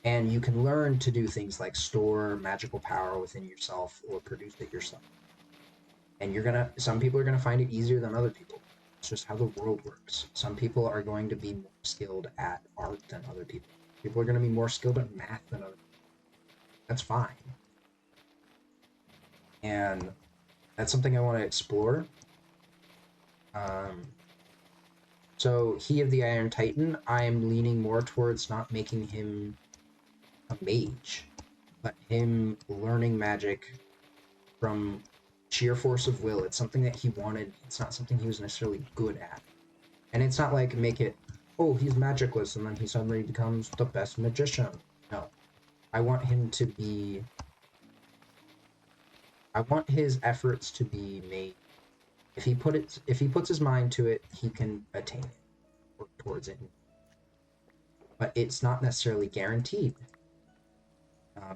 And you can learn to do things like store magical power within yourself or produce it yourself. And some people are gonna find it easier than other people. It's just how the world works. Some people are going to be more skilled at art than other people. People are gonna be more skilled at math than other people. That's fine. And that's something I want to explore. So he of the Iron Titan, I'm leaning more towards not making him a mage, but him learning magic from sheer force of will. It's something that he wanted. It's not something he was necessarily good at. And it's not like make it, oh, he's magicless and then he suddenly becomes the best magician. No. I want his efforts to be made. If he puts his mind to it, he can attain it, work towards it. But it's not necessarily guaranteed.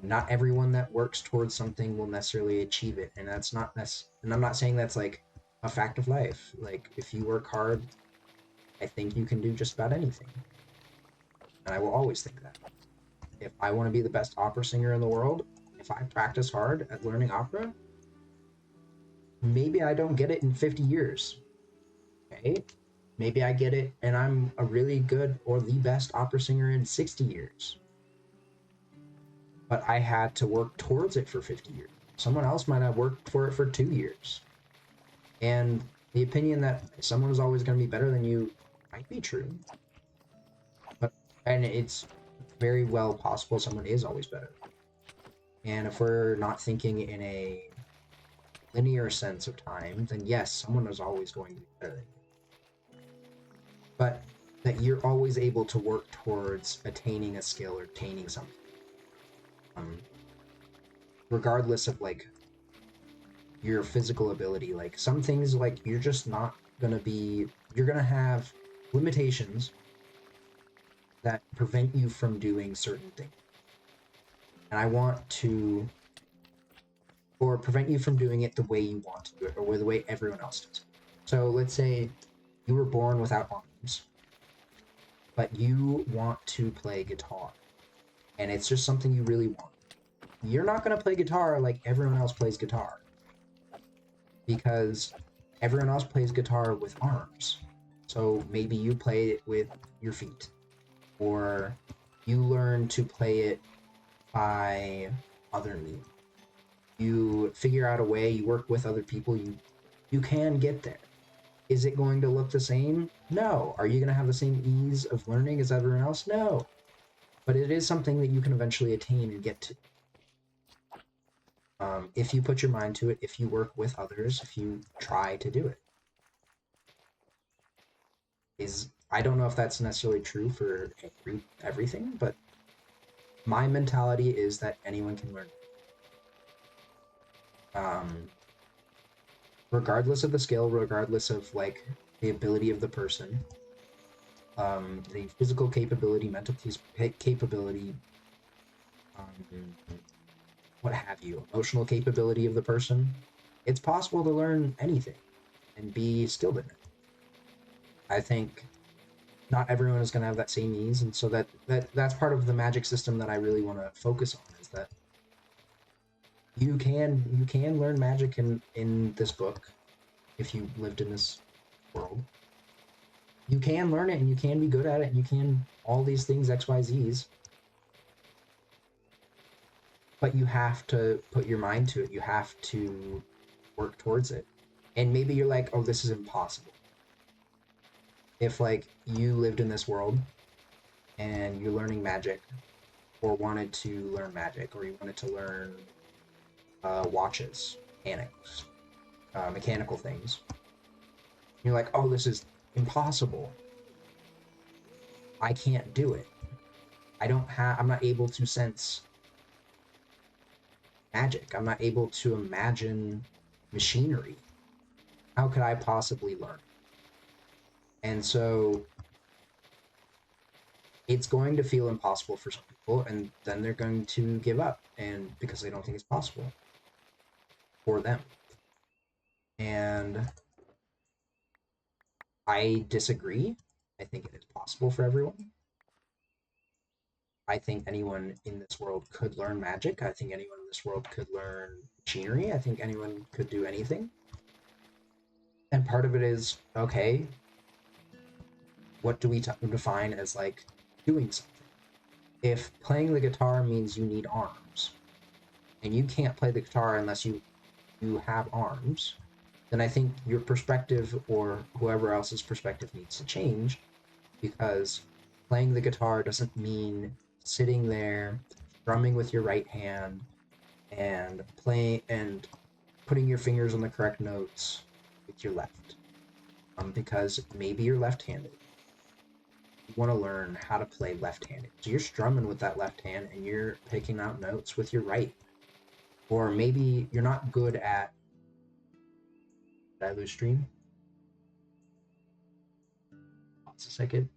Not everyone that works towards something will necessarily achieve it, and that's not and I'm not saying that's like a fact of life. Like if you work hard, I think you can do just about anything, and I will always think that. If I want to be the best opera singer in the world, if I practice hard at learning opera, maybe I don't get it in 50 years. Okay? Maybe I get it and I'm a really good or the best opera singer in 60 years. But I had to work towards it for 50 years. Someone else might have worked for it for 2 years. And the opinion that someone is always going to be better than you might be true. And it's very well possible someone is always better. And if we're not thinking in a linear sense of time, then yes, someone is always going to be better than you. But that you're always able to work towards attaining a skill or attaining something. Regardless of like your physical ability. Like some things like you're just not gonna be, you're gonna have limitations that prevent you from doing certain things. and I want to, or prevent you from doing it the way you want to do it, or the way everyone else does it. So let's say you were born without arms, but you want to play guitar, and it's just something you really want. You're not going to play guitar like everyone else plays guitar, because everyone else plays guitar with arms. So maybe you play it with your feet, or you learn to play it by other means. You figure out a way, you work with other people, you can get there. Is it going to look the same? No. Are you going to have the same ease of learning as everyone else? No. But it is something that you can eventually attain and get to. If you put your mind to it, if you work with others, if you try to do it. I don't know if that's necessarily true for everything, but my mentality is that anyone can learn. Regardless of the skill, regardless of like the ability of the person, the physical capability, mental capability, what have you, emotional capability of the person, it's possible to learn anything and be skilled in it. I think not everyone is going to have that same ease, and so that's part of the magic system that I really want to focus on, is that you can learn magic in this book if you lived in this world. You can learn it and you can be good at it and you can all these things, XYZs. But you have to put your mind to it. You have to work towards it. And maybe you're like, oh, this is impossible. If like you lived in this world and you're learning magic, or wanted to learn magic, or you wanted to learn watches, mechanical things, you're like, oh, this is impossible. I can't do it. I'm not able to sense magic. I'm not able to imagine machinery. How could I possibly learn? And so it's going to feel impossible for some people, and then they're going to give up, and because they don't think it's possible for them. And I disagree. I think it is possible for everyone. I think anyone in this world could learn magic. I think anyone in this world could learn machinery. I think anyone could do anything. And part of it is, okay, what do we define as like doing something? If playing the guitar means you need arms, and you can't play the guitar unless you have arms, then I think your perspective, or whoever else's perspective, needs to change, because playing the guitar doesn't mean sitting there strumming with your right hand and playing and putting your fingers on the correct notes with your left, because maybe you're left-handed. You want to learn how to play left-handed, so you're strumming with that left hand and you're picking out notes with your right. Or maybe you're not good at... Did I lose stream? What's a second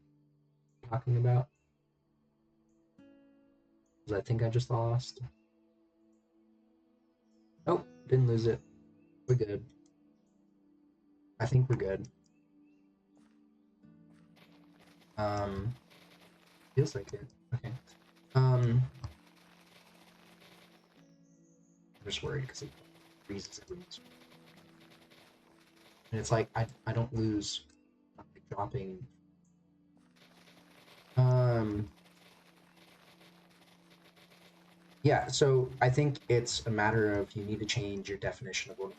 talking about? Because I think I just lost. Oh, didn't lose it. We're good. I think we're good. Feels like it. Okay. I'm just worried because it freezes everyone's. And it's like I don't lose dropping. Yeah, so I think it's a matter of you need to change your definition of what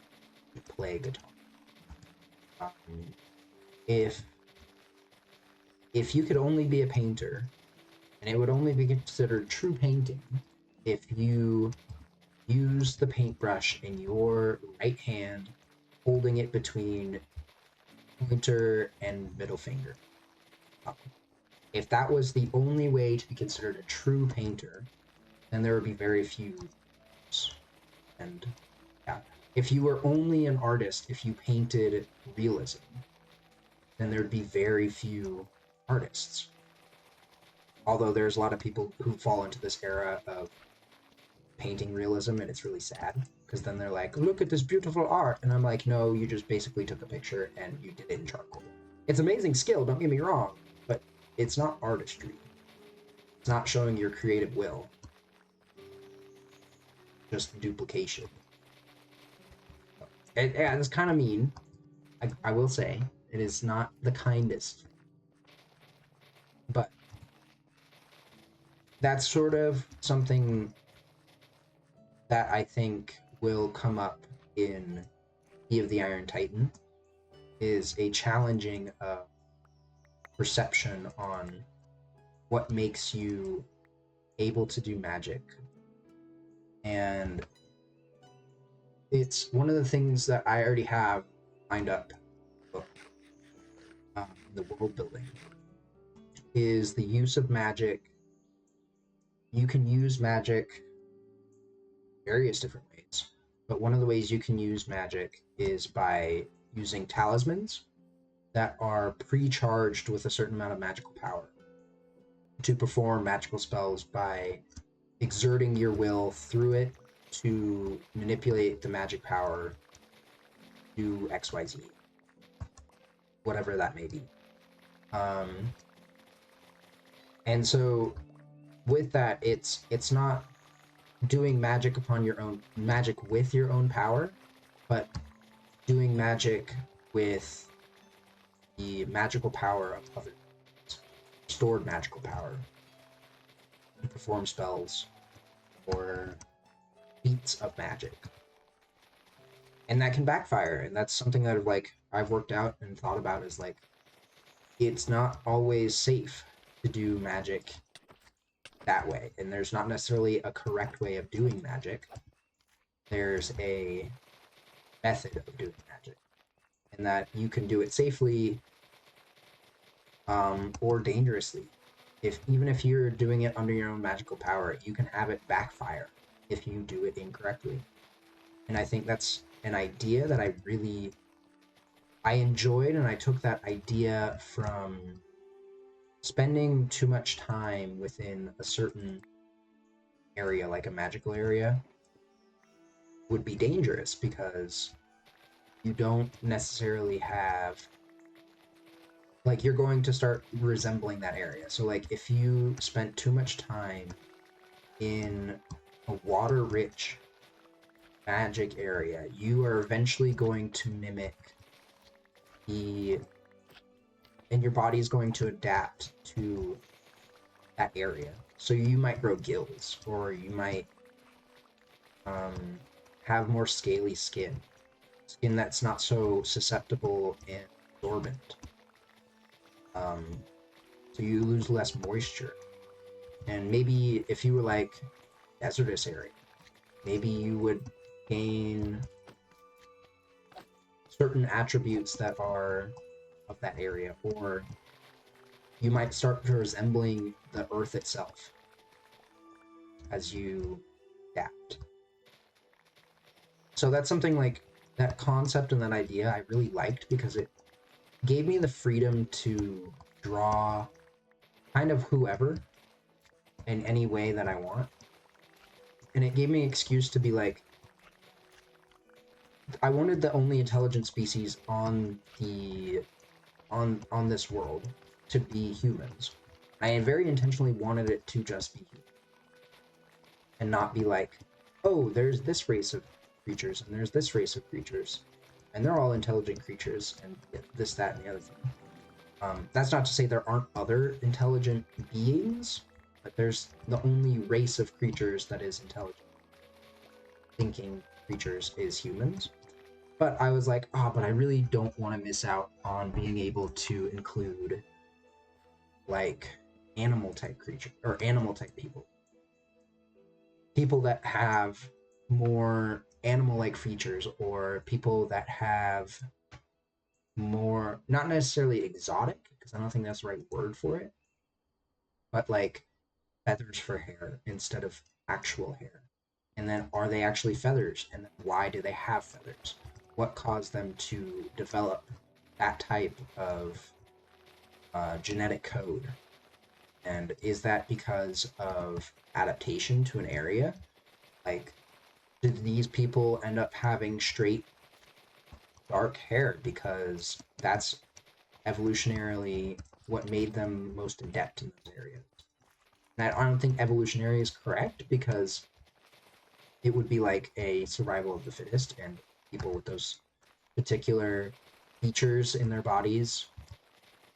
you play guitar. If you could only be a painter, and it would only be considered true painting if you use the paintbrush in your right hand, holding it between pointer and middle finger. If that was the only way to be considered a true painter, then there would be very few. And yeah, if you were only an artist, if you painted realism, then there'd be very few artists. Although there's a lot of people who fall into this era of painting realism, and it's really sad because then they're like, look at this beautiful art, and I'm like, no, you just basically took a picture and you did it in charcoal. It's amazing skill, don't get me wrong, but it's not artistry. It's not showing your creative will. Just duplication. Yeah, it's kind of mean. I will say it is not the kindest, but that's sort of something that I think will come up in Key of the Iron Titan, is a challenging perception on what makes you able to do magic. And it's one of the things that I already have lined up, the world building, is the use of magic. You can use magic various different ways, but one of the ways you can use magic is by using talismans that are pre-charged with a certain amount of magical power to perform magical spells by exerting your will through it to manipulate the magic power to XYZ, whatever that may be. And so with that, it's not doing magic upon your own, magic with your own power, but doing magic with the magical power of others, stored magical power, to perform spells or feats of magic. And that can backfire, and that's something that I've worked out and thought about, is like, it's not always safe to do magic that way, and there's not necessarily a correct way of doing magic. There's a method of doing magic, and that you can do it safely or dangerously. Even if you're doing it under your own magical power, you can have it backfire if you do it incorrectly. And I think that's an idea that I enjoyed, and I took that idea from spending too much time within a certain area, like a magical area, would be dangerous because you don't necessarily have, like, you're going to start resembling that area. So like if you spent too much time in a water-rich magic area, you are eventually going to mimic and your body is going to adapt to that area. So you might grow gills, or you might have more scaly skin that's not so susceptible and absorbent. So you lose less moisture. And maybe if you were like desertous area, maybe you would gain certain attributes that are of that area, or you might start resembling the earth itself as you adapt. So that's something, like, that concept and that idea I really liked, because it gave me the freedom to draw kind of whoever in any way that I want. And it gave me an excuse to be like, I wanted the only intelligent species on this world to be humans. I very intentionally wanted it to just be human, and not be like, oh, there's this race of creatures and there's this race of creatures, and they're all intelligent creatures, and this, that, and the other thing. That's not to say there aren't other intelligent beings, but there's the only race of creatures that is intelligent. Thinking creatures is humans. But I was like, but I really don't want to miss out on being able to include, like, animal type creature, or animal type people. People that have more animal-like features, or people that have more, not necessarily exotic, because I don't think that's the right word for it, but like feathers for hair instead of actual hair. And then, are they actually feathers? And then why do they have feathers? What caused them to develop that type of genetic code? And is that because of adaptation to an area? Like, did these people end up having straight dark hair because that's evolutionarily what made them most adept in those areas? And I don't think evolutionary is correct because it would be like a survival of the fittest, and people with those particular features in their bodies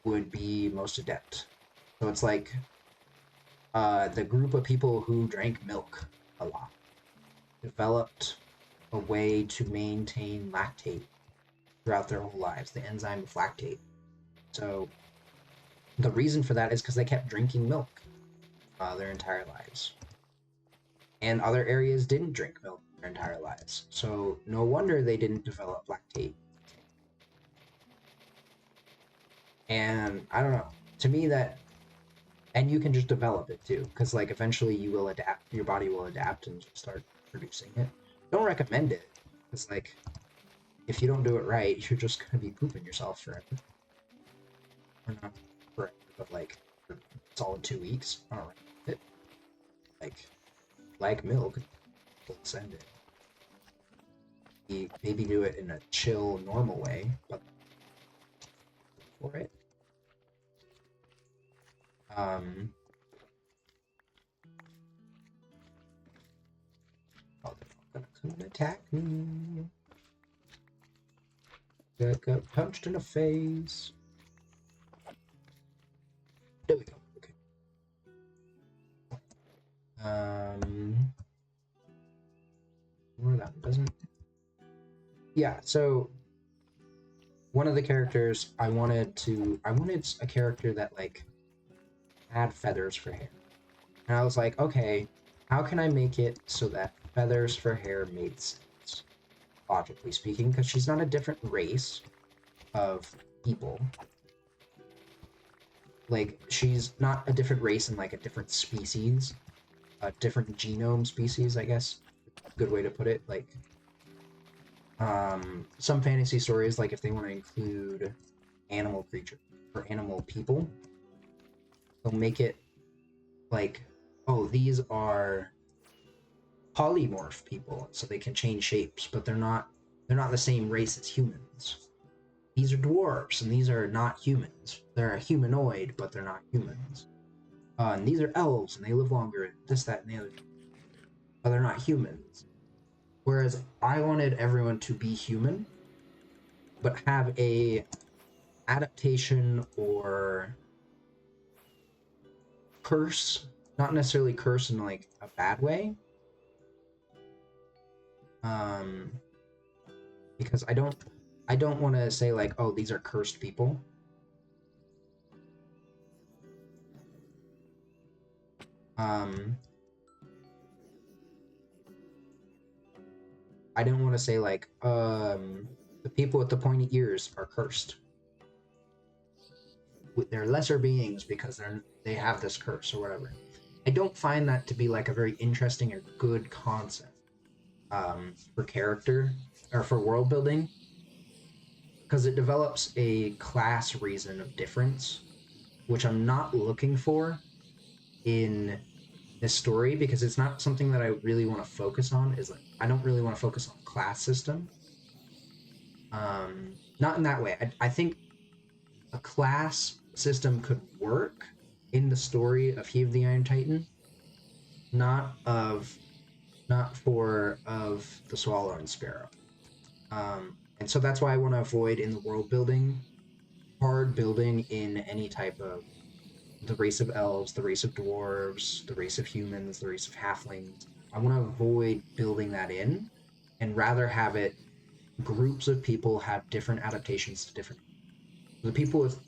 would be most adept. So it's like the group of people who drank milk a lot developed a way to maintain lactate throughout their whole lives, the enzyme of lactate. So the reason for that is because they kept drinking milk their entire lives. And other areas didn't drink milk their entire lives. So no wonder they didn't develop lactate. And I don't know. To me, that, and you can just develop it too, because like eventually you will adapt, your body will adapt and start producing it. Don't recommend it, because like if you don't do it right, you're just gonna be pooping yourself forever. Or not forever, but like for a solid 2 weeks. I don't recommend it. Like milk, send it. Maybe do it in a chill, normal way, but for it. Um, oh, they're not gonna come and attack me. Got punched in the face. There we go. Okay. Where that doesn't. Yeah. So one of the characters I wanted a character that like had feathers for hair, and I was like, okay, how can I make it so that feathers for hair made sense, logically speaking, because she's not a different race of people. Like, she's not a different race in like a different species, a different genome species, I guess. Good way to put it. Like, some fantasy stories, like if they want to include animal creatures or animal people, they'll make it like, oh, these are polymorph people, so they can change shapes, but they're not the same race as humans. These are dwarves, and these are not humans. They're a humanoid, but they're not humans. And these are elves, and they live longer, and this, that, and the other. But they're not humans. Whereas I wanted everyone to be human, but have a adaptation or curse, not necessarily curse in like a bad way. Um, because I don't want to say like, oh, these are cursed people. I didn't want to say like, the people with the pointy ears are cursed. They're lesser beings because they have this curse or whatever. I don't find that to be like a very interesting or good concept for character or for world building, because it develops a class reason of difference, which I'm not looking for in this story, because it's not something that I really want to focus on. Is like, I don't really want to focus on class system. Not in that way. I think a class system could work in the story of He of the Iron Titan, not for of the Swallow and Sparrow. And so that's why I want to avoid in the world building, hard building in any type of the race of elves, the race of dwarves, the race of humans, the race of halflings. I want to avoid building that in, and rather have it groups of people have different adaptations to different. The people with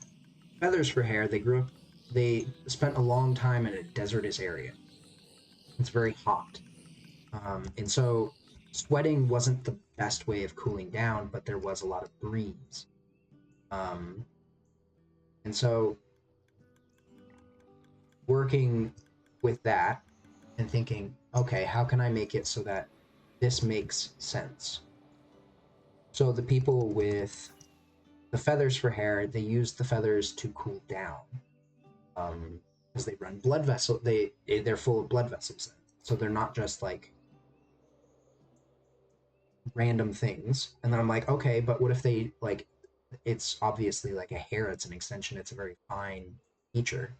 feathers for hair, they spent a long time in a desertous area. It's very hot. And so sweating wasn't the best way of cooling down, but there was a lot of breeze. Um, and so working with that and thinking, okay, how can I make it so that this makes sense? So the people with the feathers for hair, they use the feathers to cool down. Because they run blood vessel, they're full of blood vessels. So they're not just like random things. And then I'm like, okay, but what if they like, it's obviously like a hair, it's an extension, it's a very fine feature.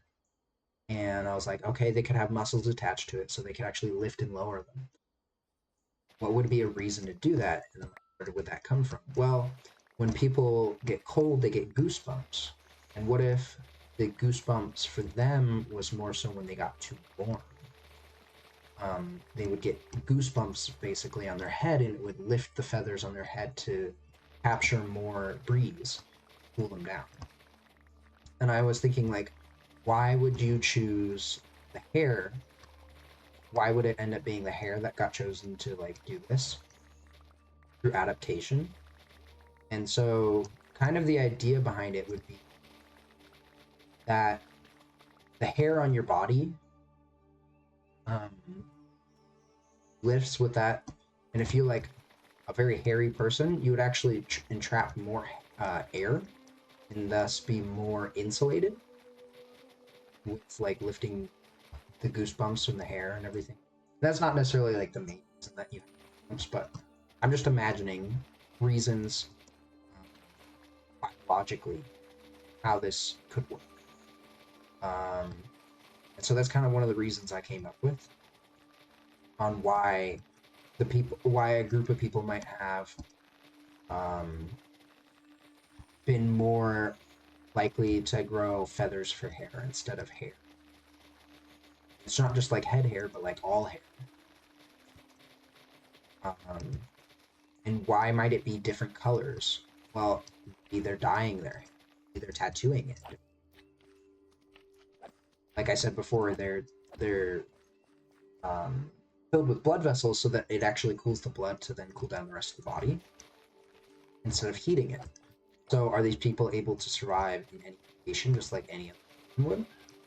And I was like, okay, they could have muscles attached to it so they could actually lift and lower them. What would be a reason to do that? And then, like, where would that come from? Well, when people get cold, they get goosebumps. And what if the goosebumps for them was more so when they got too warm? They would get goosebumps basically on their head, and it would lift the feathers on their head to capture more breeze, cool them down. And I was thinking, like, why would you choose the hair? Why would it end up being the hair that got chosen to like do this through adaptation? And so, kind of the idea behind it would be that the hair on your body um, lifts with that. And if you like a very hairy person, you would actually entrap more air and thus be more insulated with like lifting the goosebumps from the hair and everything. That's not necessarily like the main reason that you have goosebumps, but I'm just imagining reasons biologically how this could work. Um, and so that's kind of one of the reasons I came up with on why a group of people might have um, been more likely to grow feathers for hair instead of hair. It's not just like head hair, but like all hair. Um, and why might it be different colors? Well, maybe they're dyeing their hair, maybe they're tattooing it. Like I said before, they're um, filled with blood vessels so that it actually cools the blood to then cool down the rest of the body instead of heating it. So are these people able to survive in any condition just like any other person would?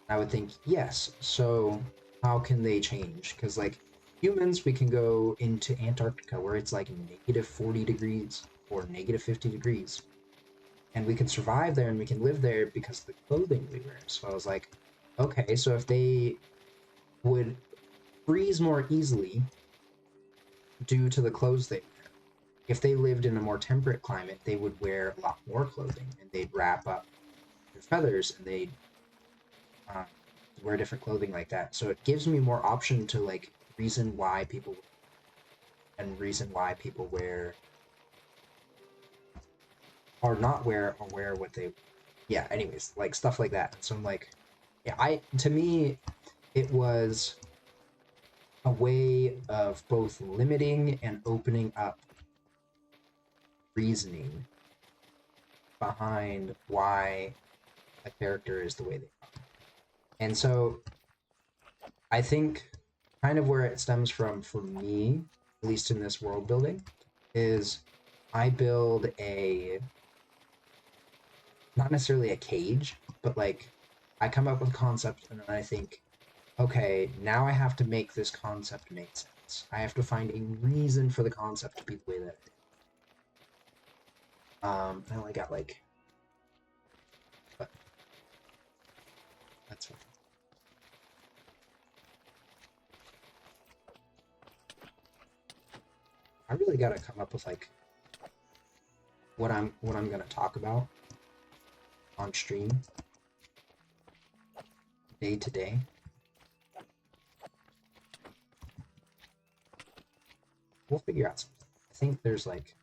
I would think yes. So how can they change? Because like humans, we can go into Antarctica where it's like negative 40 degrees or negative 50 degrees. And we can survive there and we can live there because of the clothing we wear. So I was like, okay, so if they would freeze more easily due to the clothes they wear, if they lived in a more temperate climate, they would wear a lot more clothing and they'd wrap up their feathers and they'd uh, wear different clothing like that. So it gives me more option to like reason why people and reason why people wear or not wear or wear what they yeah, anyways, like stuff like that. So I'm like, yeah, I to me it was a way of both limiting and opening up reasoning behind why a character is the way they are. And so I think kind of where it stems from for me, at least in this world building, is I build a not necessarily a cage, but like I come up with a concept and then I think, okay, now I have to make this concept make sense. I have to find a reason for the concept to be the way that it is. I only got like, but that's fine. I really gotta come up with like what I'm gonna talk about on stream day to day. We'll figure out something. I think there's like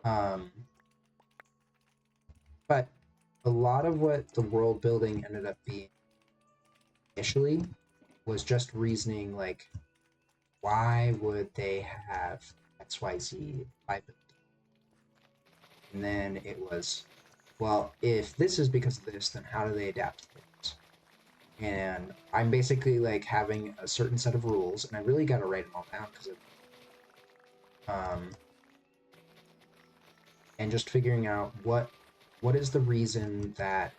um but a lot of what the world building ended up being initially was just reasoning like why would they have XYZ by building? And then it was, well, if this is because of this, then how do they adapt to things? And I'm basically like having a certain set of rules, and I really got to write them all down because um, and just figuring out what is the reason that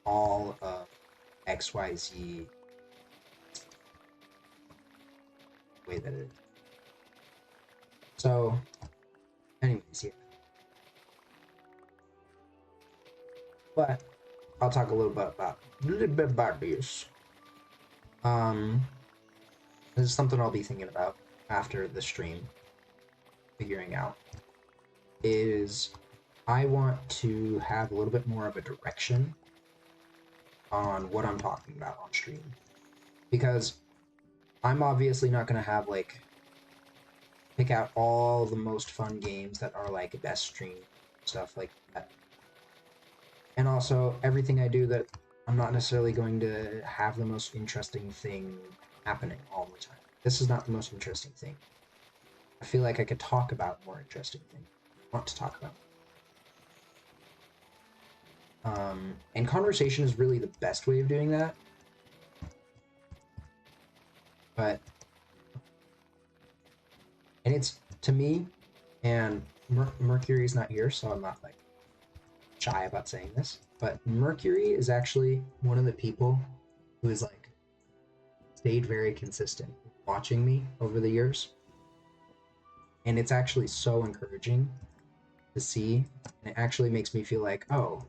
all of XYZ way that it is. So, anyways, yeah. But I'll talk a little bit about this. Um, this is something I'll be thinking about after the stream, figuring out, is I want to have a little bit more of a direction on what I'm talking about on stream. Because I'm obviously not going to have, like, pick out all the most fun games that are, like, best stream, stuff like that. And also, everything I do that I'm not necessarily going to have the most interesting thing happening all the time. This is not the most interesting thing. I feel like I could talk about more interesting things. I want to talk about. And conversation is really the best way of doing that. But, and it's, to me, and Mercury's not here, so I'm not, like, shy about saying this, but Mercury is actually one of the people who has, like, stayed very consistent watching me over the years. And it's actually so encouraging to see, and it actually makes me feel like, oh,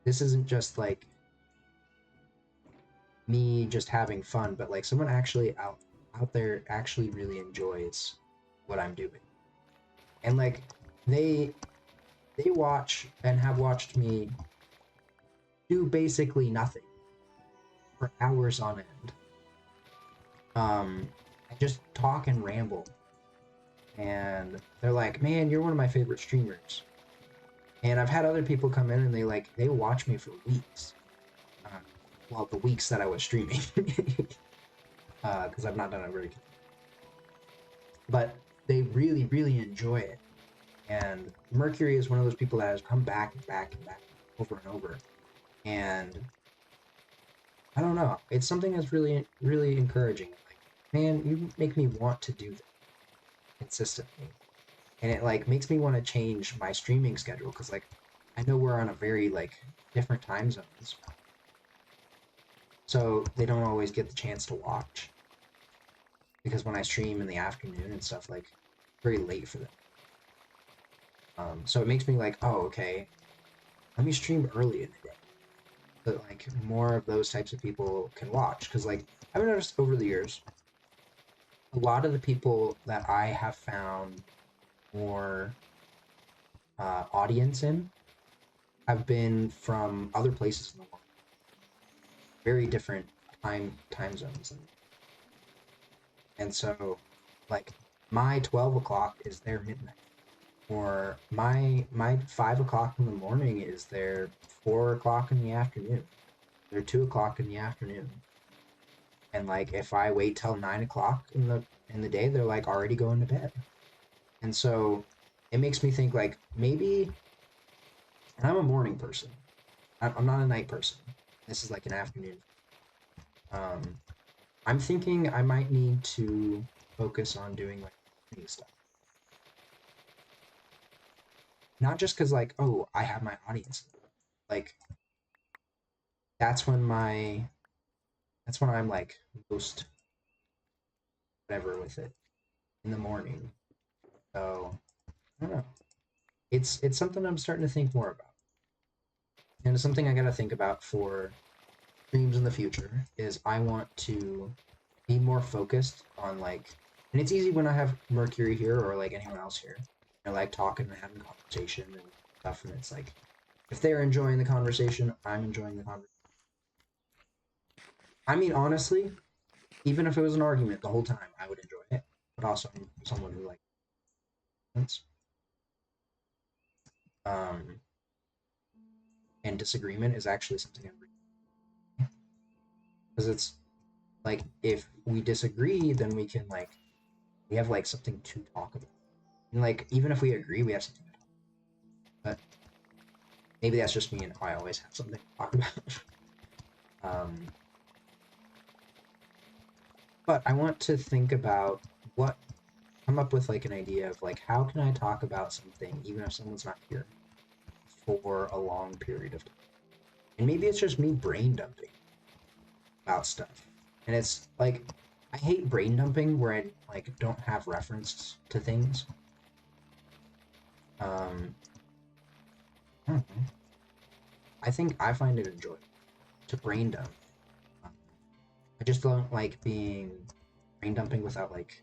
this isn't just, like, me just having fun, but, like, someone actually out there actually really enjoys what I'm doing. And, like, they watch and have watched me do basically nothing for hours on end. I just talk and ramble, and they're like, "Man, you're one of my favorite streamers." And I've had other people come in and they watch me for weeks. Well, the weeks that I was streaming, because I've not done it very good. But they really, really enjoy it. And Mercury is one of those people that has come back and back and back over and over. And I don't know, it's something that's really, really encouraging. Like, man, you make me want to do this consistently. And it, like, makes me want to change my streaming schedule, because, like, I know we're on a very, like, different time zones, so they don't always get the chance to watch, because when I stream in the afternoon and stuff, like, very late for them. So it makes me like, oh, okay, let me stream early in the day, so, like, more of those types of people can watch, because, like, I've noticed over the years, a lot of the people that I have found more audience in have been from other places in the world, very different time zones, and so, like, my 12 o'clock is their midnight, or my 5 o'clock in the morning is their 4 o'clock in the afternoon, they're 2 o'clock in the afternoon, and, like, if I wait till 9 o'clock in the day, they're, like, already going to bed, and so it makes me think, like, maybe, and I'm a morning person, I'm not a night person. This is like an afternoon. Um, I'm thinking I might need to focus on doing, like, morning stuff. Not just because, like, oh, I have my audience. Like, that's when I'm, like, most whatever with it in the morning. So I don't know. It's something I'm starting to think more about, and it's something I gotta think about for streams in the future. Is I want to be more focused on, like, and it's easy when I have Mercury here or, like, anyone else here. They're, like, talking and having conversation and stuff, and it's like, if they're enjoying the conversation, I'm enjoying the conversation. I mean, honestly, even if it was an argument the whole time, I would enjoy it. But also, I'm someone who, like, um, and disagreement is actually something I'm really, because it's like, if we disagree, then we can, like, we have, like, something to talk about, and, like, even if we agree, we have something to talk about. But maybe that's just me, and I always have something to talk about. um, but I want to think about what, come up with, like, an idea of, like, how can I talk about something even if someone's not here for a long period of time. And maybe it's just me brain dumping about stuff. And it's like, I hate brain dumping where I, like, don't have reference to things. I don't know. I think I find it enjoyable to brain dump. I just don't like being brain dumping without like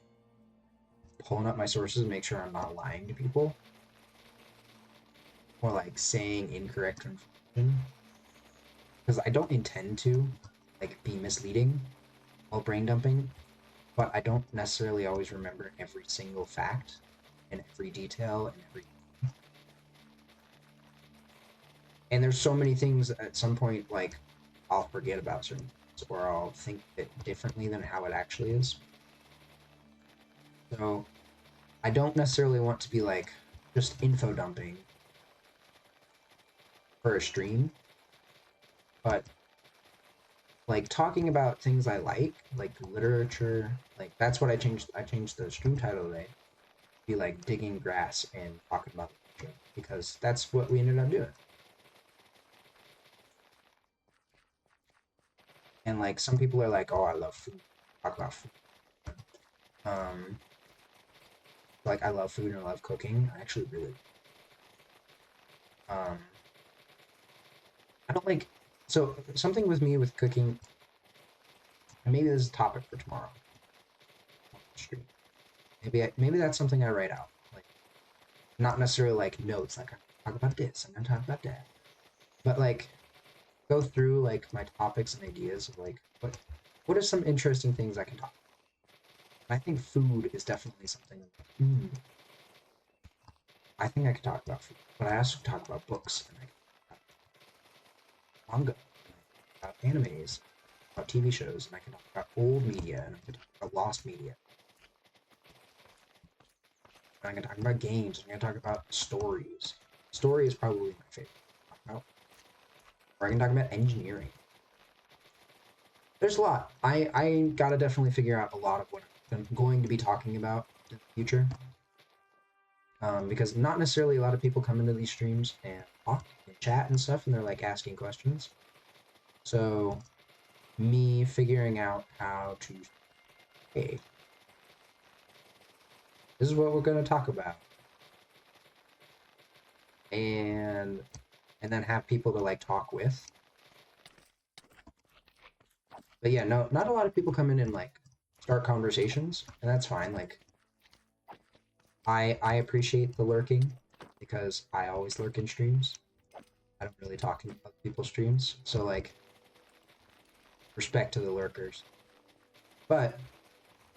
pulling up my sources and make sure I'm not lying to people or like saying incorrect information, because I don't intend to like be misleading while brain dumping, but I don't necessarily always remember every single fact and every detail and every. And there's so many things at some point like I'll forget about certain things or I'll think it differently than how it actually is. So I don't necessarily want to be like just info dumping for a stream, but like talking about things I like literature, like that's what I changed. I changed the stream title today. Be like digging grass and talking about literature because that's what we ended up doing. And like some people are like, "Oh, I love food." Talk about food. Um, like I love food and I love cooking. I actually really. Um, I don't like. So something with me with cooking. And maybe this is a topic for tomorrow. Stream. Maybe that's something I write out. Like not necessarily like notes. Like I talk about this. I'm gonna talk about that. But like go through like my topics and ideas of like what are some interesting things I can talk about. I think food is definitely something. I think I could talk about food, but I also talk about books and I can talk about manga, about animes, about TV shows, and I can talk about old media and I can talk about lost media. And I can talk about games. And I can talk about stories. Story is probably my favorite to talk about. Or I can talk about engineering. There's a lot. I gotta definitely figure out a lot of what I'm going to be talking about in the future. Because not necessarily a lot of people come into these streams and talk and chat and stuff, and they're like asking questions. So, me figuring out how to, hey, this is what we're going to talk about, and then have people to like talk with. But yeah, no, not a lot of people come in and like start conversations, and that's fine. Like, I appreciate the lurking because I always lurk in streams. I don't really talk in other people's streams, so like, respect to the lurkers. But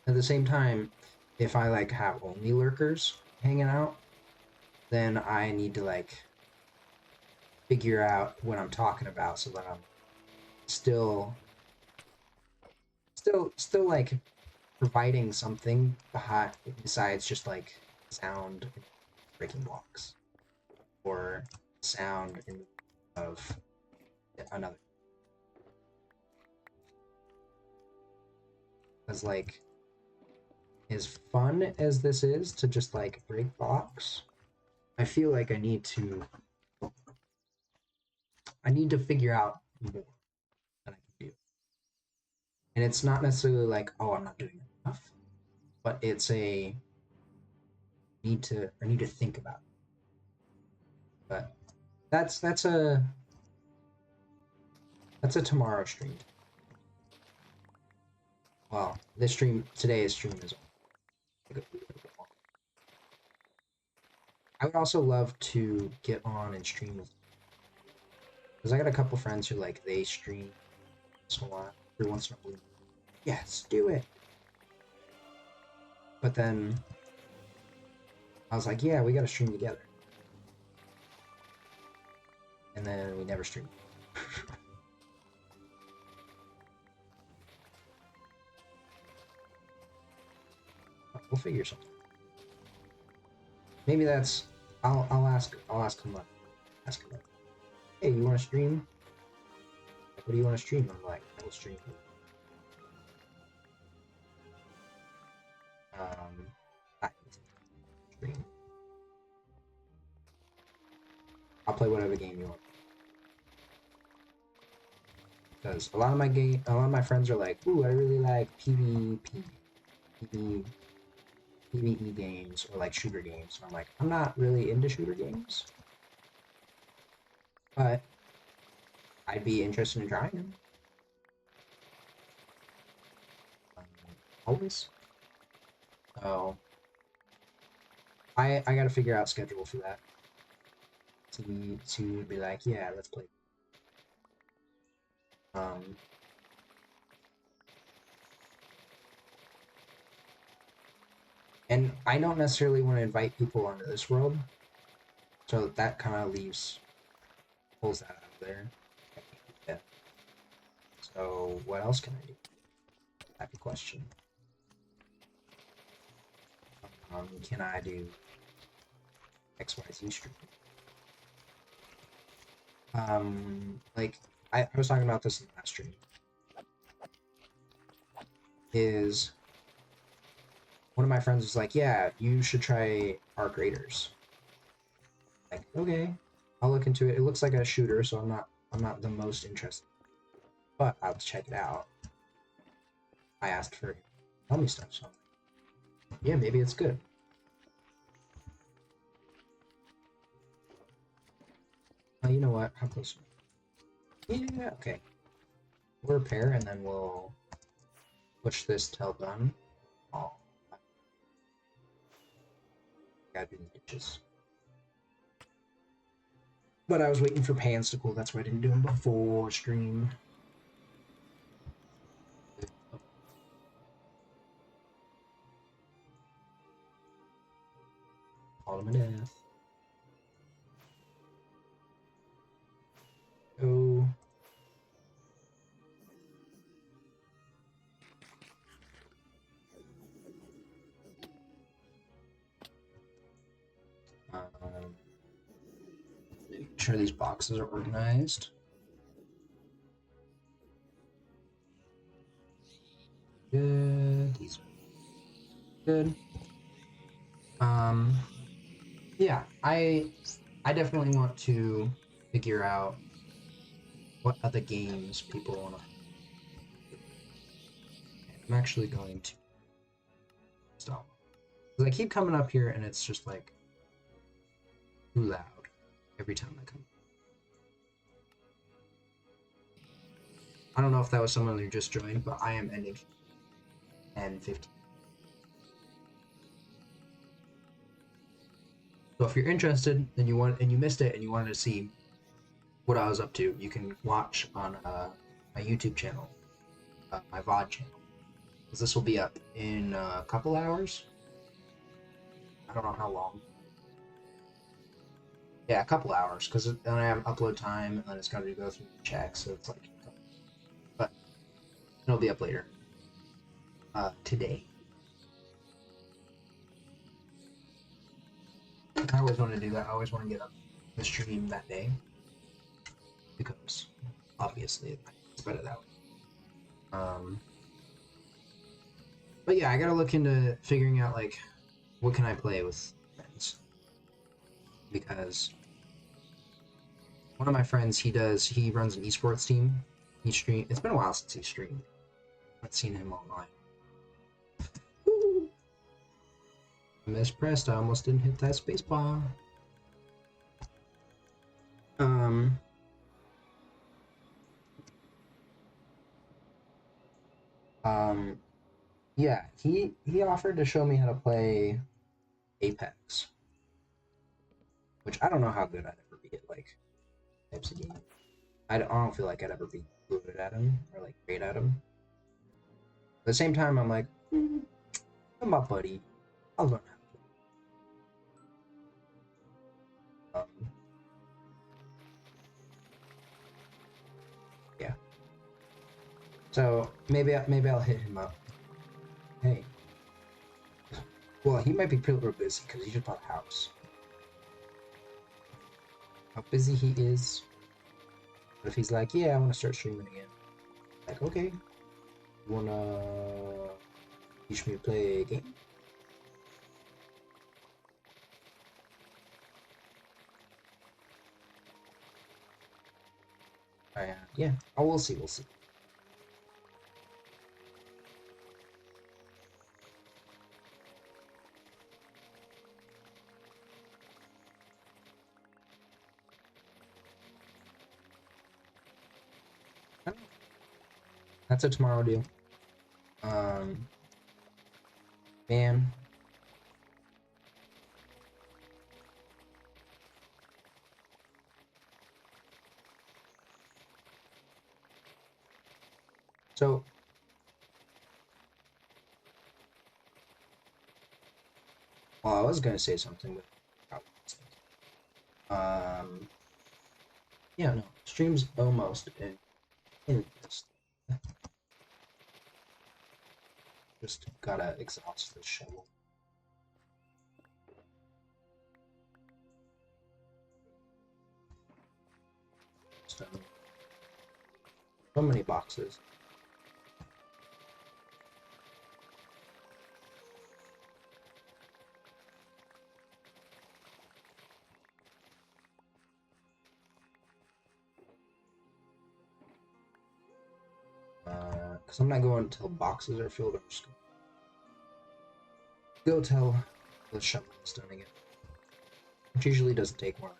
at the same time, if I like have only lurkers hanging out, then I need to like figure out what I'm talking about so that I'm still like providing something behind besides just like sound breaking blocks or sound of another. Because like as fun as this is to just like break blocks, I feel like I need to figure out more than I can do. And it's not necessarily like, oh, I'm not doing enough, but it's a I need to think about it. But that's a tomorrow stream. Well, today's stream is. I would also love to get on and stream with, because I got a couple friends who like they stream so on every once in a blue. Yes, do it. But then I was like, yeah, we got to stream together, and then we never streamed. We'll figure something. Maybe that's. I'll ask him up. Ask him up. Hey, you want to stream? Like, what do you want to stream? I'm like, I will stream. I stream. I'll play whatever game you want. Because a lot of my friends are like, ooh, I really like PvP, PV, PvE games or like shooter games. And I'm like, I'm not really into shooter games, but I'd be interested in trying them. Um, always. So I gotta figure out schedule for that. To be like, yeah, let's play. And I don't necessarily want to invite people onto this world, so that kind of pulls that out of there. Yeah. So what else can I do? Type of question. Can I do XYZ stream? Like I was talking about this in the last stream. Is one of my friends was like, yeah, you should try Arc Raiders. Like, okay, I'll look into it. It looks like a shooter, so I'm not the most interested. But I'll check it out. I asked for tell me stuff, so yeah, maybe it's good. You know what? How close? Yeah, okay. We'll repair and then we'll push this till done. Oh, gotta do the ditches. But I was waiting for pans to cool. That's why I didn't do them before stream. Call him a death. Oh. Make sure these boxes are organized. Good. These are good. Yeah, I definitely want to figure out what other games people want to. I'm actually going to stop. Because I keep coming up here and it's just like too loud every time I come. I don't know if that was someone who just joined, but I am ending 10:15. So if you're interested and you missed it and you wanted to see what I was up to, you can watch on my YouTube channel, my VOD channel, because this will be up in a couple hours. I don't know how long. Yeah, a couple hours, because then I have upload time and then it's got to go through the check, so it's like, but it'll be up later. Today. I always want to do that. I always want to get up the stream that day, because obviously it's better that way. But yeah, I gotta look into figuring out like what can I play with friends, because one of my friends he runs an esports team. He stream. It's been a while since he streamed. I've seen him online. Woo! I mispressed. I almost didn't hit that space bar. Yeah, he offered to show me how to play Apex, which I don't know how good I'd ever be at like types of games. I don't feel like I'd ever be good at them or like great at them. At the same time, I'm like, I'm my buddy. I'll learn how to. Yeah. So maybe I'll hit him up. Hey. Well, he might be real busy because he just bought a house. How busy he is. But if he's like, yeah, I want to start streaming again. Like, okay. You wanna teach me to play a game? Yeah. Oh, we'll see. We'll see. That's a tomorrow deal. Man, So well, I was gonna say something, but yeah, no, stream's almost in this. Just gotta exhaust the shovel. So many boxes. Because I'm not going until boxes are filled. I'm just gonna go till the shovel is done again. Which usually doesn't take more.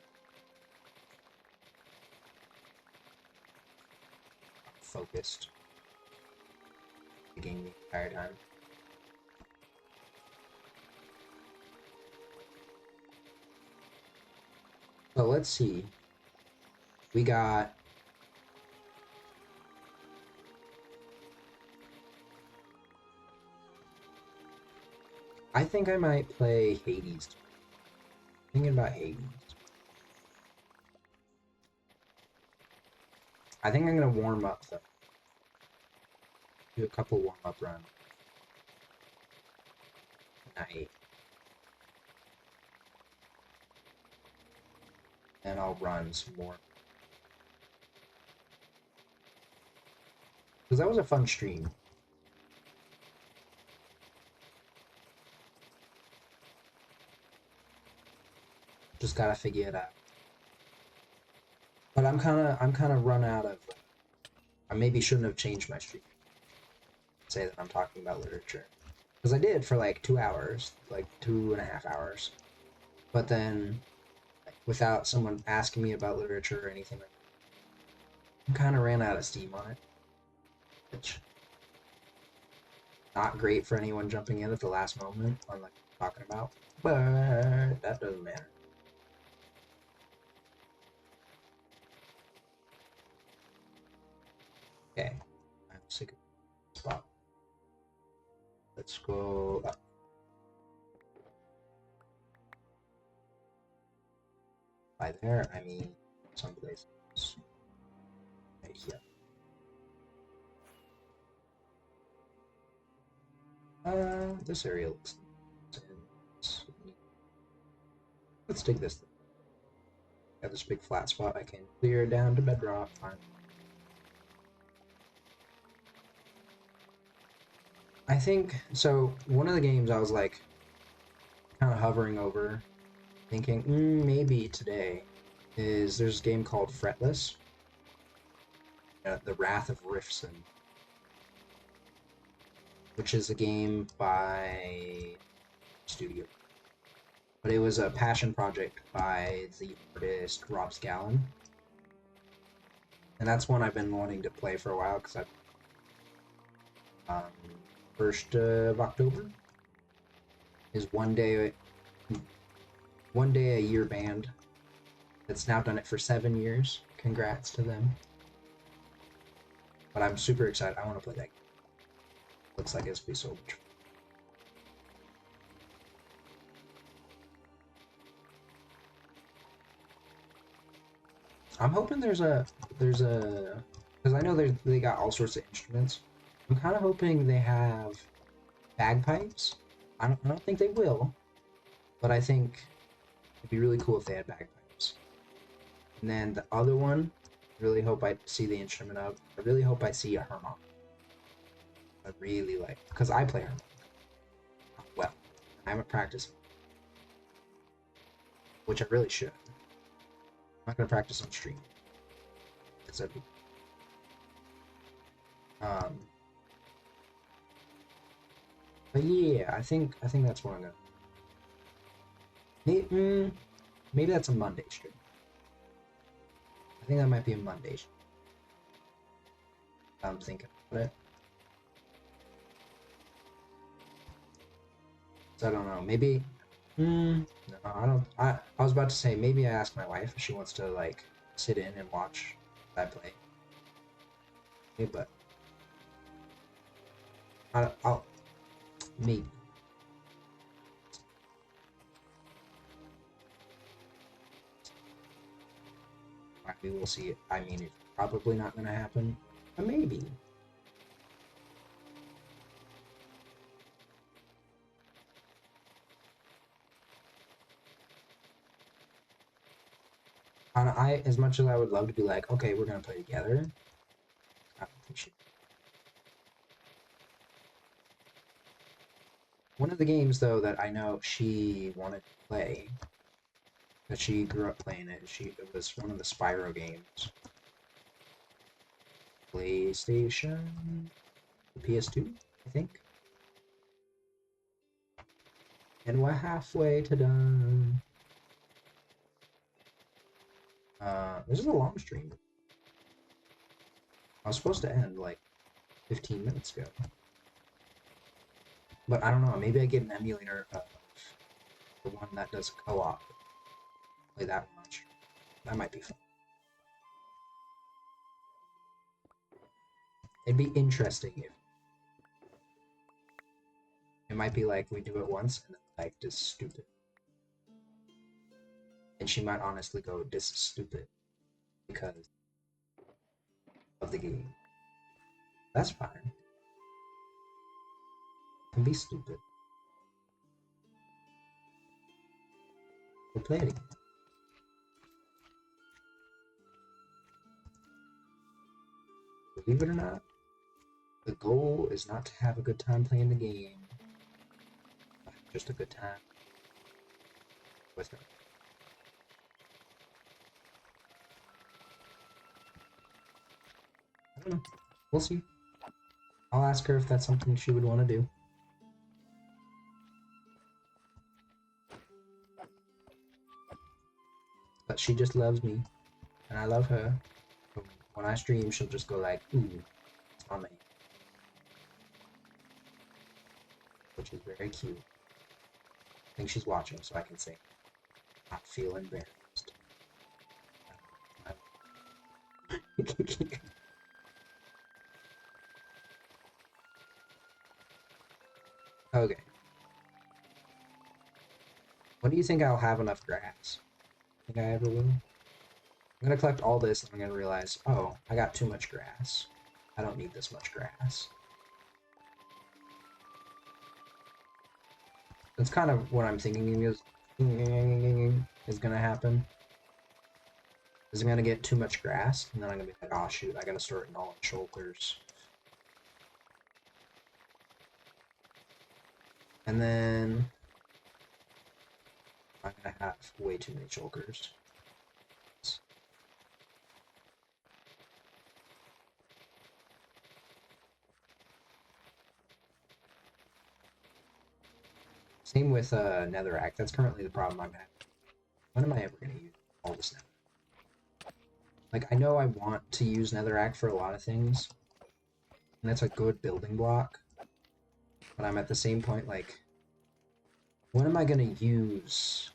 Focused. The game the entire time. So let's see. We got I think I might play Hades. Thinking about Hades. I think I'm gonna warm up though. Do a couple warm up runs. Night. And I'll run some more. Because that was a fun stream. Just gotta figure it out. But I'm kind of run out of. I maybe shouldn't have changed my stream. Say that I'm talking about literature, because I did for like 2 hours, like 2.5 hours. But then, like, without someone asking me about literature or anything, like that, I kind of ran out of steam on it, which not great for anyone jumping in at the last moment on like talking about. But that doesn't matter. Okay, I'm sick of the spot. Let's go up. By there, I mean someplace else. Right here. This area looks intense. Let's take this thing. Got this big flat spot I can clear down to bedrock. Fine. I think so. One of the games I was like kind of hovering over, thinking maybe today is there's a game called Fretless, The Wrath of Rifson, which is a game by studio, but it was a passion project by the artist Rob Scallon, and that's one I've been wanting to play for a while because I've 1st of October is one day a year band that's now done it for 7 years. Congrats to them. But I'm super excited. I want to play that game. Looks like it's gonna be so much fun. I'm hoping there's a because I know they got all sorts of instruments. I'm kind of hoping they have bagpipes. I don't think they will, but I think it'd be really cool if they had bagpipes. And then the other one, I really hope I see the instrument of. I really hope I see a harmonica. I really like, because I play harmonica. Well, I haven't practiced, which I really should. I'm not gonna practice on stream because that'd be. But yeah, I think that's what I'm gonna. Maybe that's a Monday stream. I think that might be a Monday stream. I'm thinking about it. So I don't know. Maybe. No, I don't. I was about to say maybe I ask my wife if she wants to like sit in and watch that play. Okay, but I'll maybe. We will see. I mean, it's probably not going to happen, but maybe. As much as I would love to be like, okay, we're going to play together, I don't think she. One of the games, though, that I know she wanted to play, that she grew up playing it was one of the Spyro games. PlayStation, PS2, I think. And we're halfway to done. This is a long stream. I was supposed to end like 15 minutes ago. But I don't know, maybe I get an emulator of the one that does co-op. Play that much. That might be fun. It'd be interesting if it might be like we do it once and then like this is stupid. And she might honestly go, this is stupid because of the game. That's fine. It can be stupid. We'll play it again. Believe it or not, the goal is not to have a good time playing the game, but just a good time with her. I don't know. We'll see. I'll ask her if that's something she would want to do. But she just loves me, and I love her. So when I stream, she'll just go like, ooh, it's my man. Which is very cute. I think she's watching, so I can say, not feel embarrassed. Okay. When do you think I'll have enough grass? Think I ever will? I'm gonna collect all this and I'm gonna realize, oh, I got too much grass. I don't need this much grass. That's kind of what I'm thinking is gonna happen. Is I'm gonna get too much grass, and then I'm gonna be like, oh shoot, I gotta start in all shoulders. And then I'm gonna have way too many shulkers. Same with netherrack. That's currently the problem I'm having. When am I ever gonna use all this netherrack? Like, I know I want to use netherrack for a lot of things, and that's a good building block. But I'm at the same point like, when am I gonna use?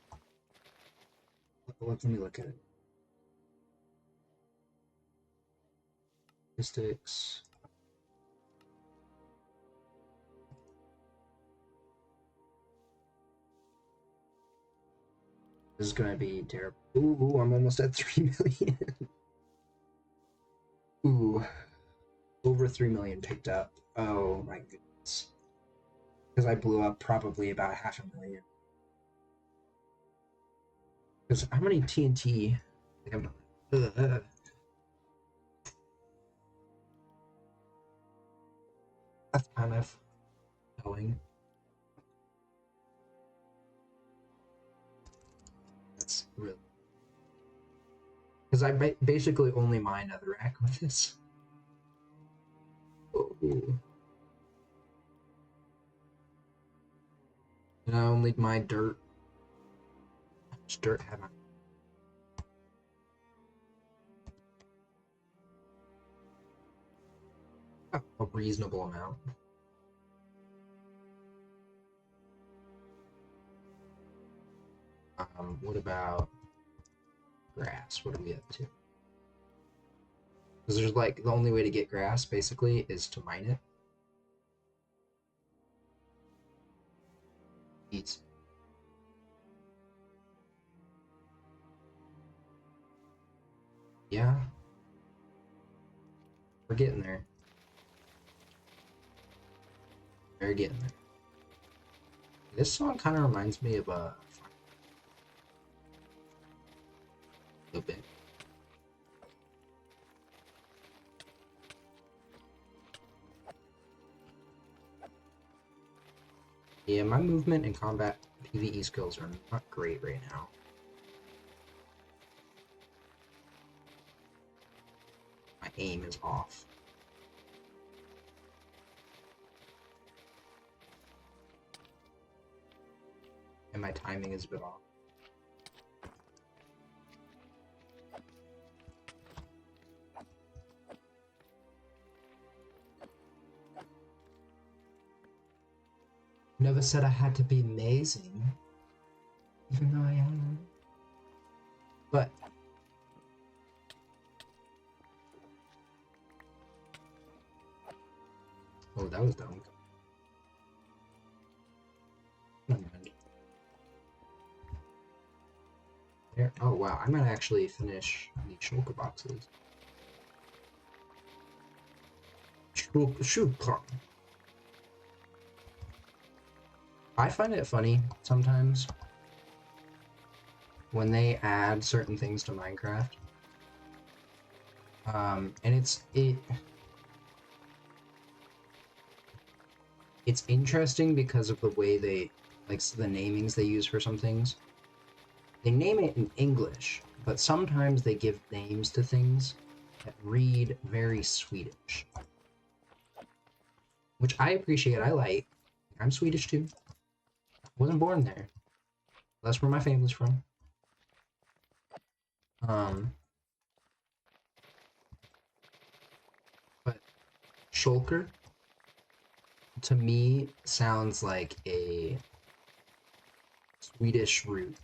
Let me look at it. Statistics. This is gonna be terrible. Ooh, I'm almost at 3 million. Ooh, over 3 million picked up. Oh my goodness. Because I blew up probably about 500,000. Because how many TNT? That's kind of going. That's really. Because I basically only mine netherrack with this. Oh. And I only mine dirt. How much dirt have I? A reasonable amount. What about grass? What are we up to? Because there's like the only way to get grass basically is to mine it. Eats. Yeah. We're getting there. We're getting there. This song kind of reminds me of a little bit. Yeah, my movement and combat PvE skills are not great right now. My aim is off. And my timing is a bit off. Never said I had to be amazing, even though I am. But oh, that was dumb. Never mind. There. Oh wow, I might actually finish the shulker boxes. Shulker. I find it funny sometimes when they add certain things to Minecraft. And it's interesting because of the way they, like, the namings they use for some things. They name it in English, but sometimes they give names to things that read very Swedish. Which I appreciate, I like. I'm Swedish too. Wasn't born there. That's where my family's from. But shulker to me sounds like a Swedish root.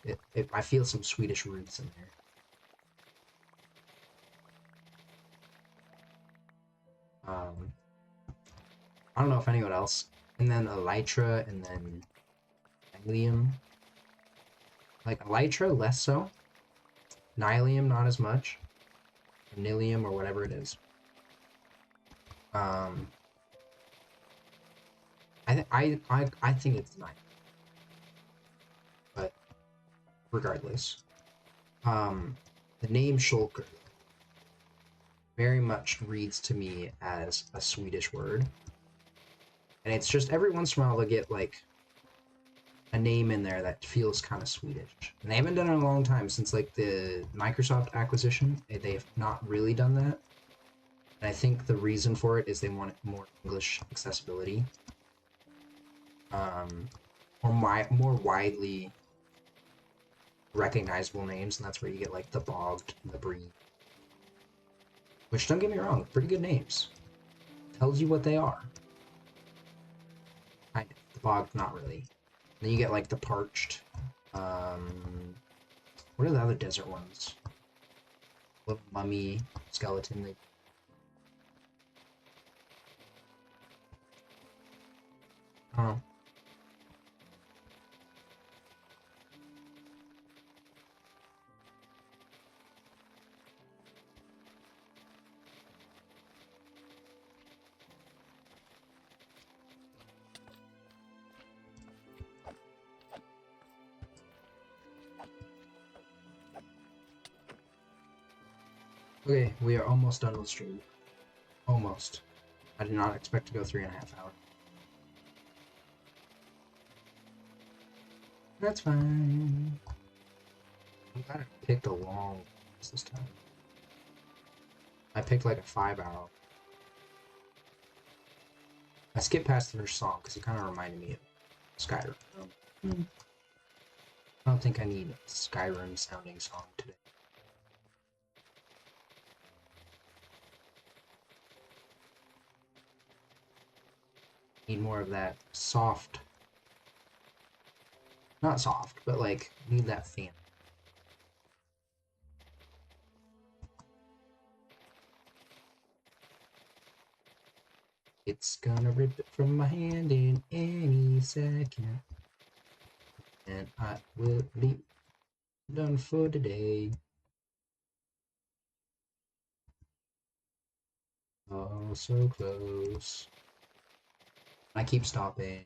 Like I feel some Swedish roots in there. I don't know if anyone else. And then elytra, and then nylium. Like elytra, less so. Nylium, not as much. Nylium, or whatever it is. I think it's nylium. But regardless, the name shulker very much reads to me as a Swedish word. And it's just every once in a while they'll get like a name in there that feels kind of Swedish. And they haven't done it in a long time since like the Microsoft acquisition. They've not really done that. And I think the reason for it is they want more English accessibility. Or more widely recognizable names, and that's where you get like the Bogged and the Breed. Which, don't get me wrong, pretty good names. Tells you what they are. Kind of. The Bogged, not really. Then you get like the Parched. What are the other desert ones? Little Mummy, Skeleton. Oh. Okay, we are almost done with stream. Almost. I did not expect to go 3.5 hours. That's fine. I'm glad I picked a long this time. I picked like a 5-hour. I skipped past the first song because it kind of reminded me of Skyrim. I don't think I need a Skyrim sounding song today. Need more of that soft. Not soft, but like, need that fan. It's gonna rip it from my hand in any every second. And I will be done for today. Oh, so close. I keep stopping.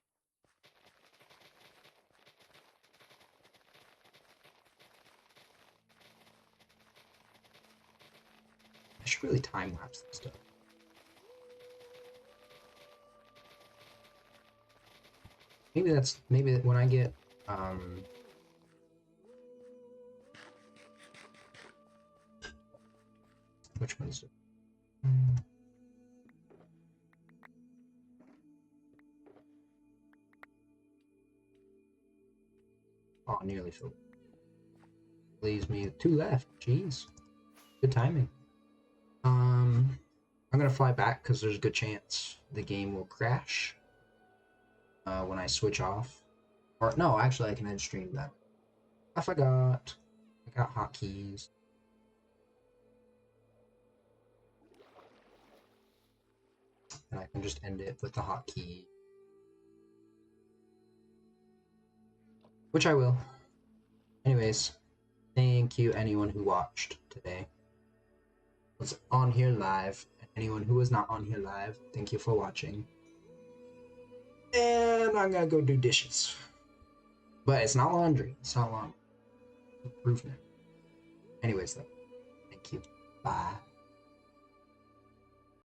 I should really time lapse this stuff. Maybe when I get which one is it? Oh, nearly filled. Leaves me 2 left. Jeez. Good timing. I'm gonna fly back because there's a good chance the game will crash when I switch off. Or no, actually I can end stream that. I forgot. I got hotkeys. And I can just end it with the hotkey. Which I will. Anyways, thank you anyone who watched today. Was on here live. And anyone who was not on here live, thank you for watching. And I'm gonna go do dishes. But it's not laundry. It's not laundry. Improvement. Anyways, though, thank you. Bye.